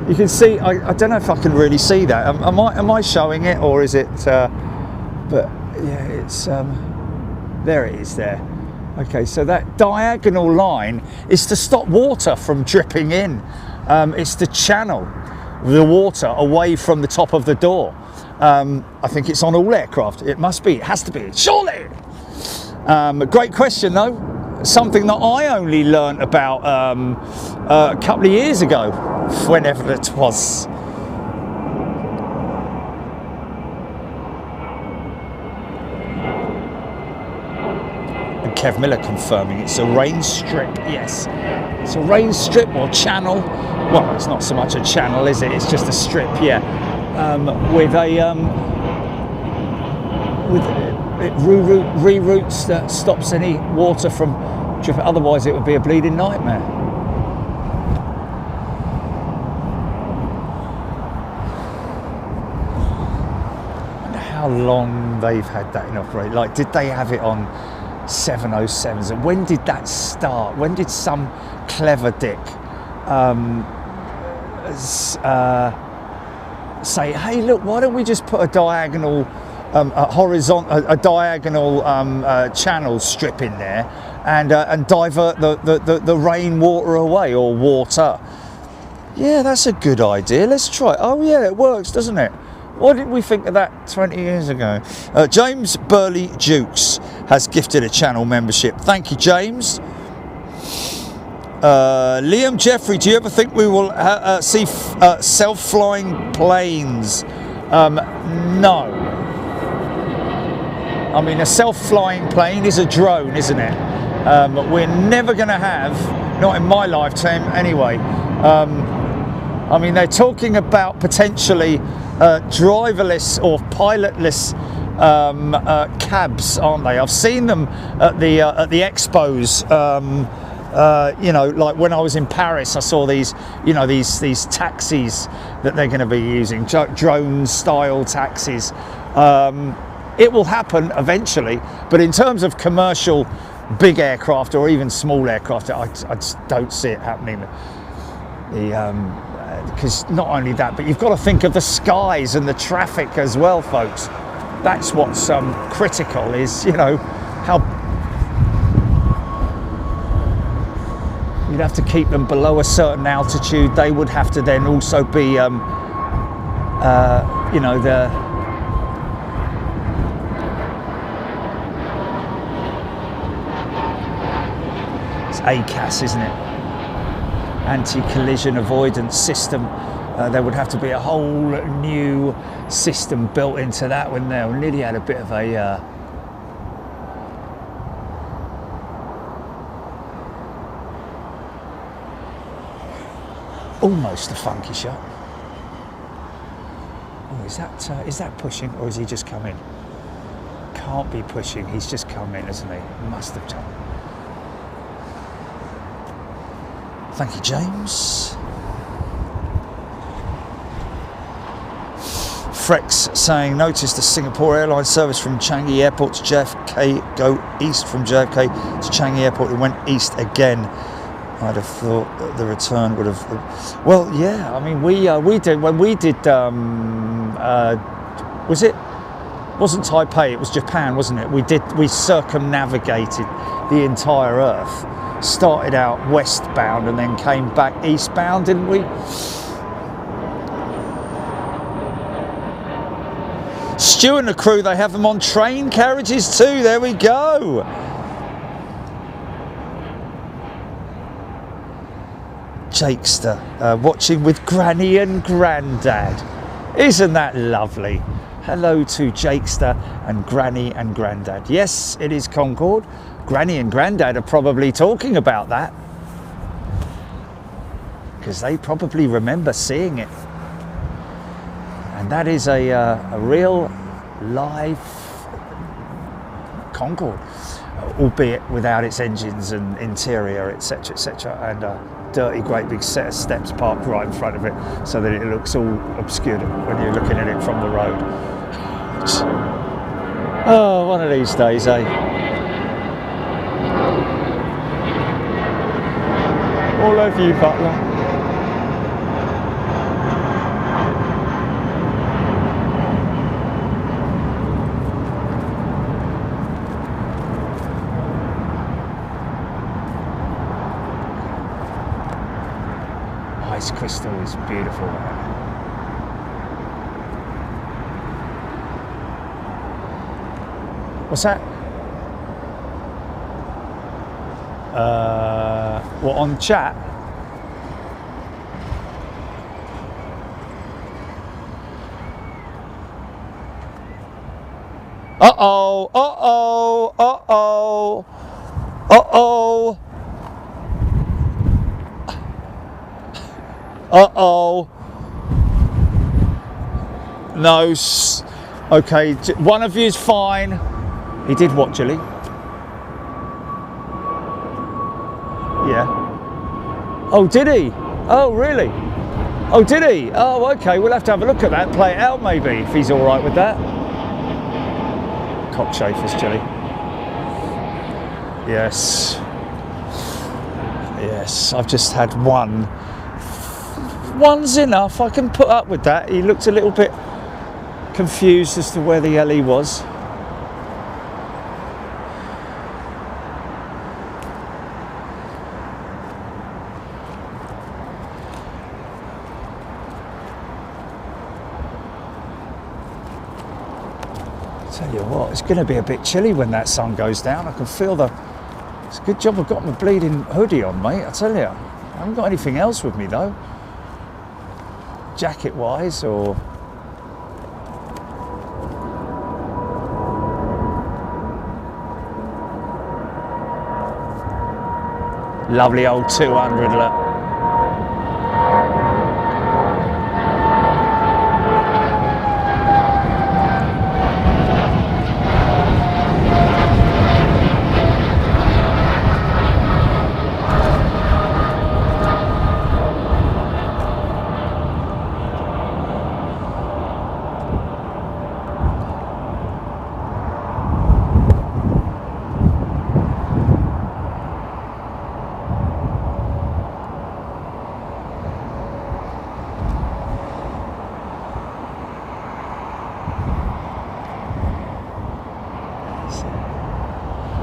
You can see. I don't know if I can really see that. Am I showing it, or is it? But yeah, it's there. It is there. Okay, so that diagonal line is to stop water from dripping in. It's to channel the water away from the top of the door. I think it's on all aircraft. It must be. It has to be. Surely. Great question, though. Something that I only learnt about a couple of years ago, whenever it was. Kev Miller confirming it's a rain strip. Yes, it's a rain strip or channel. Well, it's not so much a channel, is it? It's just a strip, yeah. With it reroutes that stops any water from dripping. Otherwise, it would be a bleeding nightmare. I wonder how long they've had that in operation. Like, did they have it on 707s, and when did that start? When did some clever dick say, hey, look, why don't we just put a diagonal diagonal channel strip in there and divert the rainwater away, or water? Yeah, that's a good idea. Let's try it. Oh yeah, it works, doesn't it? Why didn't we think of that 20 years ago? James Burley Dukes has gifted a channel membership. Thank you, James. Liam Jeffrey, do you ever think we will see self-flying planes? No. I mean, a self-flying plane is a drone, isn't it? We're never going to have, not in my lifetime anyway. I mean, they're talking about potentially driverless or pilotless cabs, aren't they? I've seen them at the expos. You know, like when I was in Paris, I saw these, you know, these taxis that they're going to be using, drone-style taxis. It will happen eventually, but in terms of commercial big aircraft or even small aircraft, I just don't see it happening. Because not only that, but you've got to think of the skies and the traffic as well, folks. That's what's critical, is, you know, how you'd have to keep them below a certain altitude. They would have to then also be, you know, it's ACAS, isn't it? Anti-collision avoidance system. There would have to be a whole new system built into that, wouldn't there? We nearly had a bit of a almost a funky shot. Oh, is that pushing, or is he just come in? Can't be pushing. He's just come in, isn't he? Must have done. Thank you, James. Frex saying, noticed the Singapore Airlines service from Changi Airport to JFK go east from JFK to Changi Airport. It went east again. I'd have thought that the return would have. Well, yeah. I mean, we did when we did. Was it? Wasn't Taipei? It was Japan, wasn't it? We circumnavigated the entire Earth. Started out westbound and then came back eastbound, didn't we? Stu and the crew, they have them on train carriages too. There we go. Jakester, watching with Granny and Grandad. Isn't that lovely? Hello to Jakester and Granny and Grandad. Yes, it is Concorde. Granny and Grandad are probably talking about that. because they probably remember seeing it. And that is a real live Concorde, albeit without its engines and interior, etc., etc., and a dirty great big set of steps parked right in front of it, so that it looks all obscured when you're looking at it from the road. Oh, one of these days, eh? All over you, Butler. Ice crystal is beautiful. What's that? What, on chat? Uh-oh, uh-oh, uh-oh, uh-oh, uh-oh. No, okay, one of you's fine. He did what, Jilly? Yeah. Oh, did he? Oh, really? Oh, did he? Oh, okay, we'll have to have a look at that, play it out maybe, if he's all right with that. Cockchafers, Jilly. Yes. Yes, I've just had one. One's enough, I can put up with that. He looked a little bit confused as to where the hell he was. Tell you what, it's going to be a bit chilly when that sun goes down. I can feel the... It's a good job I've got my bleeding hoodie on, mate, I tell you. I haven't got anything else with me, though. Jacket-wise, or... Lovely old 200, look.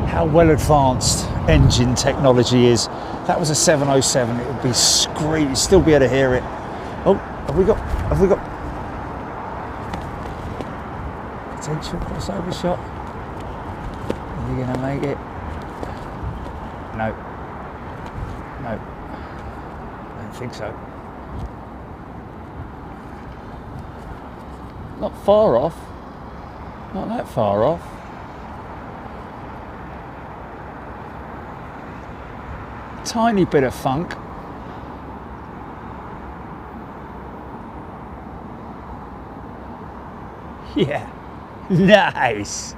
How well advanced engine technology is. That was a 707, it would be screaming, you'd still be able to hear it. Oh, have we got potential crossover shot? Are you gonna make it? No. No. I don't think so. Not far off. Not that far off. Tiny bit of funk. Yeah, nice.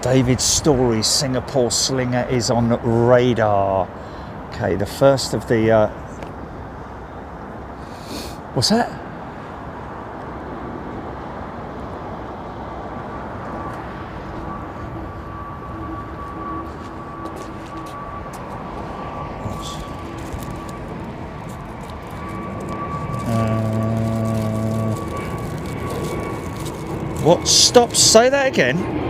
David Story's Singapore Slinger is on radar. Okay, the first of the... What's that? What? Stop, say that again.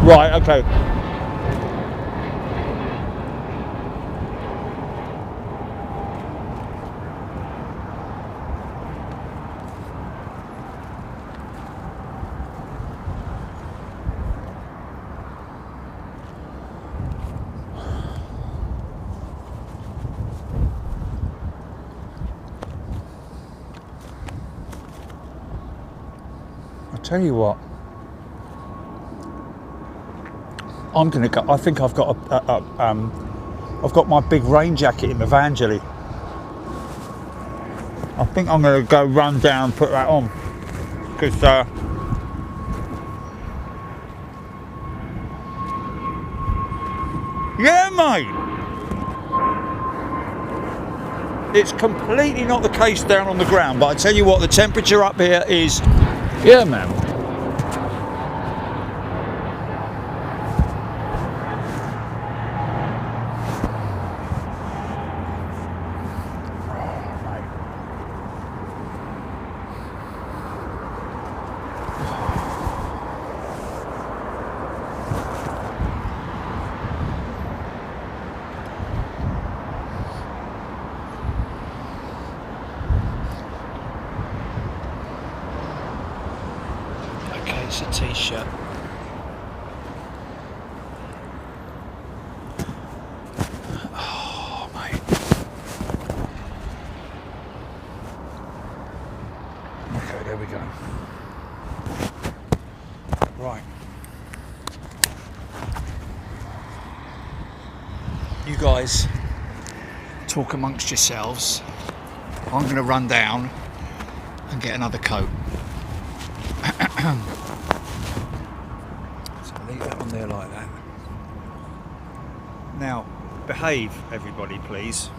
Right, okay. Tell you what, I'm gonna go. I think I've got I've got my big rain jacket in the van, Jelly. I think I'm gonna go run down, put that on, because yeah, mate. It's completely not the case down on the ground, but I tell you what, the temperature up here is, yeah, man. It's a t-shirt. Oh, mate. Okay, there we go. Right. You guys talk amongst yourselves. I'm going to run down and get another coat. Leave that on there like that. Now, behave, everybody, please.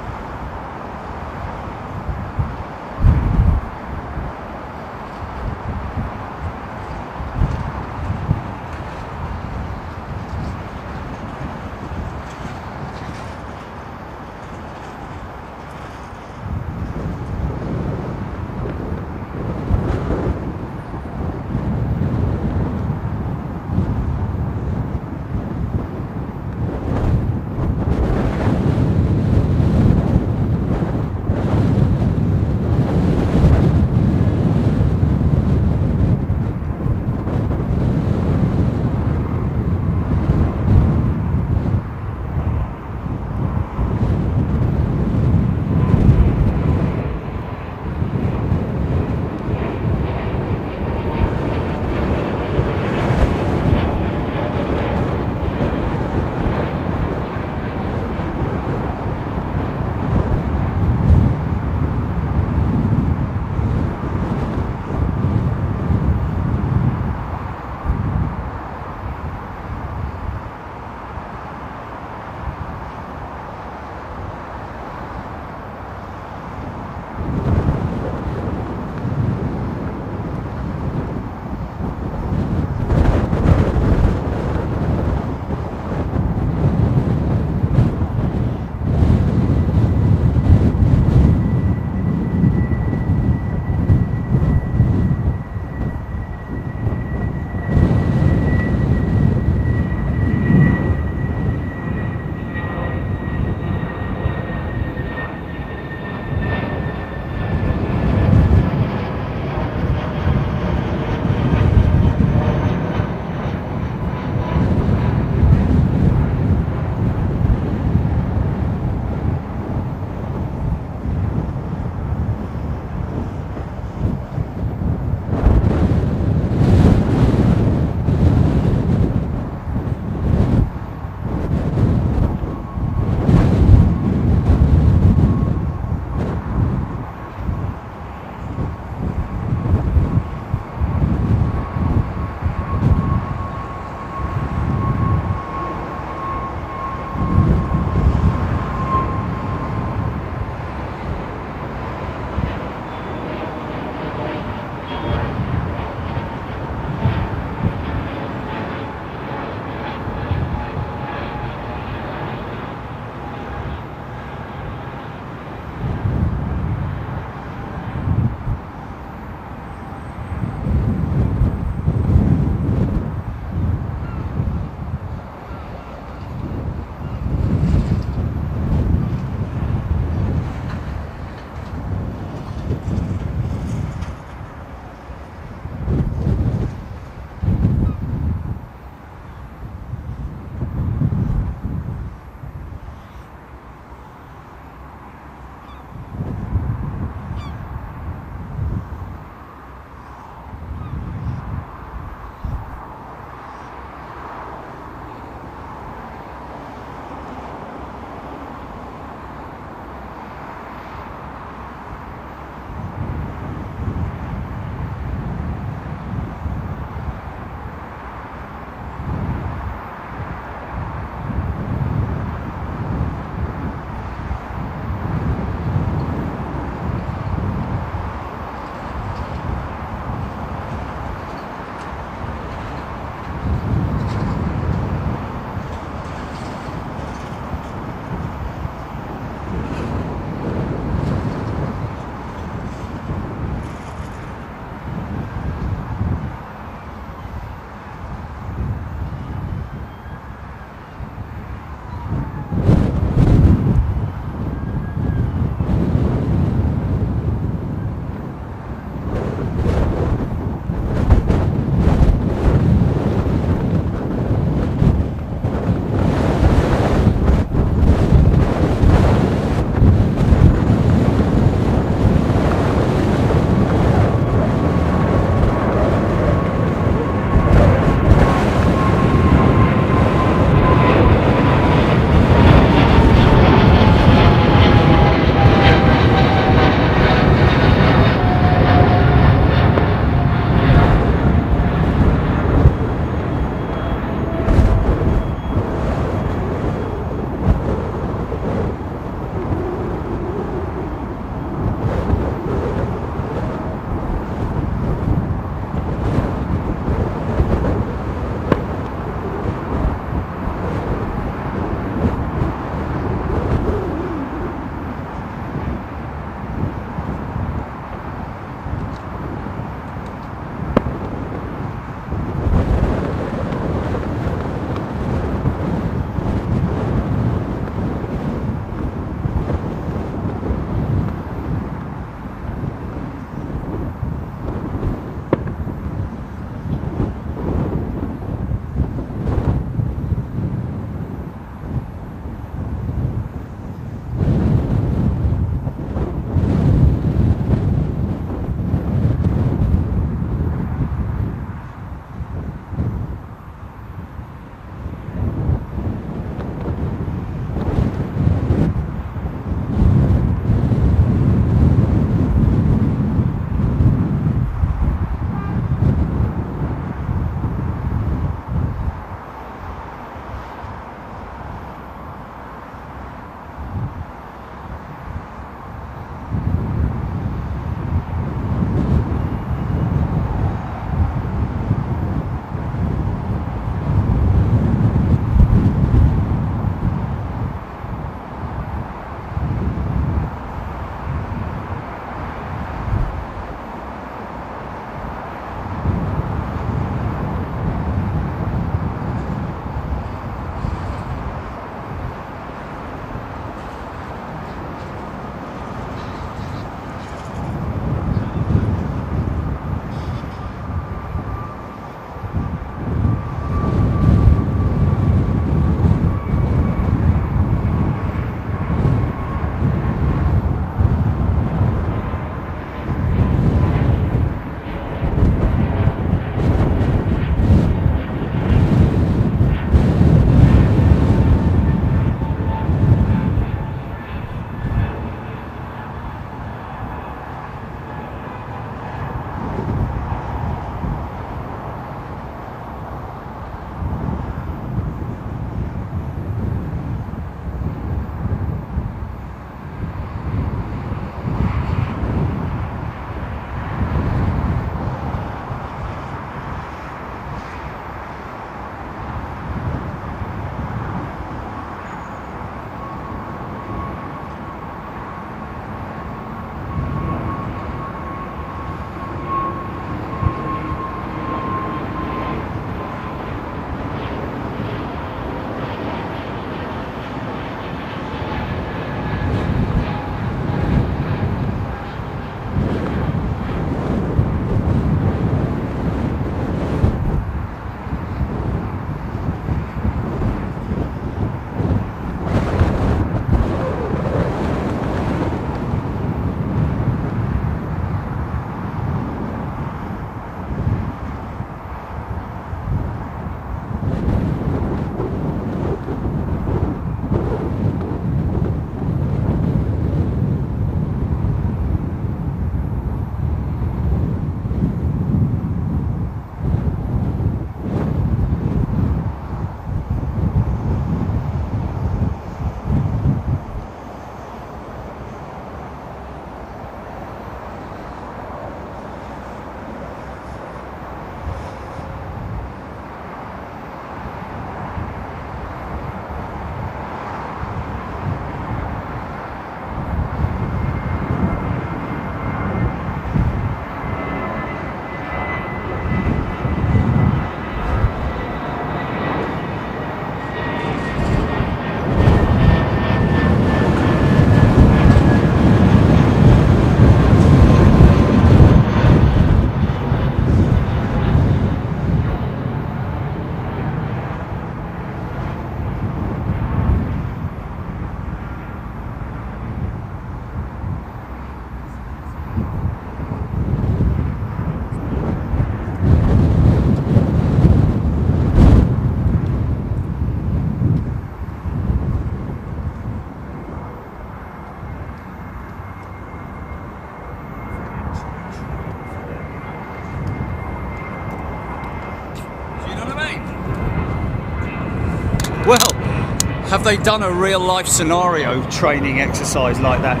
Have they done a real life scenario training exercise like that,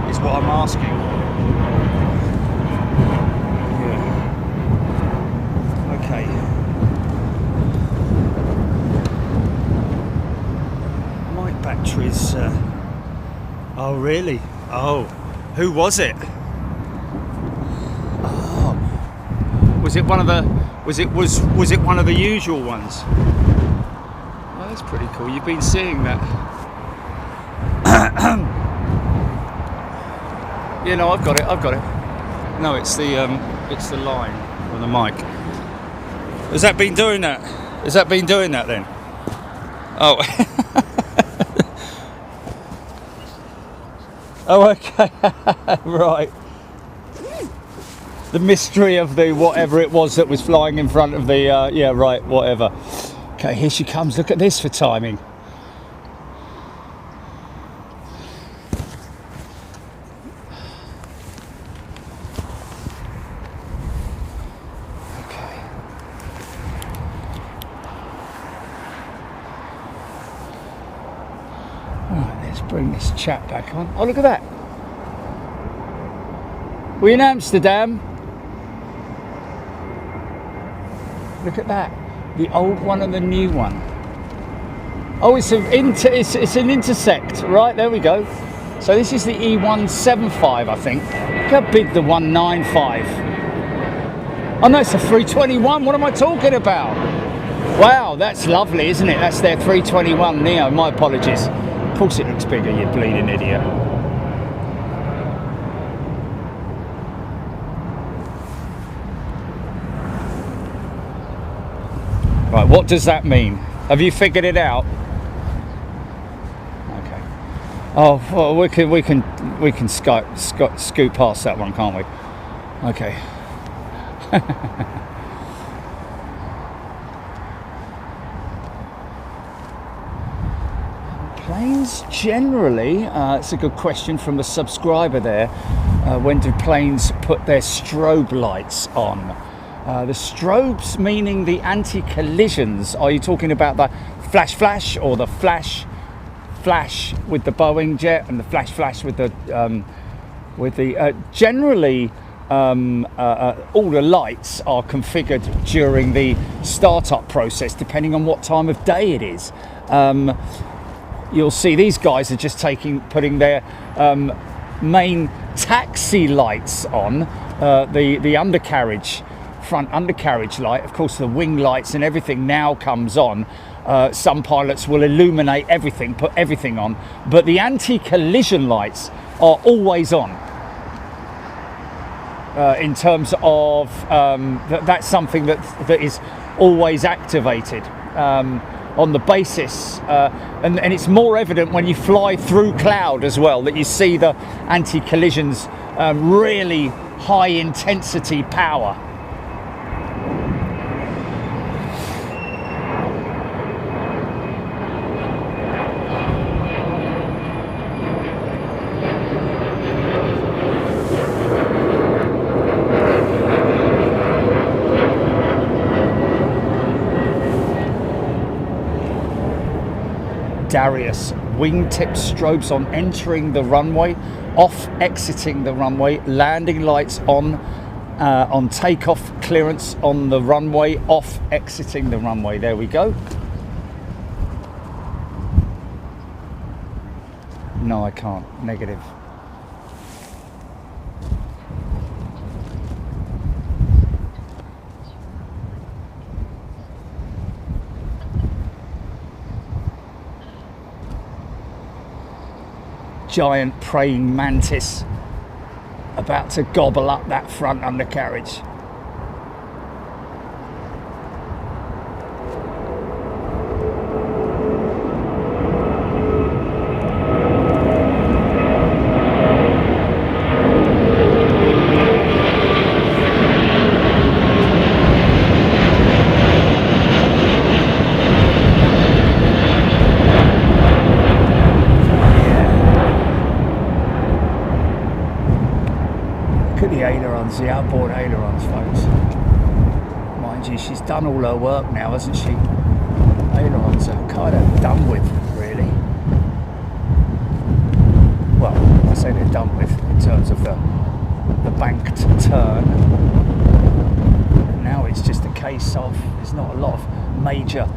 is what I'm asking. Yeah. Okay. My batteries, oh really? Oh, who was it? Oh. Was it one of the, was it one of the usual ones? Oh, that's pretty cool. You've been seeing that. Yeah, no, I've got it. No, it's the line or the mic. Has that been doing that? Then? Oh. Oh, okay. Right. The mystery of the whatever it was that was flying in front of the yeah, right, whatever. Okay, here she comes. Look at this for timing. Okay. Right, let's bring this chap back on. Oh, look at that. We're in Amsterdam. Look at that. The old one and the new one. Oh, it's an intersect. Right, there we go. So this is the E175, I think. Look how big the 195. Oh no, it's a 321. What am I talking about? Wow, that's lovely, isn't it? That's their 321 Neo. My apologies. Of course it looks bigger, you bleeding idiot. Right, what does that mean? Have you figured it out? Okay. Oh, well, we can scoot past that one, can't we? Okay. Planes generally, it's a good question from a subscriber there. When do planes put their strobe lights on? The strobes meaning the anti-collisions. Are you talking about the flash or the flash with the Boeing jet and the flash with the generally all the lights are configured during the startup process depending on what time of day it is. You'll see these guys are just putting their main taxi lights on, the undercarriage, front undercarriage light. Of course the wing lights and everything now comes on. Some pilots will illuminate everything, put everything on, but the anti-collision lights are always on. In terms of that's something that is always activated on the basis, and it's more evident when you fly through cloud as well, that you see the anti-collisions really high intensity power. Darius, wingtip strobes on entering the runway, off exiting the runway, landing lights on takeoff clearance on the runway, off exiting the runway. There we go. No, I can't. Negative. Giant praying mantis about to gobble up that front undercarriage. The outboard ailerons, folks. Mind you, she's done all her work now, hasn't she? Ailerons are kind of done with, really. major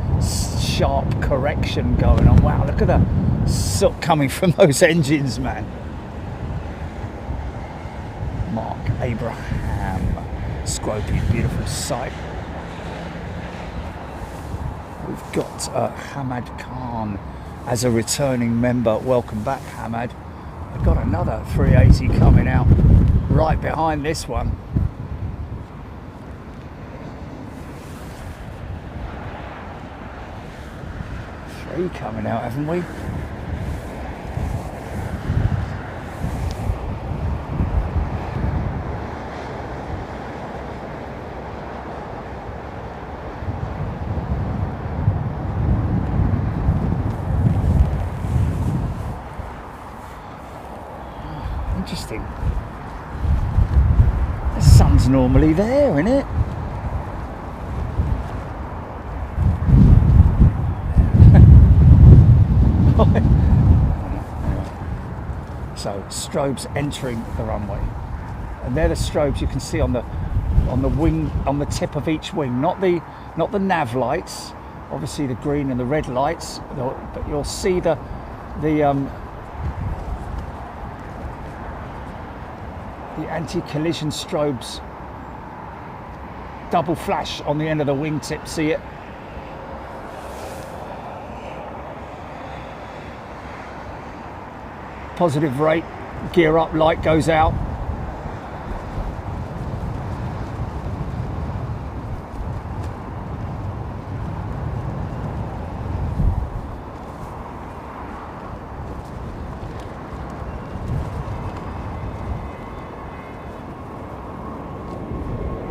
sharp correction going on. Wow, look at the soot coming from those engines, man. Mark Abraham, Scropey, beautiful sight. We've got Hamad Khan as a returning member. Welcome back, Hamad. I've got another 380 coming out right behind this one. 3 coming out, haven't we? Interesting. The sun's normally there, isn't it? So strobes entering the runway, and they're the strobes you can see on the wing, on the tip of each wing, not the nav lights, obviously the green and the red lights, but you'll see the anti-collision strobes double flash on the end of the wingtip. See it? Positive rate, gear up light goes out.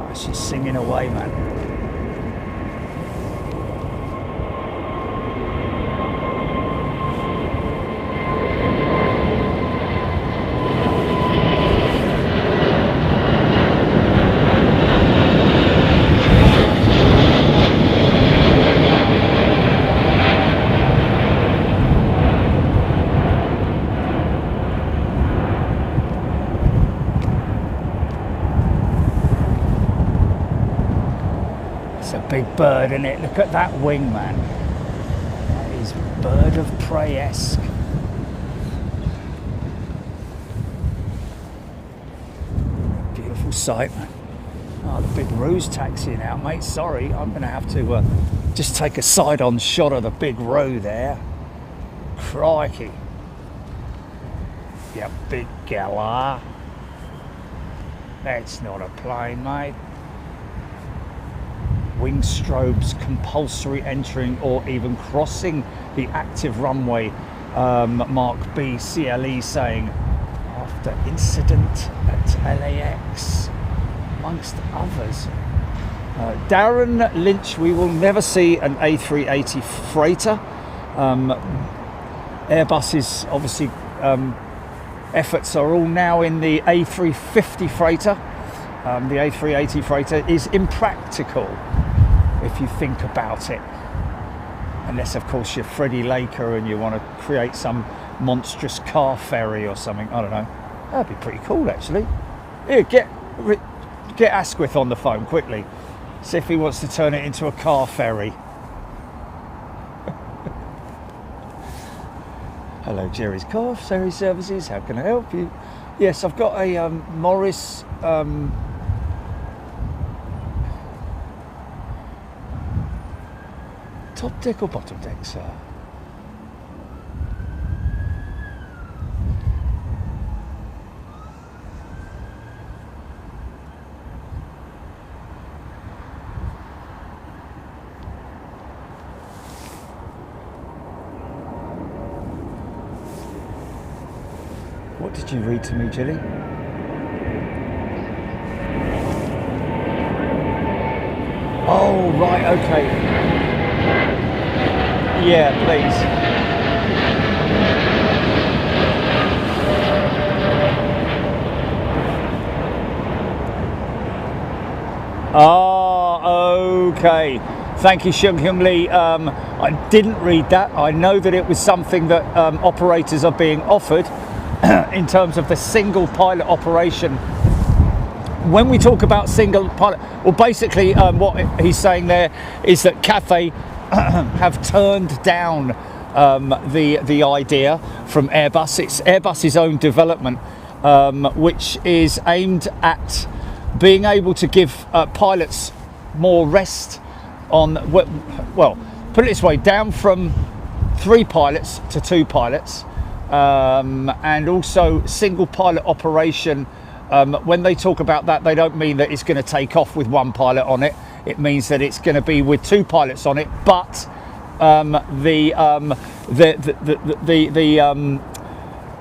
Oh, she's singing away, man. Big bird, isn't it? Look at that wing, man. That is bird of prey-esque. Beautiful sight, man. Oh, the big Roo's taxiing out, mate. Sorry, I'm going to have to just take a side-on shot of the big Roo there. Crikey. Yeah, big gala. That's not a plane, mate. Wing strobes compulsory entering or even crossing the active runway. Mark B CLE saying after incident at LAX, amongst others. Darren Lynch, we will never see an A380 freighter. Airbus is obviously efforts are all now in the A350 freighter. The A380 freighter is impractical if you think about it, unless of course you're Freddie Laker and you want to create some monstrous car ferry or something. I don't know. That'd be pretty cool, actually. Here, get Asquith on the phone quickly. See if he wants to turn it into a car ferry. Hello, Jerry's Car Ferry Services. How can I help you? Yes, I've got a Morris. Top deck or bottom deck, sir? What did you read to me, Jilly? Oh, right, okay. Yeah, please. Okay. Thank you, Shung Hyung Lee. I didn't read that. I know that it was something that operators are being offered in terms of the single pilot operation when we talk about single pilot, well, basically what he's saying there is that Cathay have turned down the idea from Airbus. It's Airbus's own development, which is aimed at being able to give pilots more rest on, well, put it this way, down from 3 pilots to 2 pilots, and also single pilot operation. When they talk about that, they don't mean that it's going to take off with 1 pilot on it. It means that it's going to be with 2 pilots on it, but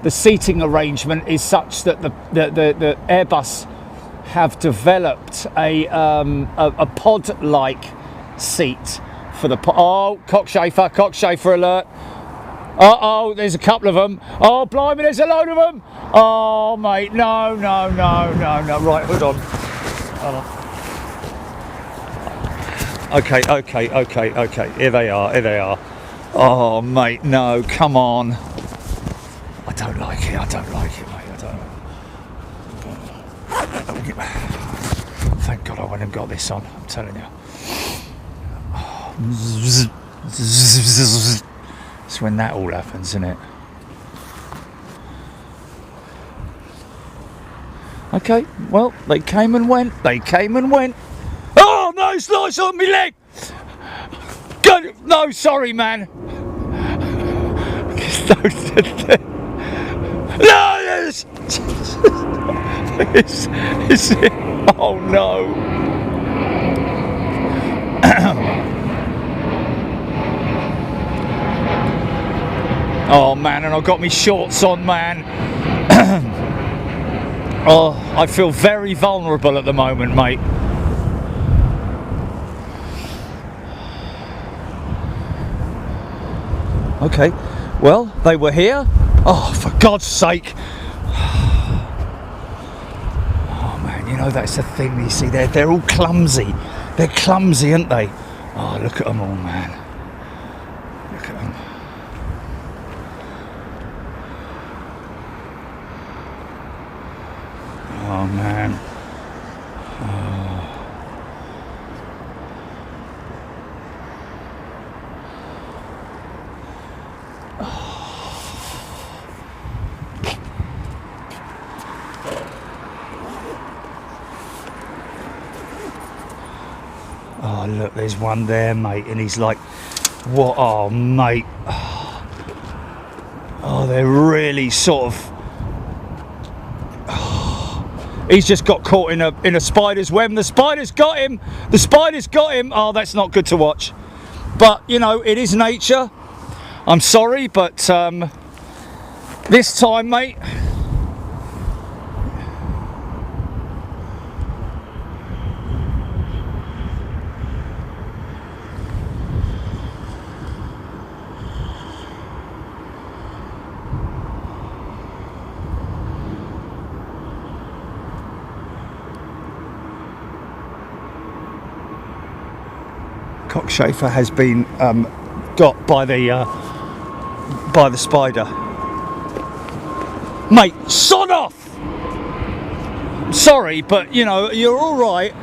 the seating arrangement is such that the Airbus have developed a pod-like seat for the cockchafer alert. Uh-oh, there's a couple of them. Oh, blimey, there's a load of them. Oh, mate, no. Right, hold on. Okay. Here they are. Oh, mate, no, come on. I don't like it, mate. I don't. Thank God I went and got this on, I'm telling you. It's when that all happens, isn't it? Okay, well, they came and went. Oh, no, slice on me leg! God, no, sorry, man. No, it's oh, no. Oh man, and I've got my shorts on, man. Oh, I feel very vulnerable at the moment, mate. Okay, well, they were here. Oh, for God's sake. Oh man, you know, that's the thing, you see, they're all clumsy. They're clumsy, aren't they? Oh, look at them all, man. Look at them. Oh man. Oh, look, there's one there, mate, and he's like, what? Oh, mate. Oh, they're really sort of. He's just got caught in a spider's web. The spider's got him. Oh, that's not good to watch. But, you know, it is nature. I'm sorry, but this time, mate. Cockchafer has been got by the spider. Mate, sod off! Sorry, but you know, you're all right.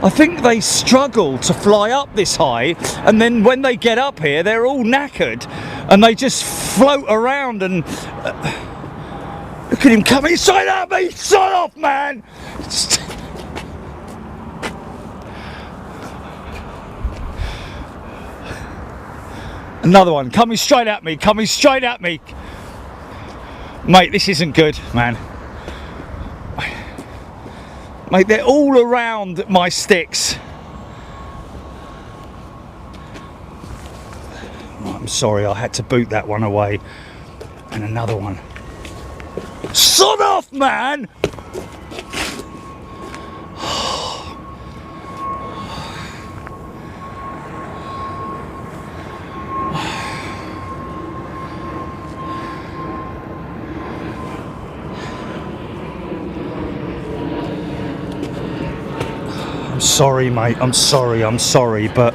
I think they struggle to fly up this high, and then when they get up here, they're all knackered, and they just float around and look at him coming straight at me. Sod off, man! Another one coming straight at me. Mate, this isn't good, man. Mate, they're all around my sticks. I'm sorry, I had to boot that one away. And another one. Sod off, man! Sorry, mate, I'm sorry, but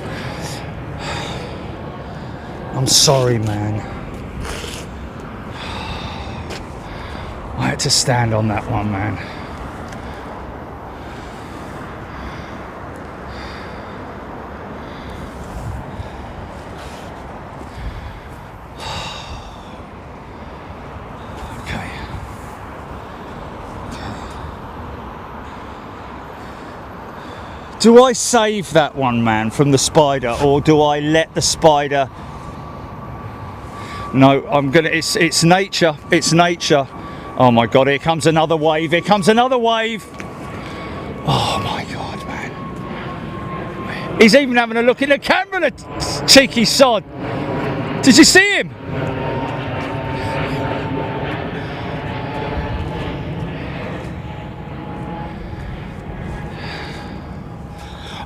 I'm sorry, man. I had to stand on that one, man. Do I save that one, man, from the spider, or do I let the spider? No, I'm gonna. It's nature. It's nature. Oh my God! Here comes another wave. Here comes another wave. Oh my God, man! He's even having a look in the camera, the cheeky sod. Did you see him?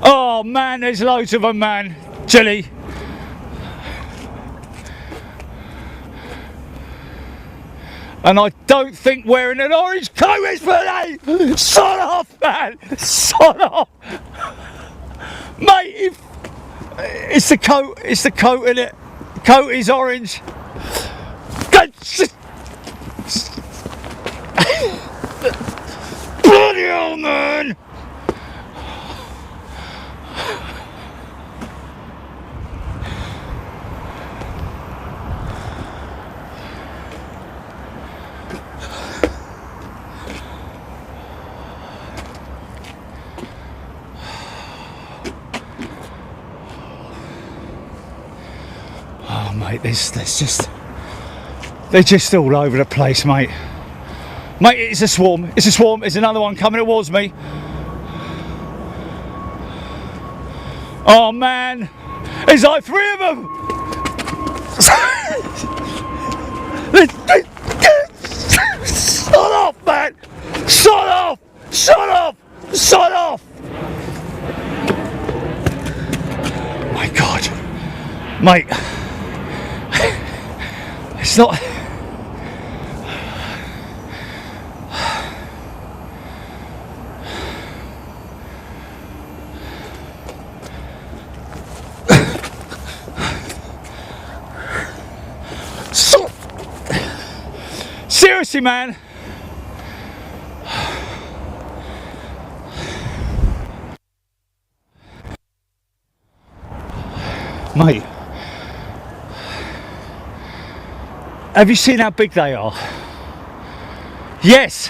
Oh man, there's loads of them, man. Chilly. And I don't think wearing an orange coat is for me. Sod off, man. Sod off. Mate, it's the coat, in it. The coat is orange. Bloody hell, man. Mate, they're just all over the place, mate. Mate, it's a swarm. It's a swarm. There's another one coming towards me. Oh man, there's like 3 of them. Shut off, man. Shut off. Shut off. Shut off. My God, mate. It's not. So, seriously, man. Mate. Have you seen how big they are? Yes.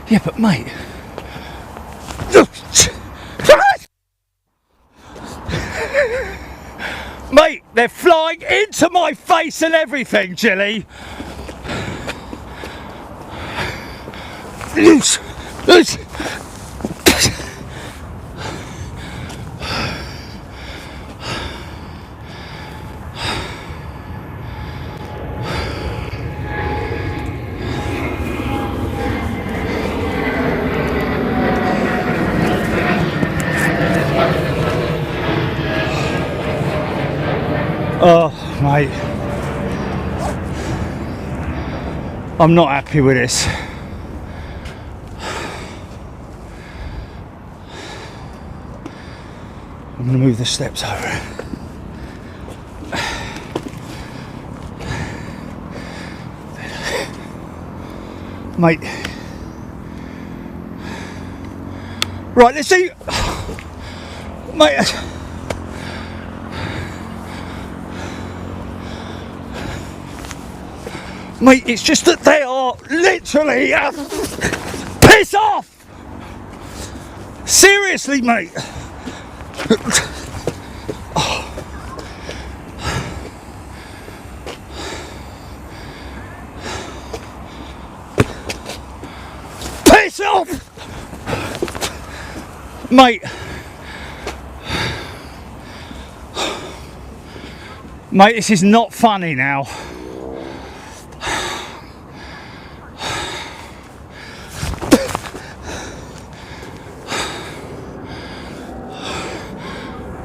Yeah, but mate. Mate, they're flying into my face and everything, Jilly. Loose! Loose! Oh, mate. I'm not happy with this. I'm going to move the steps over. Mate. Right, let's see. Mate. Mate, it's just that they are literally piss off! Seriously, mate. Piss off! Mate. Mate, this is not funny now.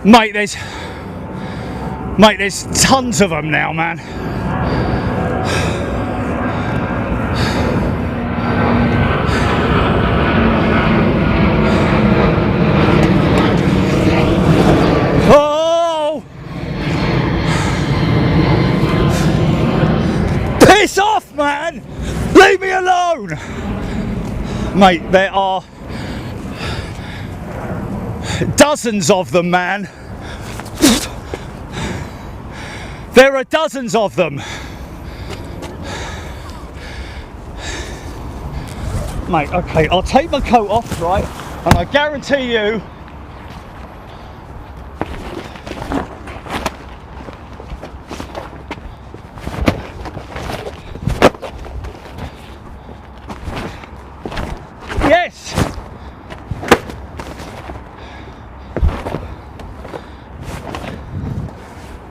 Mate, there's tons of them now, man. man! Leave me alone! Mate, there are dozens of them, man. There are dozens of them. Mate, okay, I'll take my coat off, right? And I guarantee you, yes!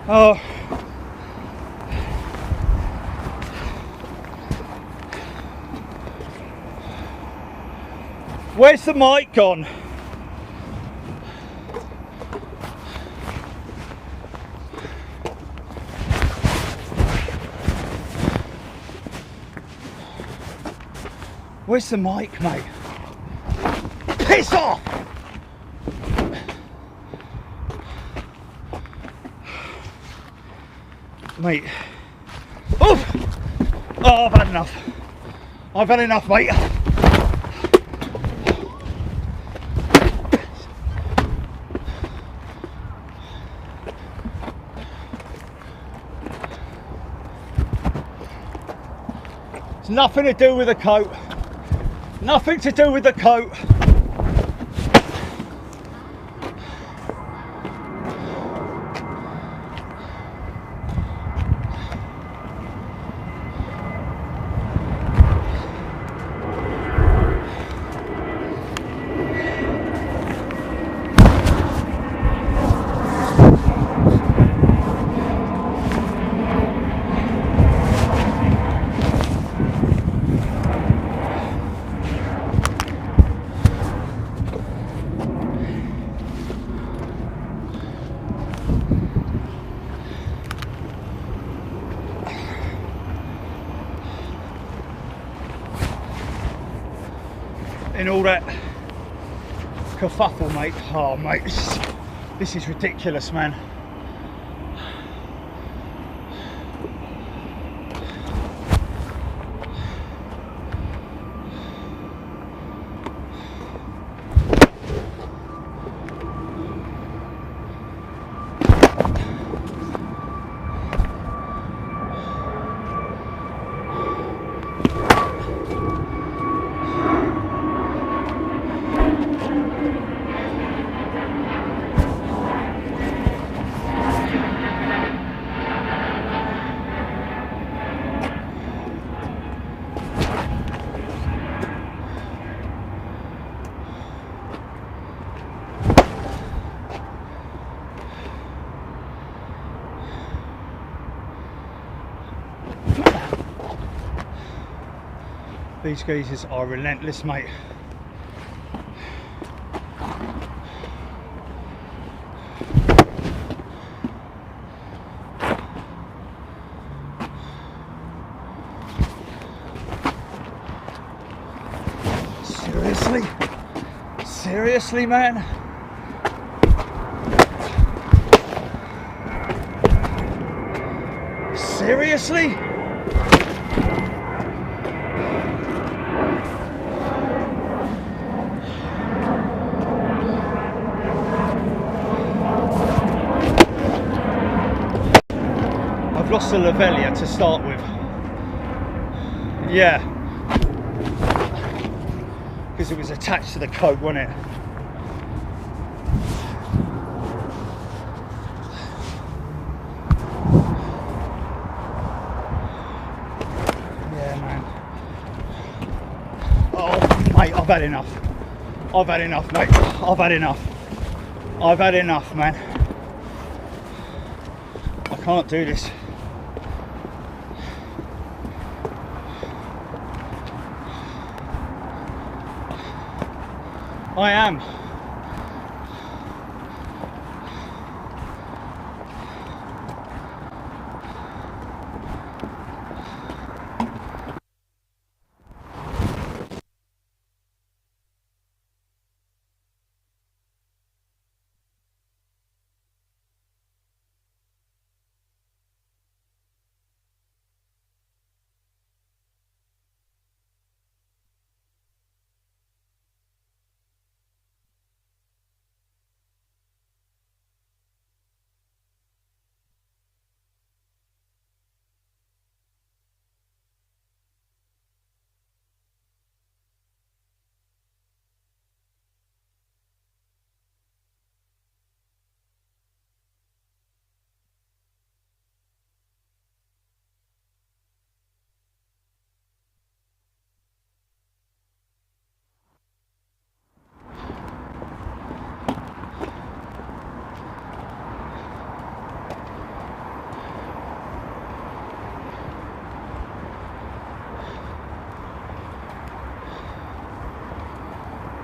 Oh. Where's the mic gone? Where's the mic, mate? Piss off! Mate. Oof! Oh, I've had enough. I've had enough, mate. It's nothing to do with the coat. Nothing to do with the coat. In all that kerfuffle, mate. Oh, mate, this is ridiculous, man. These geezers are relentless, mate. Seriously? Seriously, man? Seriously? I've lost the lavalier to start with. Yeah. Because it was attached to the coat, wasn't it? Yeah, man. Oh, mate, I've had enough. I've had enough, mate. I've had enough. I've had enough, man. I can't do this. I am.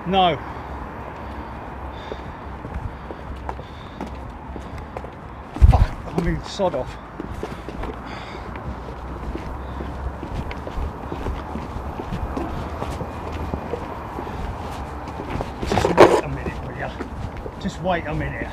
No. Fuck, I mean, sod off. Just wait a minute, will ya? Just wait a minute.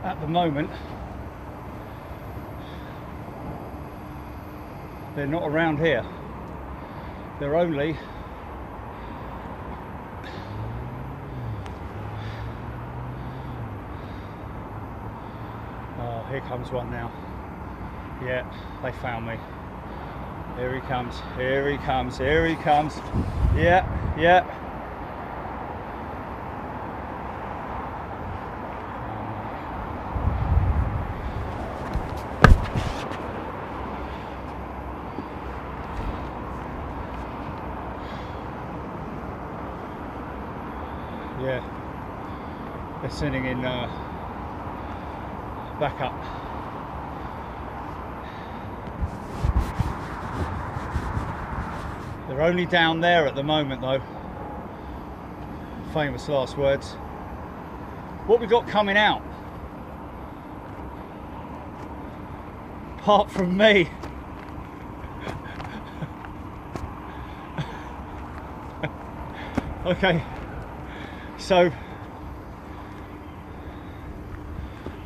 At the moment, they're not around here. They're only oh, here comes one now. Yeah, they found me. Here he comes, here he comes, here he comes. Yeah, yeah. Yeah, they're sending in backup. They're only down there at the moment though. Famous last words. What we got coming out? Apart from me. Okay. So,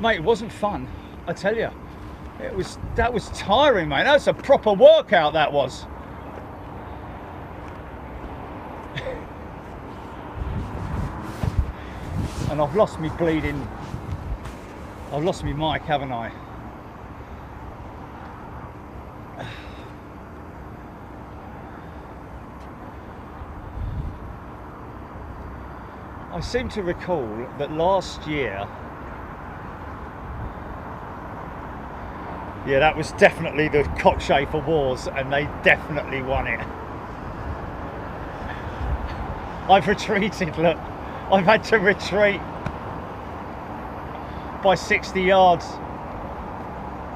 mate, it wasn't fun, I tell you. That was tiring, mate. That's a proper workout, that was. And I've lost me bleeding. I've lost me mic, haven't I? I seem to recall that last year, yeah, that was definitely the Cockchafer Wars, and they definitely won it. I've retreated, look. I've had to retreat by 60 yards.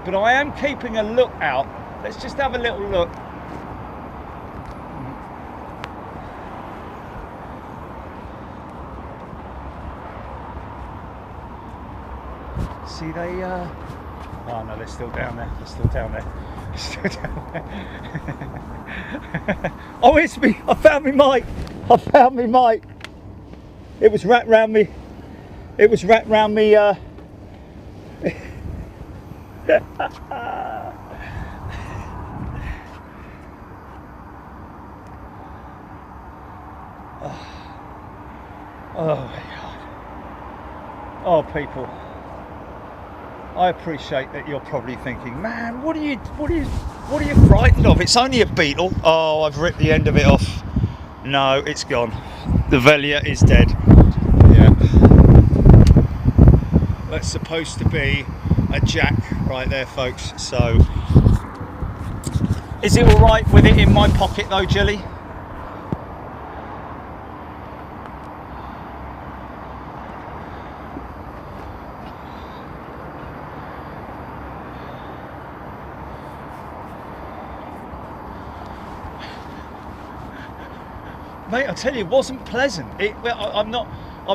But I am keeping a lookout. Let's just have a little look. See, they oh no, they're still down there. They're still down there. They're still down there. Oh, it's me. I found me mic. I found me mic. It was wrapped round me. It was wrapped round me. Oh. Oh my God. Oh, people. I appreciate that you're probably thinking, man, what are you frightened of? It's only a beetle. Oh, I've ripped the end of it off. No, it's gone. The Velia is dead. Yeah. That's supposed to be a jack right there, folks. So, is it all right with it in my pocket though, Jelly? Mate, I tell you, it wasn't pleasant. I'm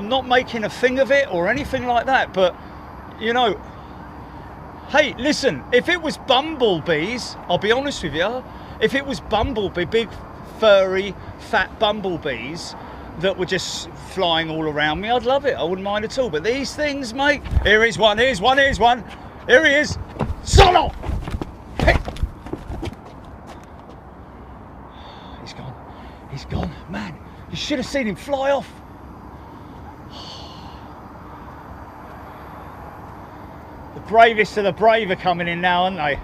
not making a thing of it or anything like that, but you know, hey, listen, if it was bumblebees, I'll be honest with you, if it was big, furry, fat bumblebees that were just flying all around me, I'd love it. I wouldn't mind at all. But these things, mate, here is one, here's one, here's one. Here he is. Solo! Hey. He's gone. He's gone. Man, you should have seen him fly off. The bravest of the brave are coming in now, aren't they?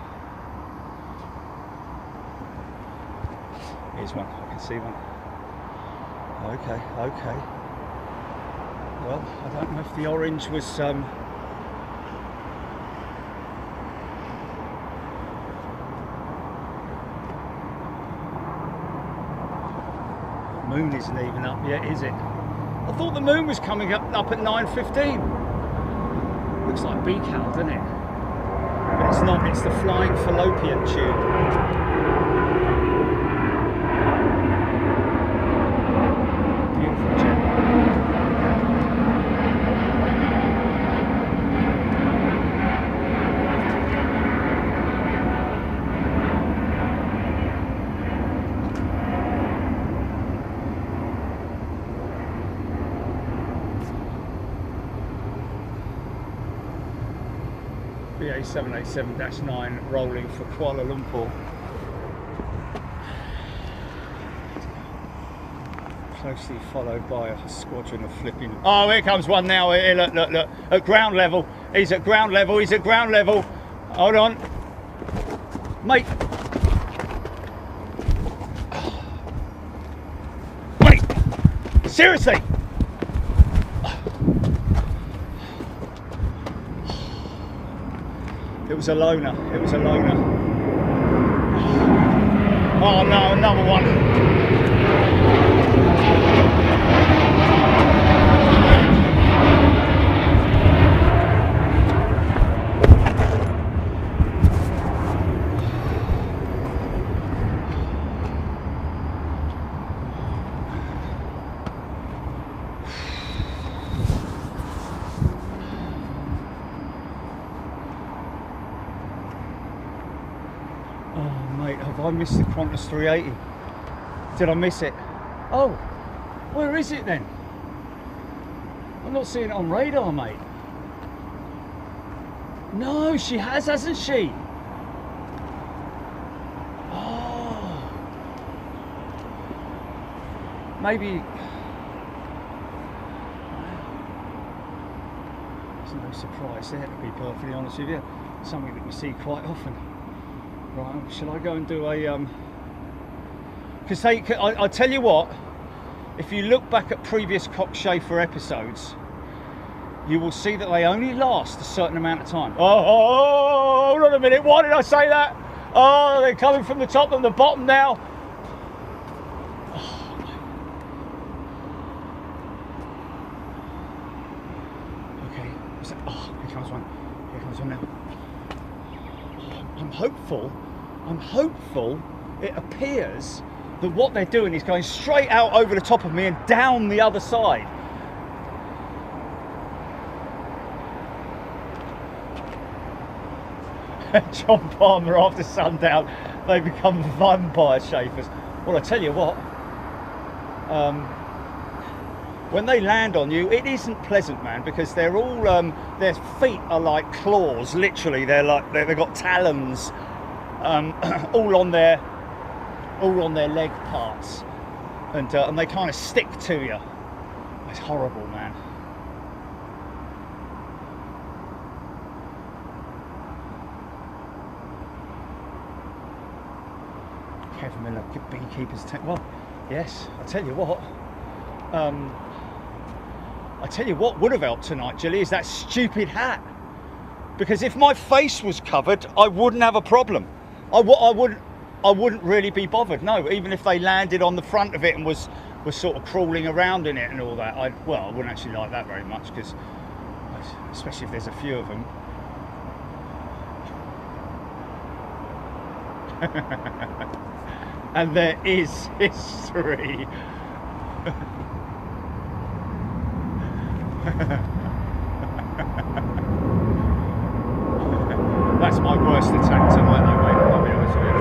Here's one. I can see one. Okay, okay. Well, I don't know if the orange was moon isn't even up yet, is it? I thought the moon was coming up at 9:15. Looks like Becal, doesn't it? But it's not, it's the flying fallopian tube. Beautiful jet. BEA 787-9 rolling for Kuala Lumpur. Closely followed by a squadron of flipping... Oh, here comes one now. Here, look, look, look. At ground level. He's at ground level. He's at ground level. Hold on. Mate. Mate. Seriously. It was a loner. It was a loner. Oh no, another one. I missed the Qantas 380. Did I miss it? Oh, where is it then? I'm not seeing it on radar, mate. No, she has, hasn't she? Oh, maybe. There's no surprise there, to be perfectly honest with you. Something that we see quite often. Right, shall I go and do a because I tell you what, if you look back at previous cockchafer episodes, you will see that they only last a certain amount of time. Oh, hold on a minute, why did I say that? Oh, they're coming from the top and the bottom now. Oh, okay, what's that? Oh, here comes one. Here comes one now. Oh, I'm hopeful it appears that what they're doing is going straight out over the top of me and down the other side. John Palmer, after sundown, they become vampire chafers. Well, I tell you what, when they land on you, it isn't pleasant, man, because they're all, their feet are like claws, literally. They've got talons. all on their leg parts, and they kind of stick to you. It's horrible, man. Kevin Miller, beekeepers. Well, yes. I tell you what would have helped tonight, Jilly, is that stupid hat. Because if my face was covered, I wouldn't have a problem. I wouldn't really be bothered. No, even if they landed on the front of it and was sort of crawling around in it and all that. I wouldn't actually like that very much, because especially if there's a few of them. And there is history. That's my worst attack tonight, though, mate. I'll be honest with you.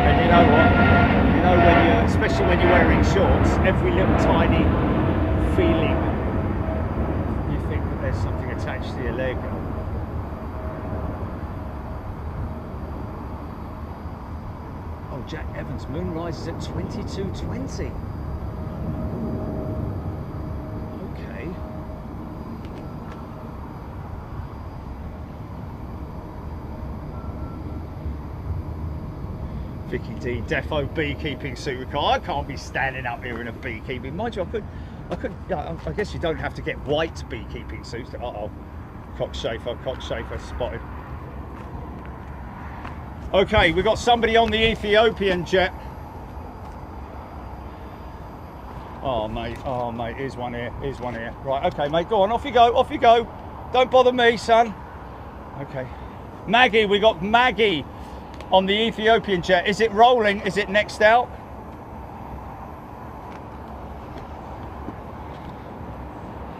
And you know what? You know, especially when you're wearing shorts, every little tiny feeling, you think that there's something attached to your leg. Oh, Jack Evans, moonrise is at 22:20. Vicky D, defo beekeeping suit. I can't be standing up here in a beekeeping. Mind you, I could. I guess you don't have to get white beekeeping suits. Uh-oh, cockchafer spotted. Okay, we've got somebody on the Ethiopian jet. Oh mate, here's one here, Right, okay mate, go on, off you go. Don't bother me, son. Okay. Maggie, we got Maggie on the Ethiopian jet. Is it rolling? Is it next out?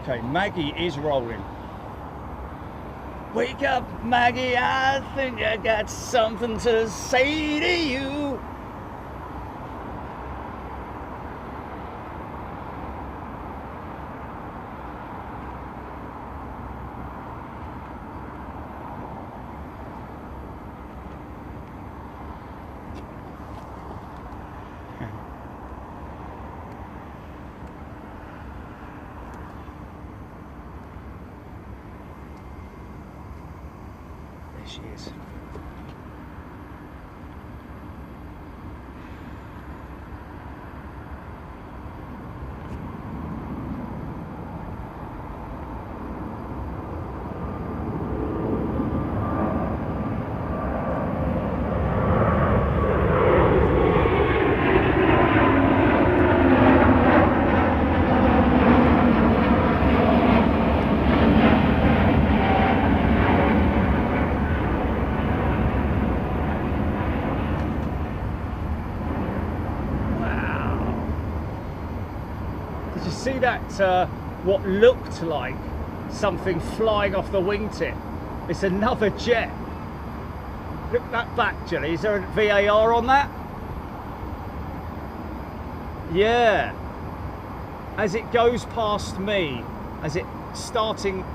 Okay, Maggie is rolling. Wake up, Maggie, I think I got something to say to you. She is. See that what looked like something flying off the wingtip? It's another jet. Look that back, Jelly. Is there a VAR on that? Yeah. As it goes past me, as it starting.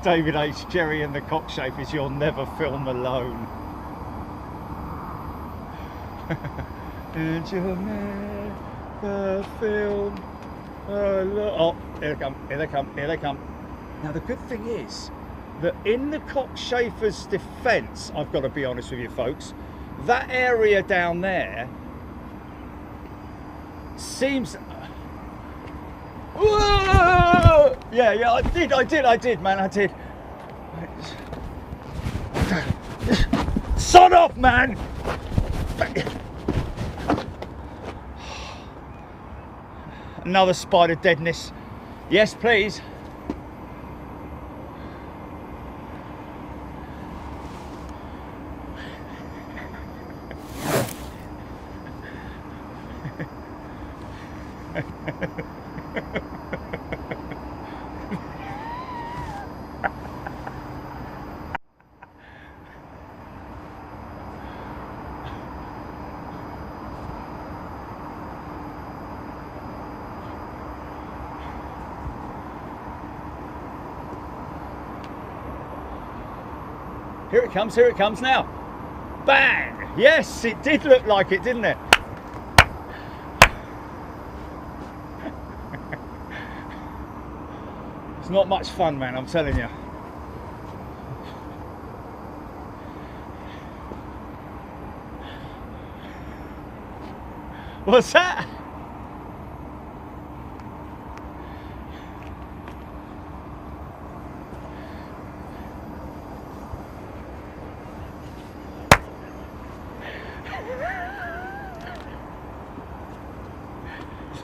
David H. Jerry and the Cockchafers, you'll never film alone. And you'll never film alone. Oh, here they come. Now the good thing is that in the Cockchafers' defence, I've got to be honest with you folks, that area down there seems... Whoa! Yeah, I did, man, I did. Son off, man! Another spider deadness. Yes, please. Here it comes now. Bang! Yes, it did look like it, didn't it? It's not much fun, man, I'm telling you. What's that?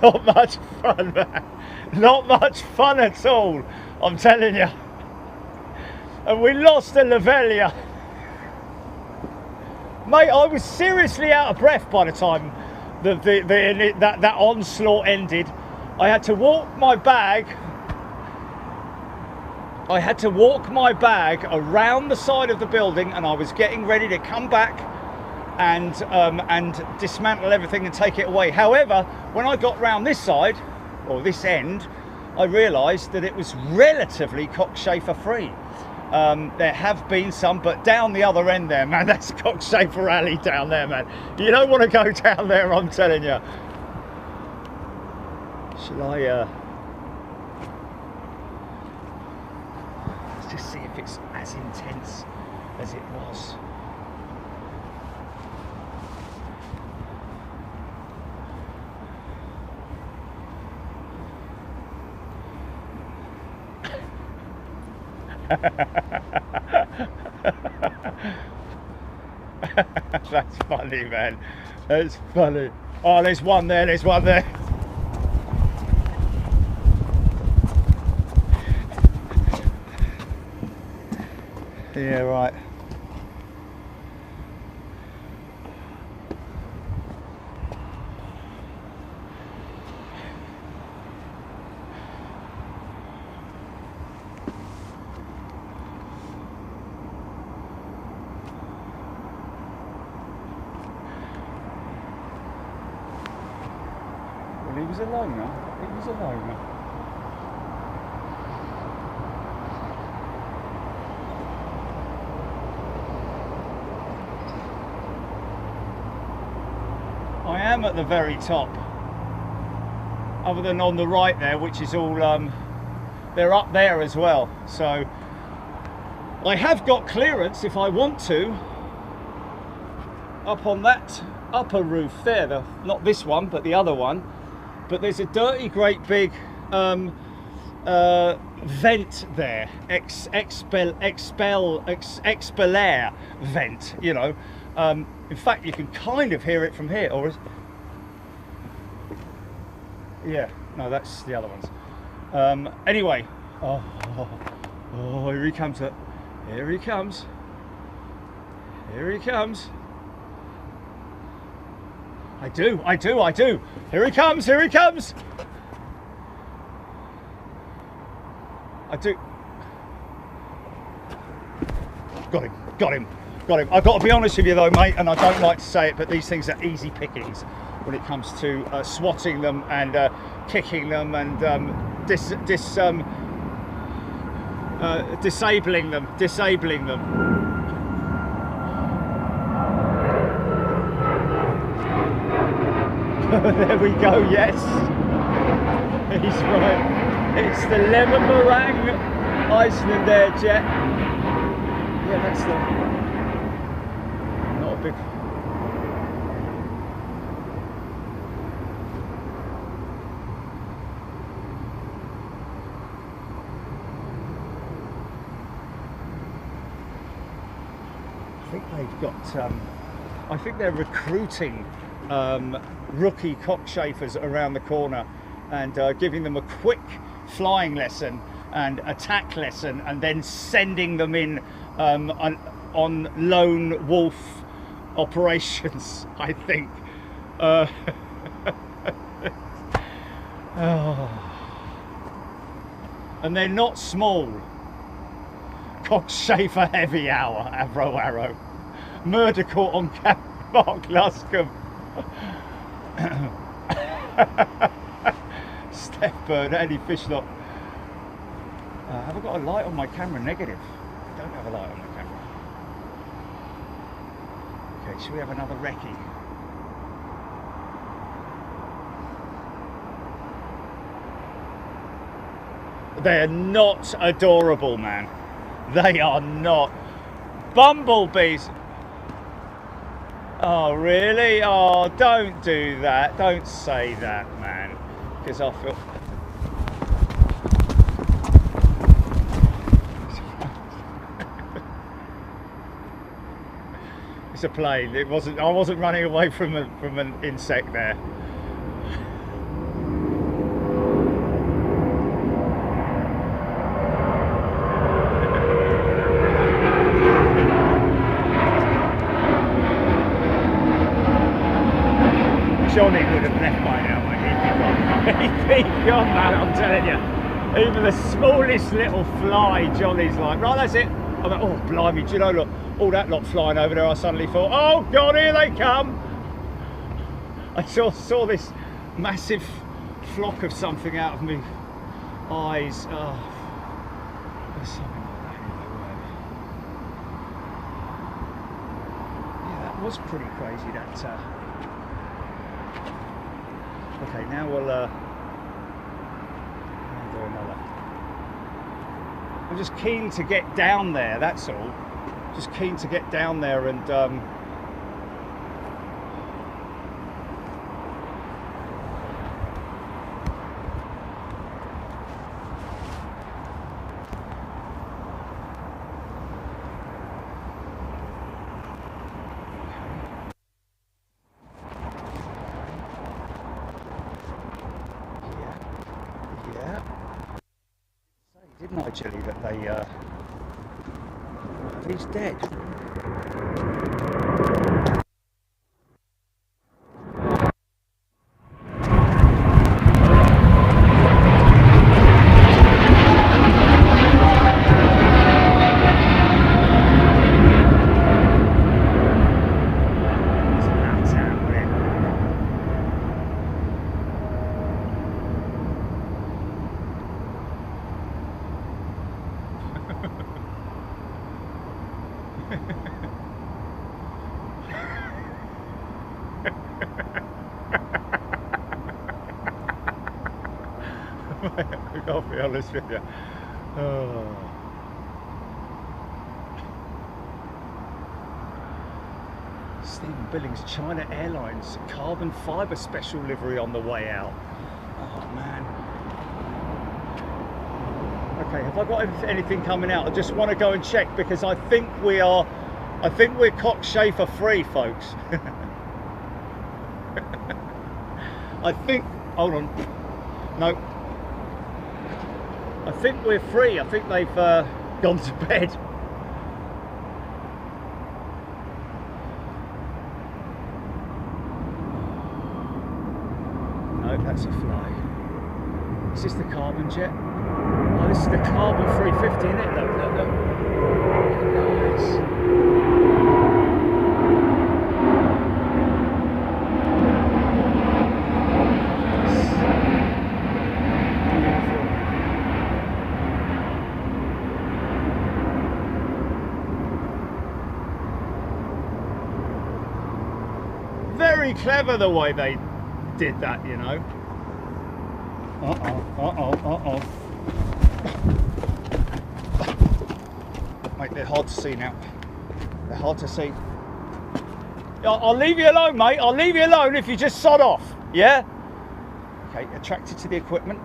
Not much fun, man. Not much fun at all, I'm telling you. And we lost the Lavelia. Mate, I was seriously out of breath by the time that onslaught ended. I had to walk my bag. Around the side of the building, and I was getting ready to come back and dismantle everything and take it away. However, when I got round this side, or this end, I realised that it was relatively cockchafer free. There have been some, but down the other end there, man, that's Cockchafer Alley down there, man. You don't want to go down there, I'm telling you. Shall I, let's just see if it's as intense as it was. That's funny, man. That's funny. Oh, there's one there, there's one there. Yeah, right. Well, he was a loner. He was a loner. I am at the very top, other than on the right there, which is all, they're up there as well. So I have got clearance if I want to, up on that upper roof there, not this one, but the other one. But there's a dirty, great big vent there, expeller vent, you know. In fact, you can kind of hear it from here, or is... yeah, no, that's the other ones. Anyway, oh, here he comes. Here he comes. Here he comes. I do. Here he comes. Here he comes. I do. Got him. I've got to be honest with you though, mate, and I don't like to say it, but these things are easy pickings when it comes to swatting them and kicking them and disabling them. There we go, yes. He's right. It's the lemon meringue Iceland Air jet. Yeah, that's the... not a big... I think they've got... I think they're recruiting rookie cockchafers around the corner and giving them a quick flying lesson and attack lesson, and then sending them in on lone wolf operations, I think. Oh. And they're not small. Cockchafer heavy hour, Avro Arrow. Murder caught on camera, Mark Luscombe. Steph Bird, Eddie Fishlop. Have I got a light on my camera? Negative. I don't have a light on my camera. Okay, should we have another recce? They're not adorable, man. They are not. Bumblebees. Oh, really? Oh, don't do that. Don't say that, man. Because I feel... It's a plane. It wasn't. I wasn't running away from an insect there. Johnny would have left by now, mate. He'd be gone. He'd be gone, man, I'm telling you. Even the smallest little fly, Johnny's like, right, that's it. I'm like, oh, blimey, do you know, look, all that lot flying over there, I suddenly thought, oh, God, here they come. I saw this massive flock of something out of my eyes. Oh, there's something like that anyway. Yeah, that was pretty crazy, that... Okay, now we'll do another. I'm just keen to get down there, that's all. Just keen to get down there and Didn't I, Jilly, that they, he's dead. I'll be honest with you. Oh. Stephen Billings, China Airlines, carbon fibre special livery on the way out. Oh man. Okay, have I got anything coming out? I just want to go and check because I think we're cockchafer free, folks. I think, hold on. No. I think we're free. I think they've gone to bed. No, that's a fly. Is this the carbon jet? Oh, this is the carbon 350, isn't it? Look, look, look. Nice. Very clever the way they did that, you know. Mate, they're hard to see now. They're hard to see. I'll leave you alone, mate. I'll leave you alone if you just sod off, yeah? Okay, attracted to the equipment.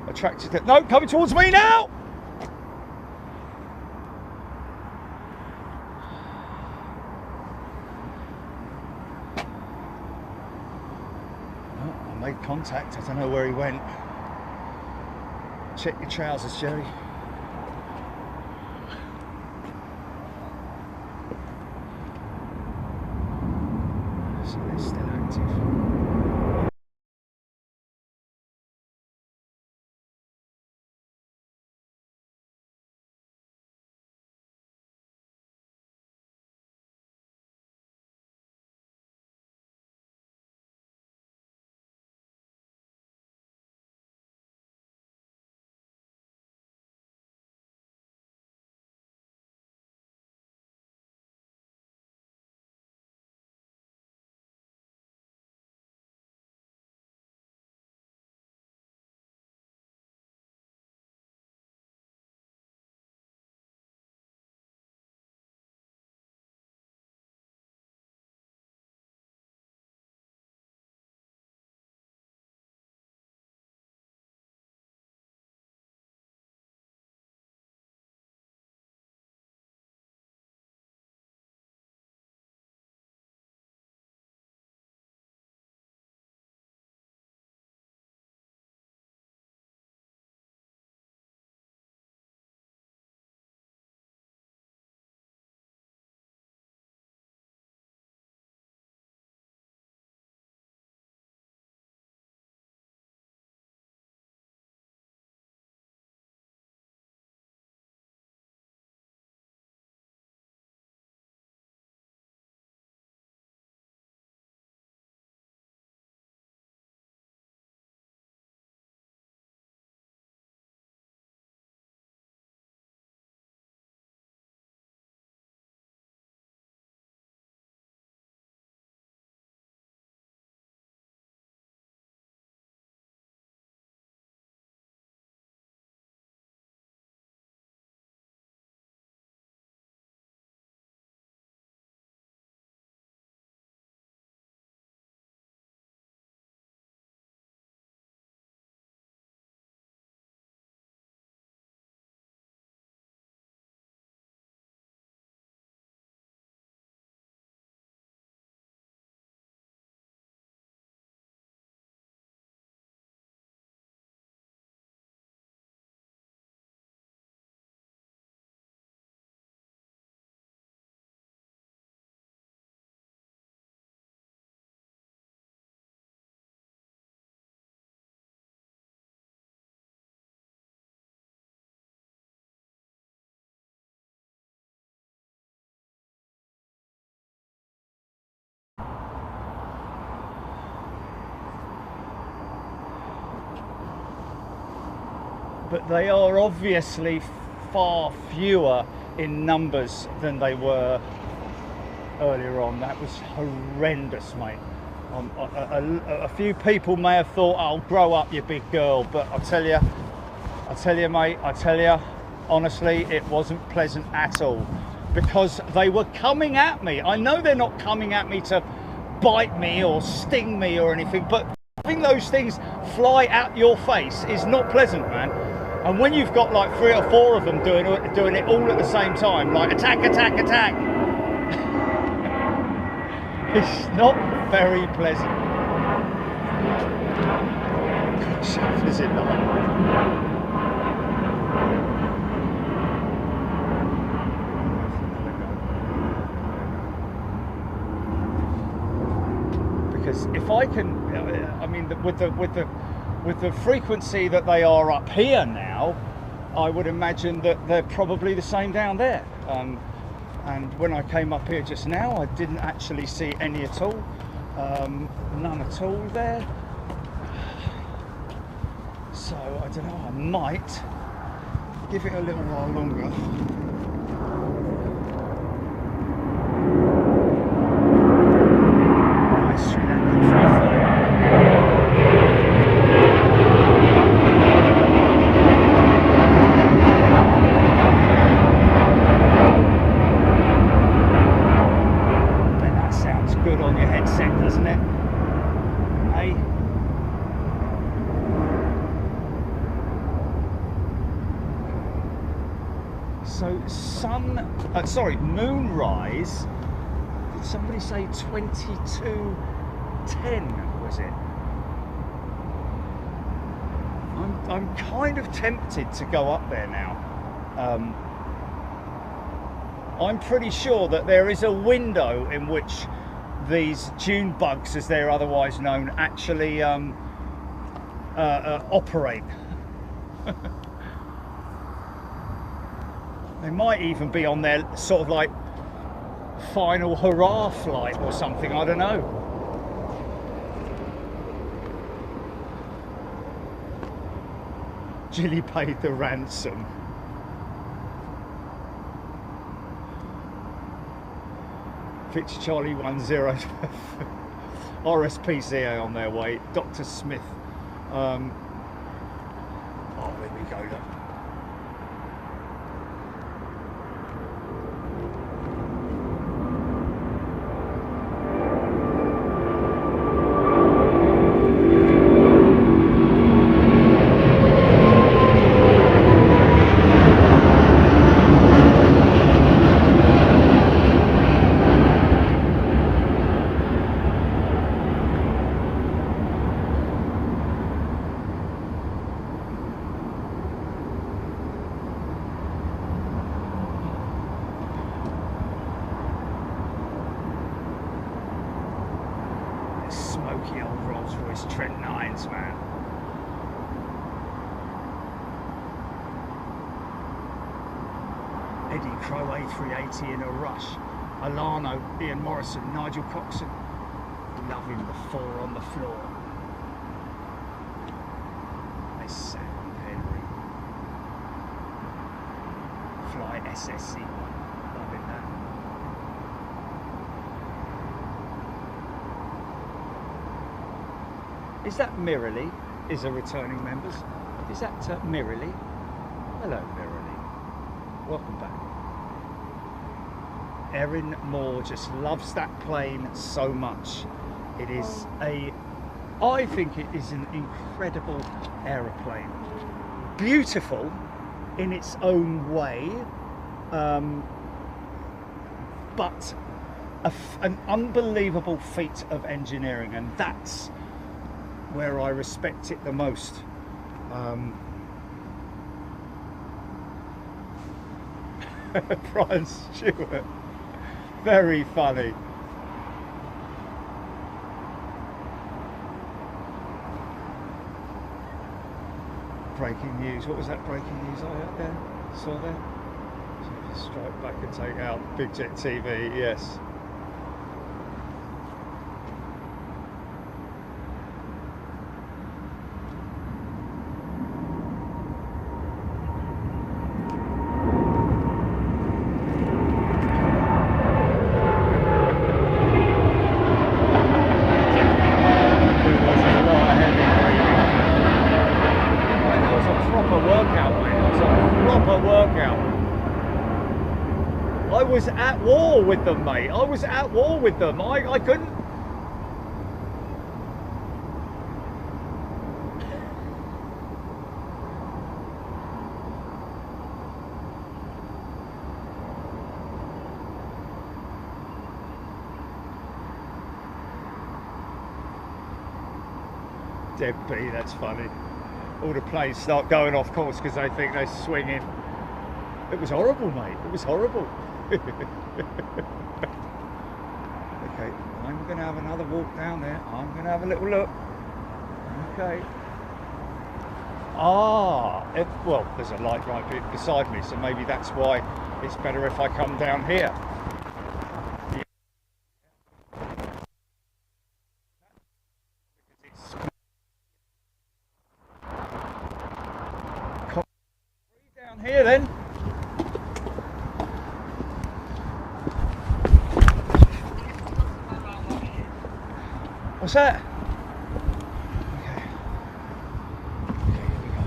Attracted to... No, coming towards me now! Made contact. I don't know where he went. Check your trousers, Jerry. So they're still active. but they are obviously far fewer in numbers than they were earlier on. That was horrendous, mate. A few people may have thought, "Oh, grow up, you big girl," but I tell you, mate, honestly, it wasn't pleasant at all, because they were coming at me. I know they're not coming at me to bite me or sting me or anything, but having those things fly at your face is not pleasant, man. And when you've got like 3 or 4 of them doing it all at the same time, like attack, attack, attack, it's not very pleasant. Gosh, is it not? Because if I can, I mean, with the frequency that they are up here now, I would imagine that they're probably the same down there. And when I came up here just now, I didn't actually see any at all. None at all there. So I don't know, I might give it a little while longer. Moonrise, did somebody say 22:10 was it? I'm kind of tempted to go up there now. I'm pretty sure that there is a window in which these June bugs, as they're otherwise known, actually operate. They might even be on their sort of like final hurrah flight or something, I don't know. Jilly paid the ransom. Victor Charlie 10 RSPCA on their way. Dr. Smith. Oh, there we go. Look. A380 in a rush. Alano, Ian Morrison, Nigel Coxon. Loving the 4 on the floor. Nice sound, Henry. Fly SSC. Loving that. Is that Mirrorly? Is a returning members? Is that Mirrorly? Hello, Mirrorly. Welcome back. Erin Moore just loves that plane so much. It is I think it is an incredible aeroplane. Beautiful in its own way, but an unbelievable feat of engineering, and that's where I respect it the most. Brian Stewart. Very funny. Breaking news. What was that breaking news I had there? Saw there? Strike back and take out Big Jet TV. Yes. a workout. I was at war with them, mate. I was at war with them. I couldn't. Dead B, that's funny. All the planes start going off course because they think they're swinging. It was horrible, mate. It was horrible. Okay, I'm going to have another walk down there. I'm going to have a little look. Okay. Well, there's a light right beside me, so maybe that's why it's better if I come down here. Here then. What's that? Okay. Okay, here we go.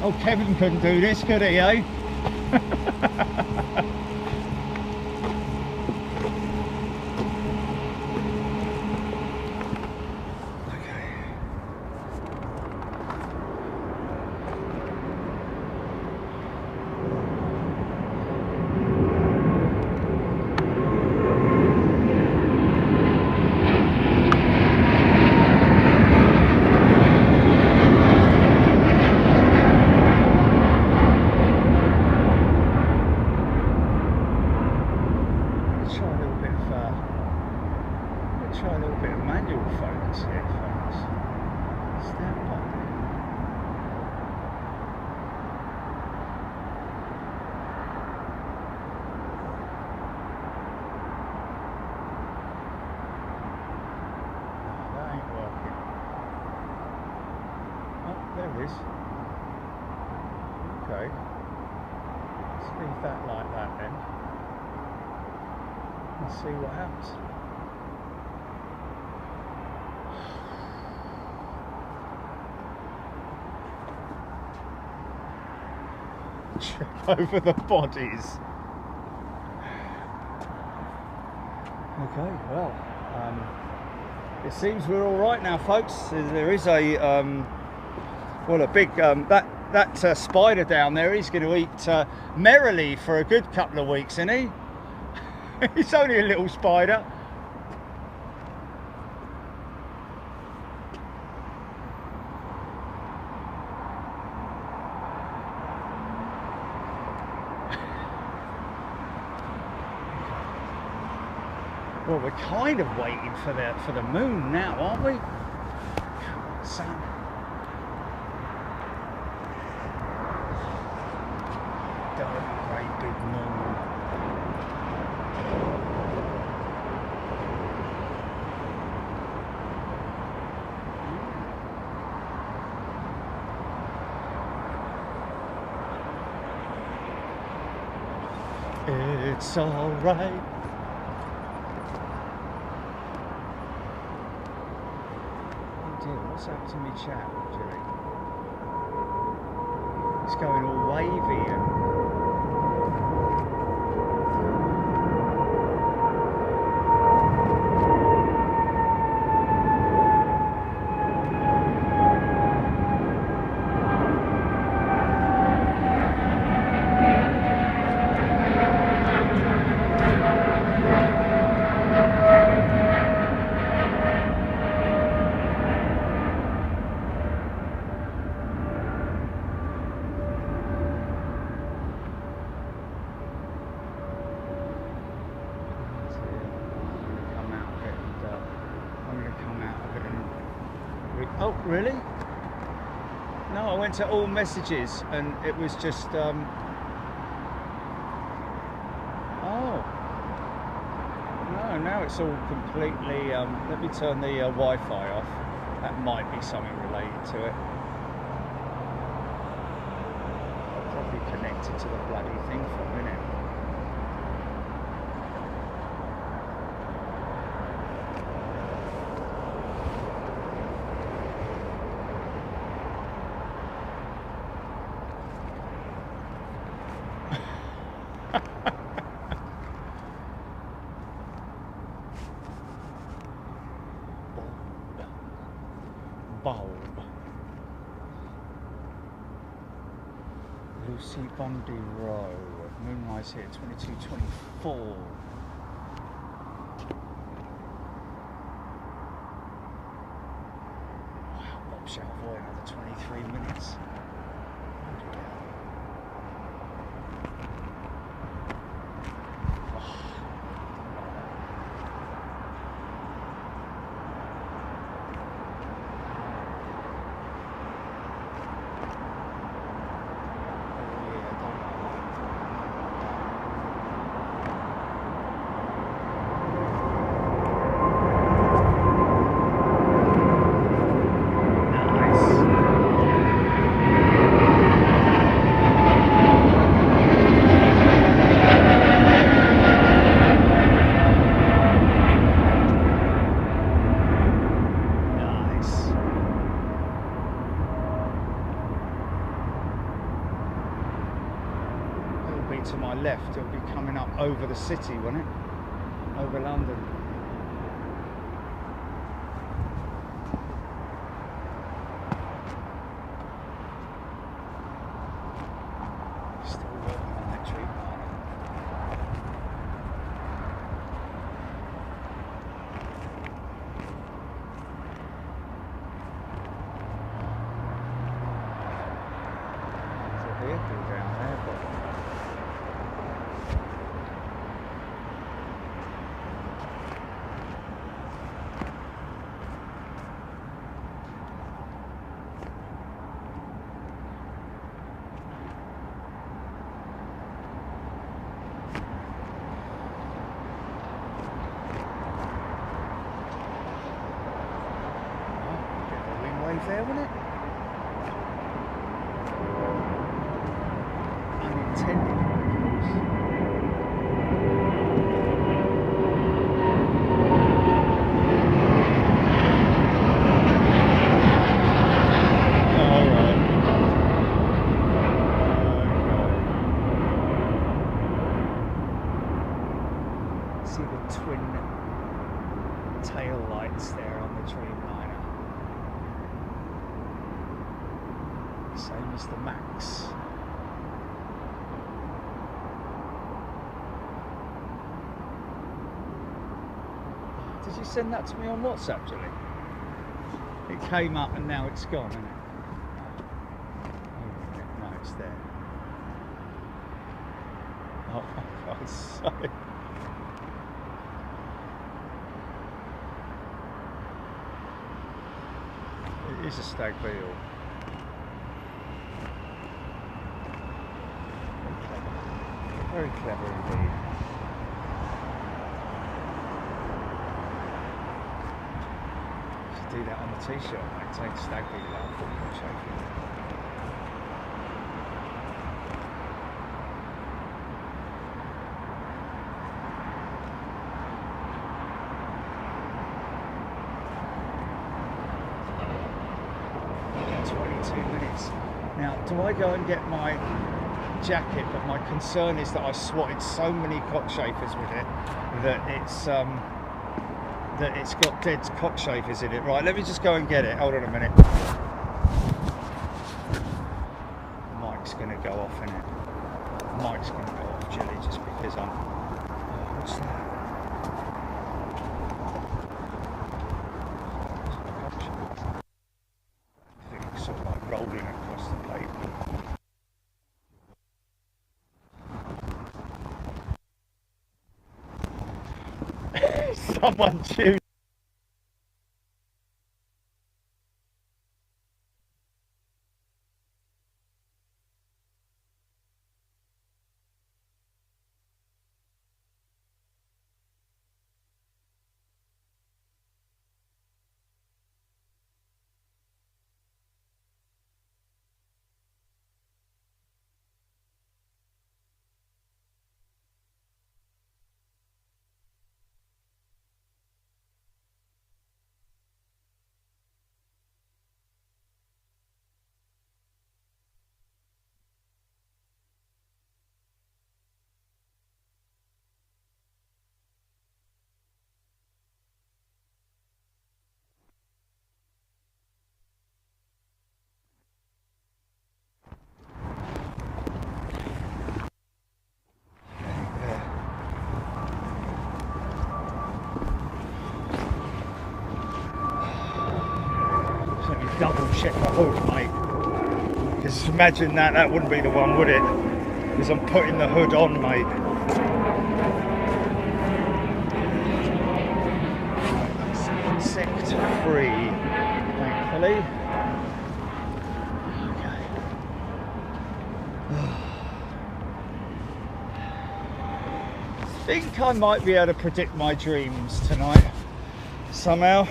Oh, Kevin couldn't do this, could he, eh? Okay, let's leave that like that then, and see what happens. Trip over the bodies. Okay, well, it seems we're all right now, folks. There is a well, a big that spider down there. He's going to eat merrily for a good couple of weeks, isn't he? He's only a little spider. Well, we're kind of waiting for the moon now, aren't we? Come on, son. Great big moon. It's all right. What's up to me chat, Jerry? It's going all wavy and oh, really? No, I went to all messages and it was just, oh. No, now it's all completely, let me turn the Wi-Fi off. That might be something related to it. I'll probably connect it to the bloody thing for a minute. bulb. Lucy Bundy Row. Moonrise here, 22:24. Wow, Bob Shalvoy, another 23 minutes. To my left, it'll be coming up over the city, won't it? Over London. Still working on that tree line. There's a vehicle down there, but there, wasn't it? Unintended, of course. All right. See the twin tail lights there on the Dreamliner. Same as the Max. Did you send that to me on WhatsApp, Julie? It came up and now it's gone, isn't it? No, it's there. Oh, for God's sake. It is a stag beetle. Very clever indeed. Should do that on the t-shirt, mate. Take stag beetle out for cockchafer. Yeah, 22 minutes. Now, do I go and get my jacket? But my concern is that I swatted so many cockchafers with it that it's got dead cockchafers in it. Right, let me just go and get it. Hold on a minute. Mike's going to go off in it. Mike's going to go off, Jilly, just because I'm... Oh, what's that? I think it's sort of like rolling across the pavement. Someone tuned. check my hood, mate. Because imagine that wouldn't be the one, would it? Because I'm putting the hood on, mate. Insect free, thankfully. Okay. I think I might be able to predict my dreams tonight somehow.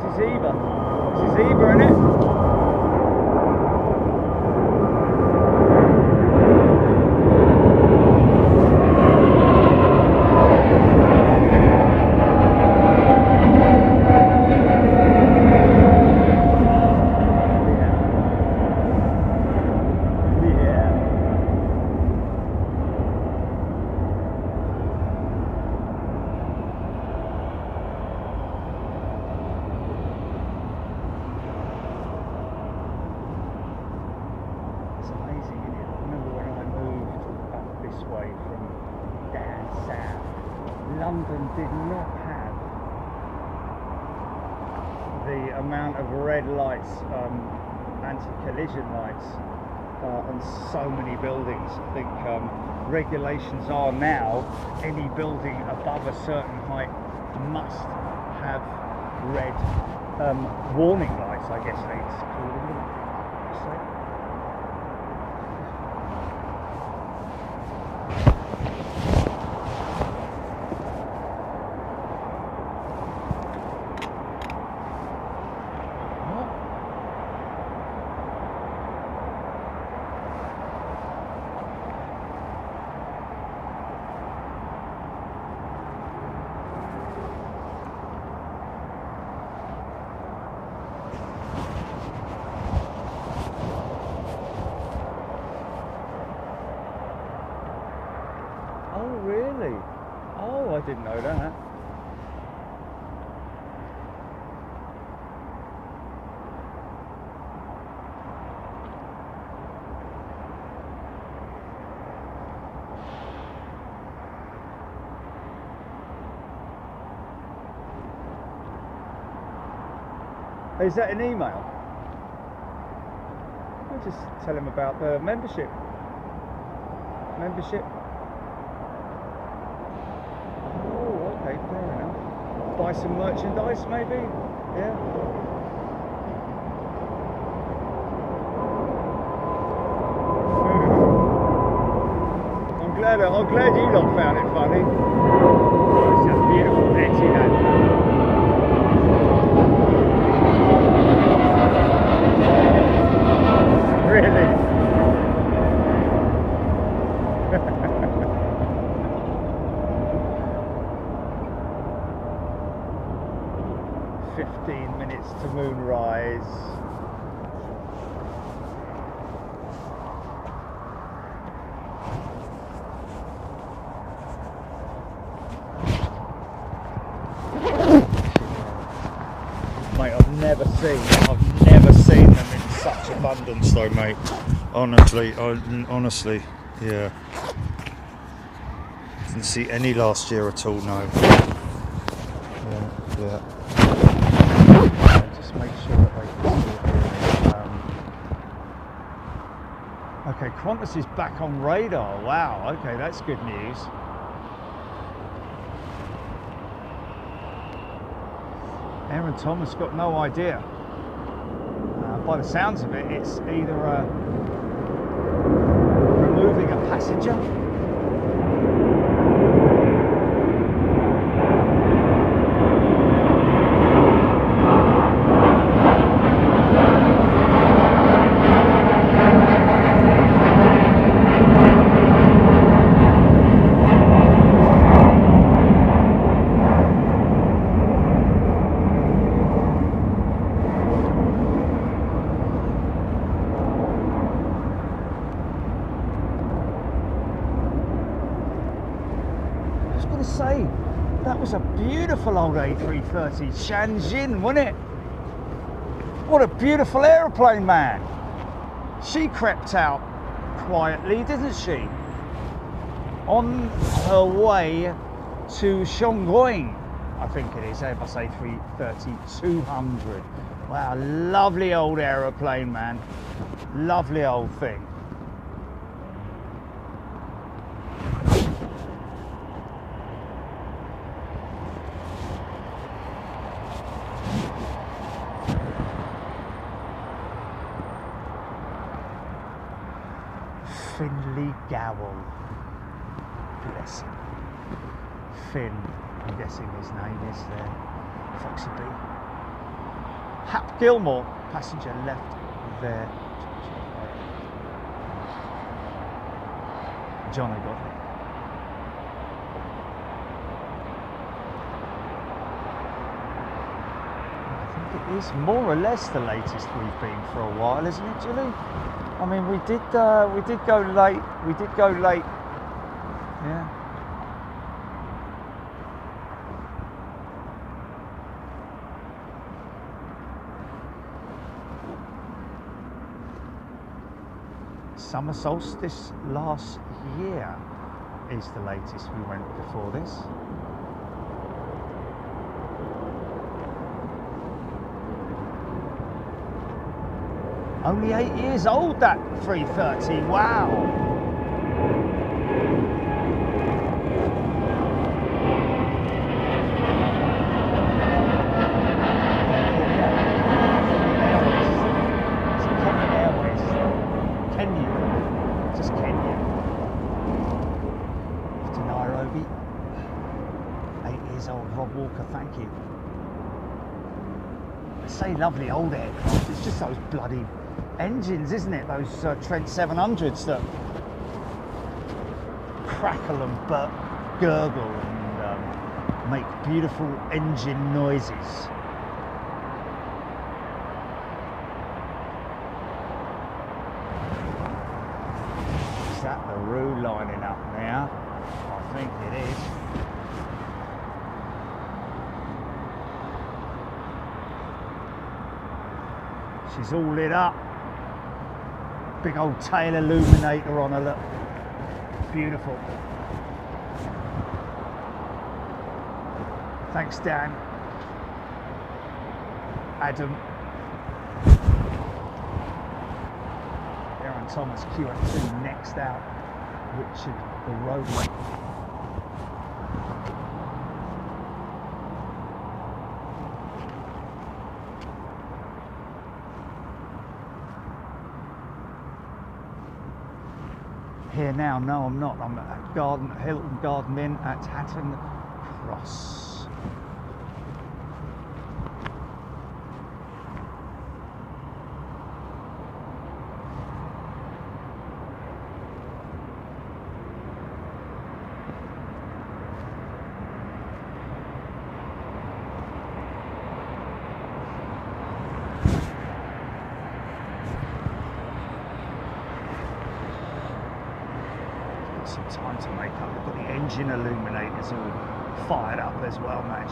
This is Eva, isn't it? London did not have the amount of red lights, anti-collision lights on so many buildings. I think regulations are now any building above a certain height must have red warning lights, I guess they call them. Really? Oh, I didn't know that. Is that an email? I'll just tell him about the membership. Okay, fair enough. Buy some merchandise, maybe? Yeah. I'm glad you lot found it funny. It's a beautiful Etihad. Really? 15 minutes to moonrise. Mate, I've never seen them in such abundance though, mate. Honestly, yeah. Didn't see any last year at all, no. Yeah. Just make sure that they can still hear me. Okay, Qantas is back on radar. Wow, okay, that's good news. Aaron Thomas got no idea. By the sounds of it, it's either removing a passenger . was a beautiful old A330 Tianjin, wasn't it? What a beautiful aeroplane, man. She crept out quietly, didn't she? On her way to Shanghai, I think it is, Airbus A330-200. Wow, lovely old aeroplane, man. Lovely old thing. Finley Gowell. Bless him. Finn, I'm guessing his name is there. Foxy B. Hap Gilmore, passenger left there. John O'Godley. I think it is more or less the latest we've been for a while, isn't it, Julie? I mean, we did go late. We did go late. Yeah. Summer solstice last year is the latest we went before this. Only 8 years old, that 330, wow. Airways, Kenya, just Kenya. To Nairobi, 8 years old, Rob Walker, thank you. I say lovely old aircraft, it's just those bloody engines, isn't it? Those Trent 700s that crackle and gurgle and make beautiful engine noises. Is that the Roo lining up now? I think it is. She's all lit up. Big old tail illuminator on her, look. Beautiful. Thanks, Dan. Adam. Aaron Thomas, QF2 next out. Richard the Roadway. Here now, no I'm not, I'm at Hilton Garden Inn at Hatton Cross. Some time to make up. We've got the engine illuminators all fired up as well, man.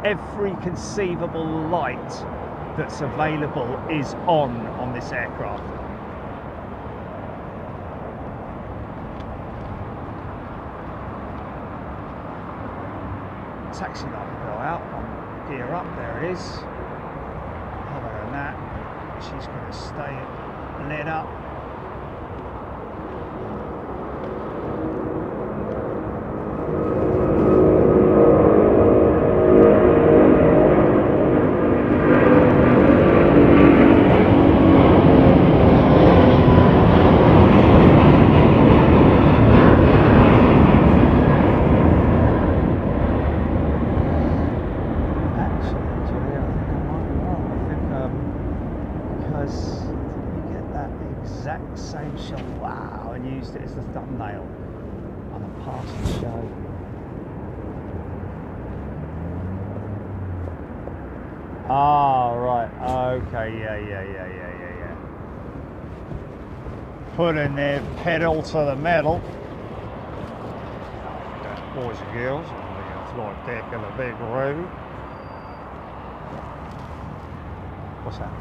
Every conceivable light that's available is on this aircraft. Taxi light will go out on gear up, there it is. Other than that, she's going to stay lit up. Same shot, wow, and used it as the thumbnail on a party show. Ah, right, okay, yeah. Putting their pedal to the metal. Boys and girls, on the like taking a big road. What's that?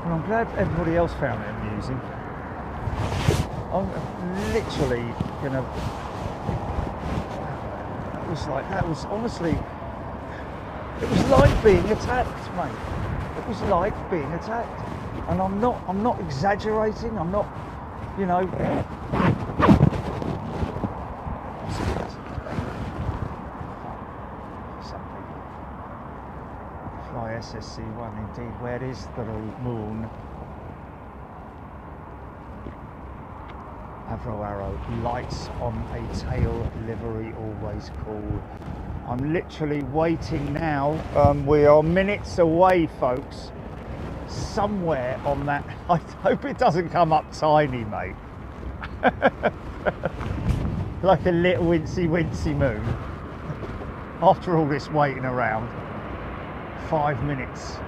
Well, I'm glad everybody else found it amusing. I'm literally gonna. That was honestly. It was like being attacked, mate. It was like being attacked, and I'm not exaggerating. I'm not, you know. Fly SSC1 indeed. Where is the moon? Avro arrow. Lights on a tail livery, always cool. I'm literally waiting now. We are minutes away, folks. Somewhere on that. I hope it doesn't come up tiny, mate. Like a little wincy moon. After all this waiting around. 5 minutes.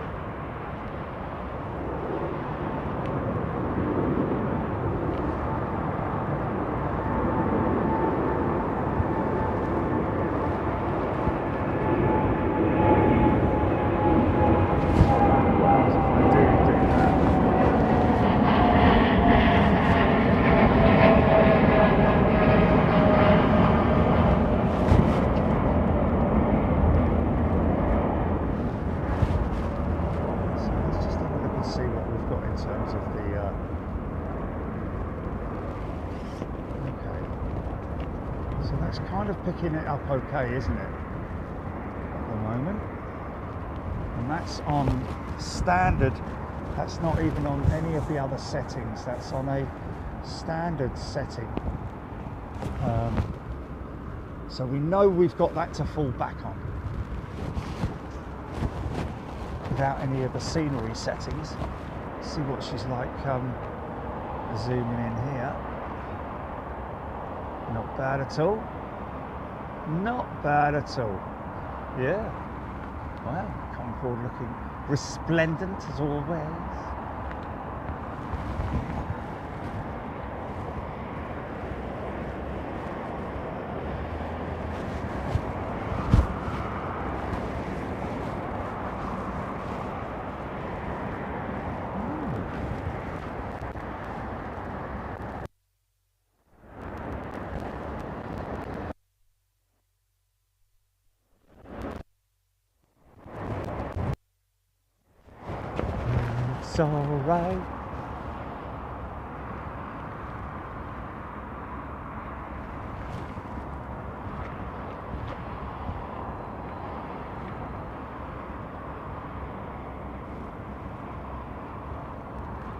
Picking it up okay, isn't it, at the moment? And that's on standard. That's not even on any of the other settings. That's on a standard setting. So we know we've got that to fall back on without any of the scenery settings. Let's see what she's like zooming in here. Not bad at all. Not bad at all. Yeah. Wow. Concorde looking resplendent as always. It's alright.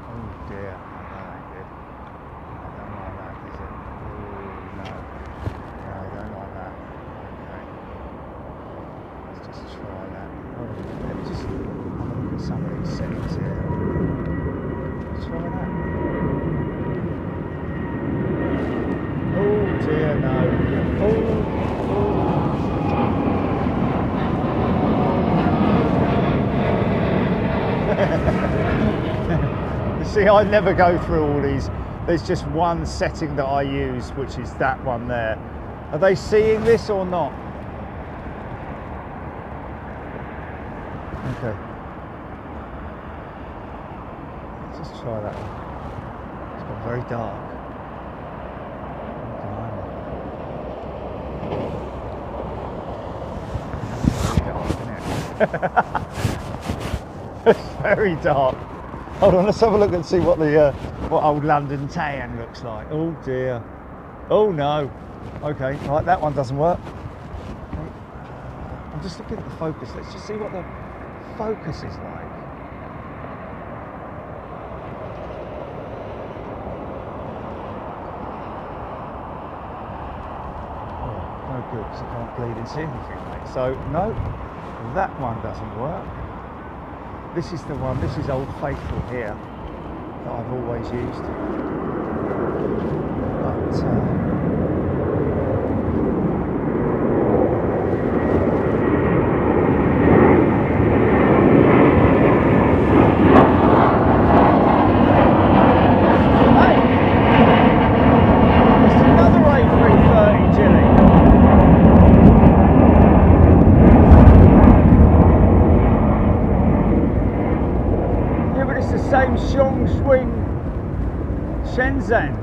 Oh dear, that ain't good. I don't like that, is it? Ooh, no. No, I don't like that. Okay. Let's just try that. Oh, let me just have a look at some of these settings here. Try that. Oh dear, no. You see, I never go through all these. There's just one setting that I use, which is that one there. Are they seeing this or not? Okay. Let's try that one. It's got very dark. It's very dark. Hold on, let's have a look and see what the what old London tan looks like. Oh dear. Oh no. Okay, right, that one doesn't work. Okay. I'm just looking at the focus. Let's just see what the focus is like. Oh, no good, because I can't bleed and see anything, mate. So no, that one doesn't work. This is the one, this is Old Faithful here that I've always used. But Shenzhen.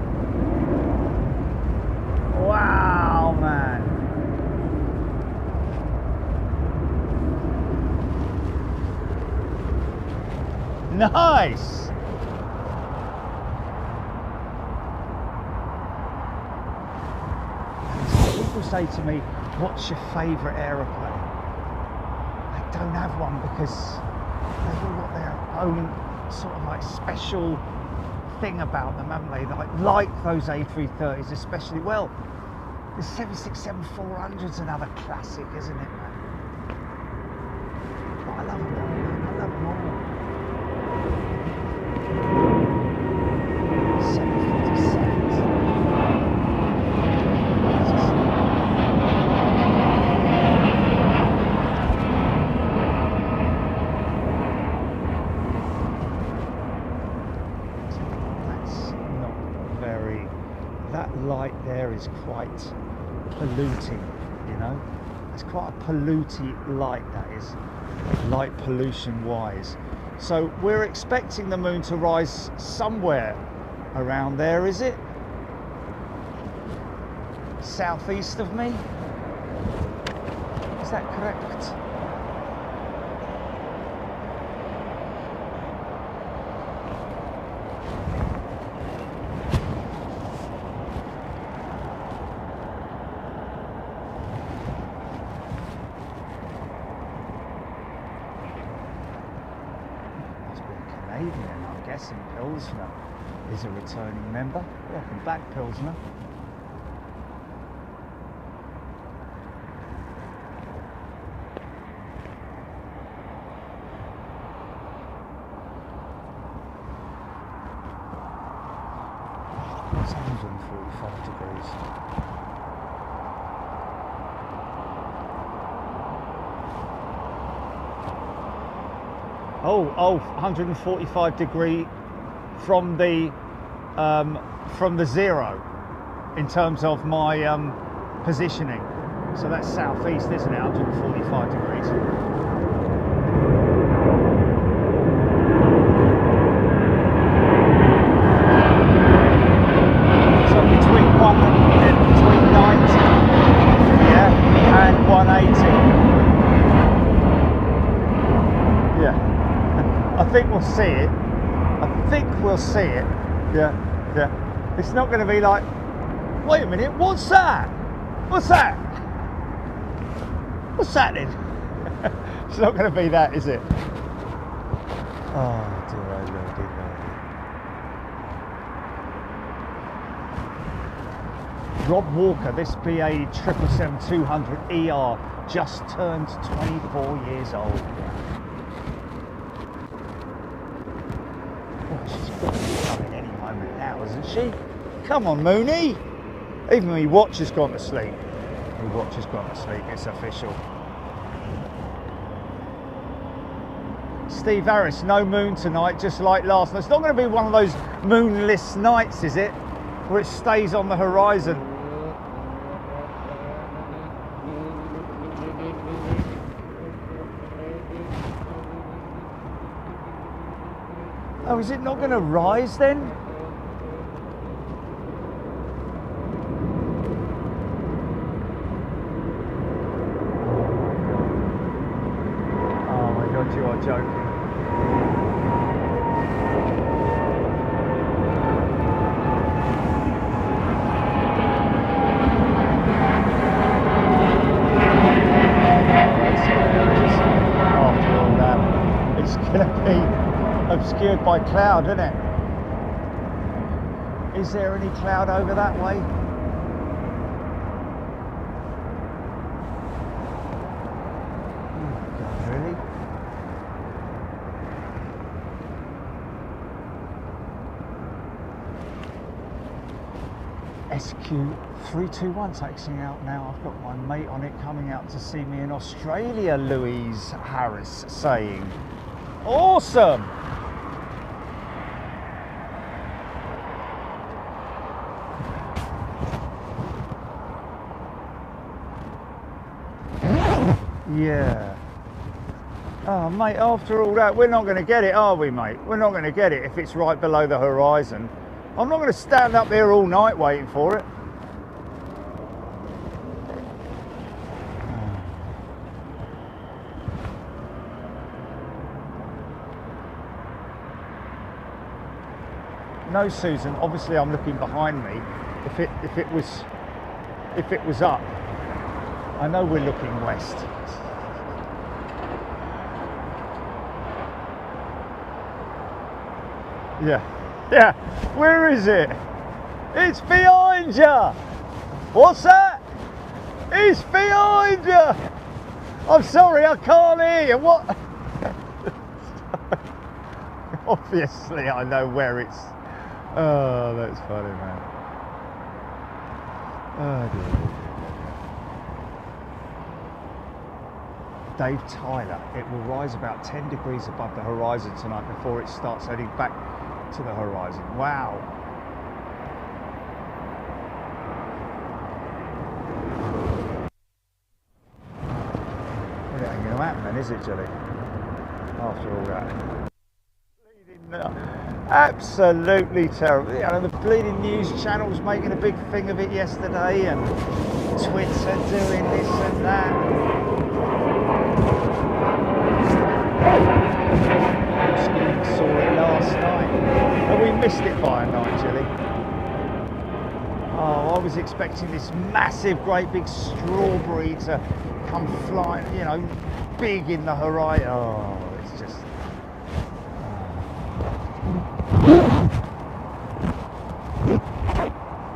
Wow, man. Nice. People say to me, what's your favourite aeroplane? I don't have one because they've all got their own sort of like special thing about them, haven't they? Like those A330s especially. Well, the 767-400's another classic, isn't it, man? But I love them all, man. I love them all. 757s. That light there is quite polluting, you know. It's quite a polluting light, that is, light pollution wise. So we're expecting the moon to rise somewhere around there, is it? Southeast of me? Is that correct? I'm guessing Pilsner is a returning member. Welcome back, Pilsner. It's 145 degrees. Oh, 145 degree from the zero in terms of my positioning. So that's southeast, isn't it? 145 degrees. So between 90, yeah, and 180. Yeah. I think we'll see it. I think we'll see it. Yeah, yeah. It's not going to be like, wait a minute, what's that? What's that? What's that then? It's not going to be that, is it? Oh, dear, oh, Lordy, Lordy. Rob Walker, this BEA 777-200ER just turned 24 years old. She's got to be coming any moment now, isn't she? Come on, Mooney. Even my watch has gone to sleep. My watch has gone to sleep, it's official. Steve Harris, no moon tonight, just like last night. It's not going to be one of those moonless nights, is it? Where it stays on the horizon. Oh, is it not going to rise then? Oh my God, you are joking. After all that, it's going to be obscured by cloud, isn't it? Is there any cloud over that way? Oh God, really? SQ321 taxiing out now. I've got my mate on it coming out to see me in Australia, Louise Harris saying. Awesome! Yeah. Oh, mate, after all that, we're not going to get it, are we, mate? We're not going to get it if it's right below the horizon. I'm not going to stand up there all night waiting for it. No, Susan. Obviously, I'm looking behind me. If it was up, I know we're looking west. Yeah. Where is it? It's behind you. What's that? It's behind you. I'm sorry, I can't hear you. What? Obviously, I know where it's. Oh, that's funny, man. Oh, dear. Dave Tyler, it will rise about 10 degrees above the horizon tonight before it starts heading back to the horizon. Wow. Well, it ain't going to happen then, is it, Jilly? After all that. Absolutely terrible. You know, the bleeding news channels making a big thing of it yesterday, and Twitter doing this and that. Saw it last night, and we missed it by a night, Jilly. Oh, I was expecting this massive, great big strawberry to come flying, you know, big in the horizon. Oh, it's just.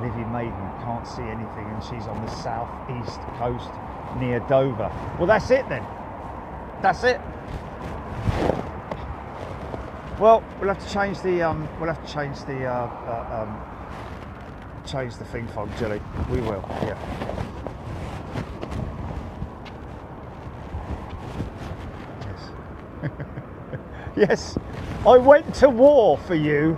Livy Maiden can't see anything, and she's on the southeast coast near Dover. Well, that's it then. That's it. Well, we'll have to change the change the thing fog, Jilly. We will. Yeah. Yes. Yes. I went to war for you.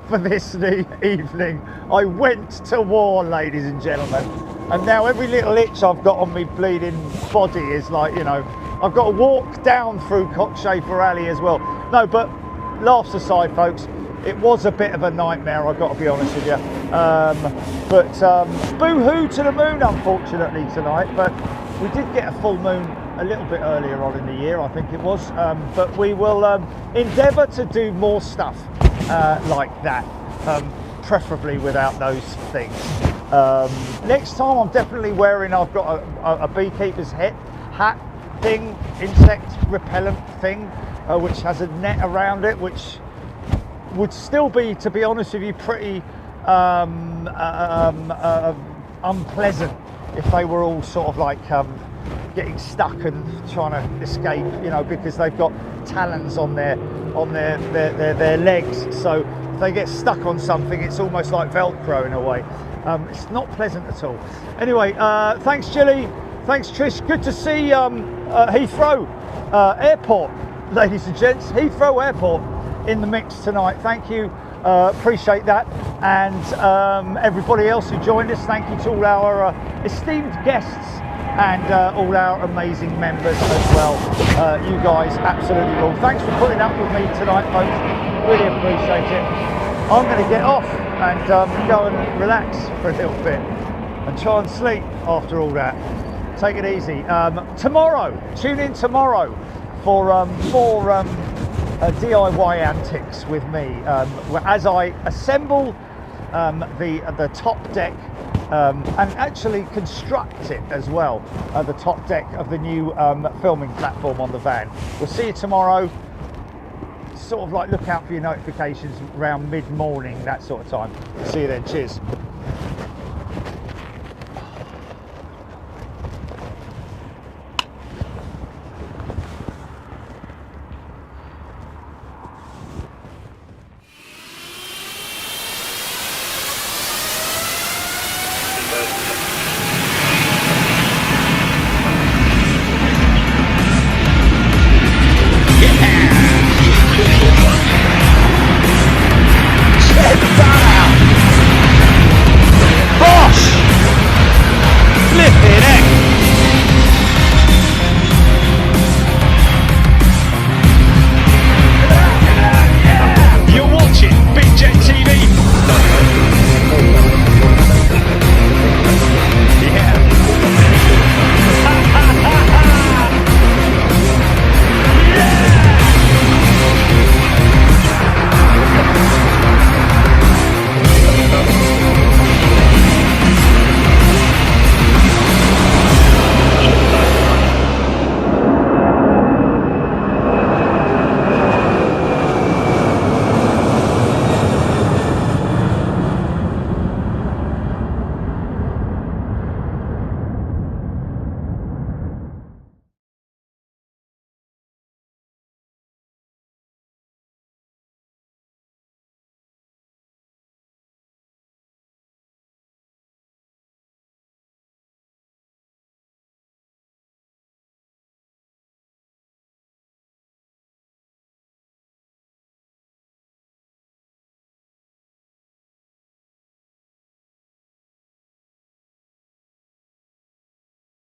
For this evening, I went to war, ladies and gentlemen, and now every little itch I've got on my bleeding body is like, you know, I've got to walk down through Cockchafer Alley as well. No, but laughs aside, folks, it was a bit of a nightmare, I've got to be honest with you. Boo-hoo to the moon, unfortunately, tonight, but we did get a full moon a little bit earlier on in the year, I think it was, but we will endeavour to do more stuff like that, preferably without those things. Next time I'm definitely wearing, I've got a beekeeper's hat thing, insect repellent thing, which has a net around it, which would still be, to be honest with you, pretty unpleasant if they were all sort of like getting stuck and trying to escape, you know, because they've got talons on their legs, so if they get stuck on something, it's almost like Velcro in a way. It's not pleasant at all. Anyway, thanks Jilly, thanks Trish, good to see Heathrow Airport, ladies and gents, Heathrow Airport in the mix tonight. Thank you, appreciate that, and everybody else who joined us, thank you to all our esteemed guests and all our amazing members as well. You guys absolutely rule. Thanks for putting up with me tonight, folks. Really appreciate it. I'm going to get off and go and relax for a little bit and try and sleep after all that. Take it easy. Tomorrow, tune in tomorrow for more DIY antics with me as I assemble the top deck and actually construct it as well, the top deck of the new filming platform on the van. We'll see you tomorrow. Sort of like look out for your notifications around mid-morning, that sort of time. See you then. Cheers.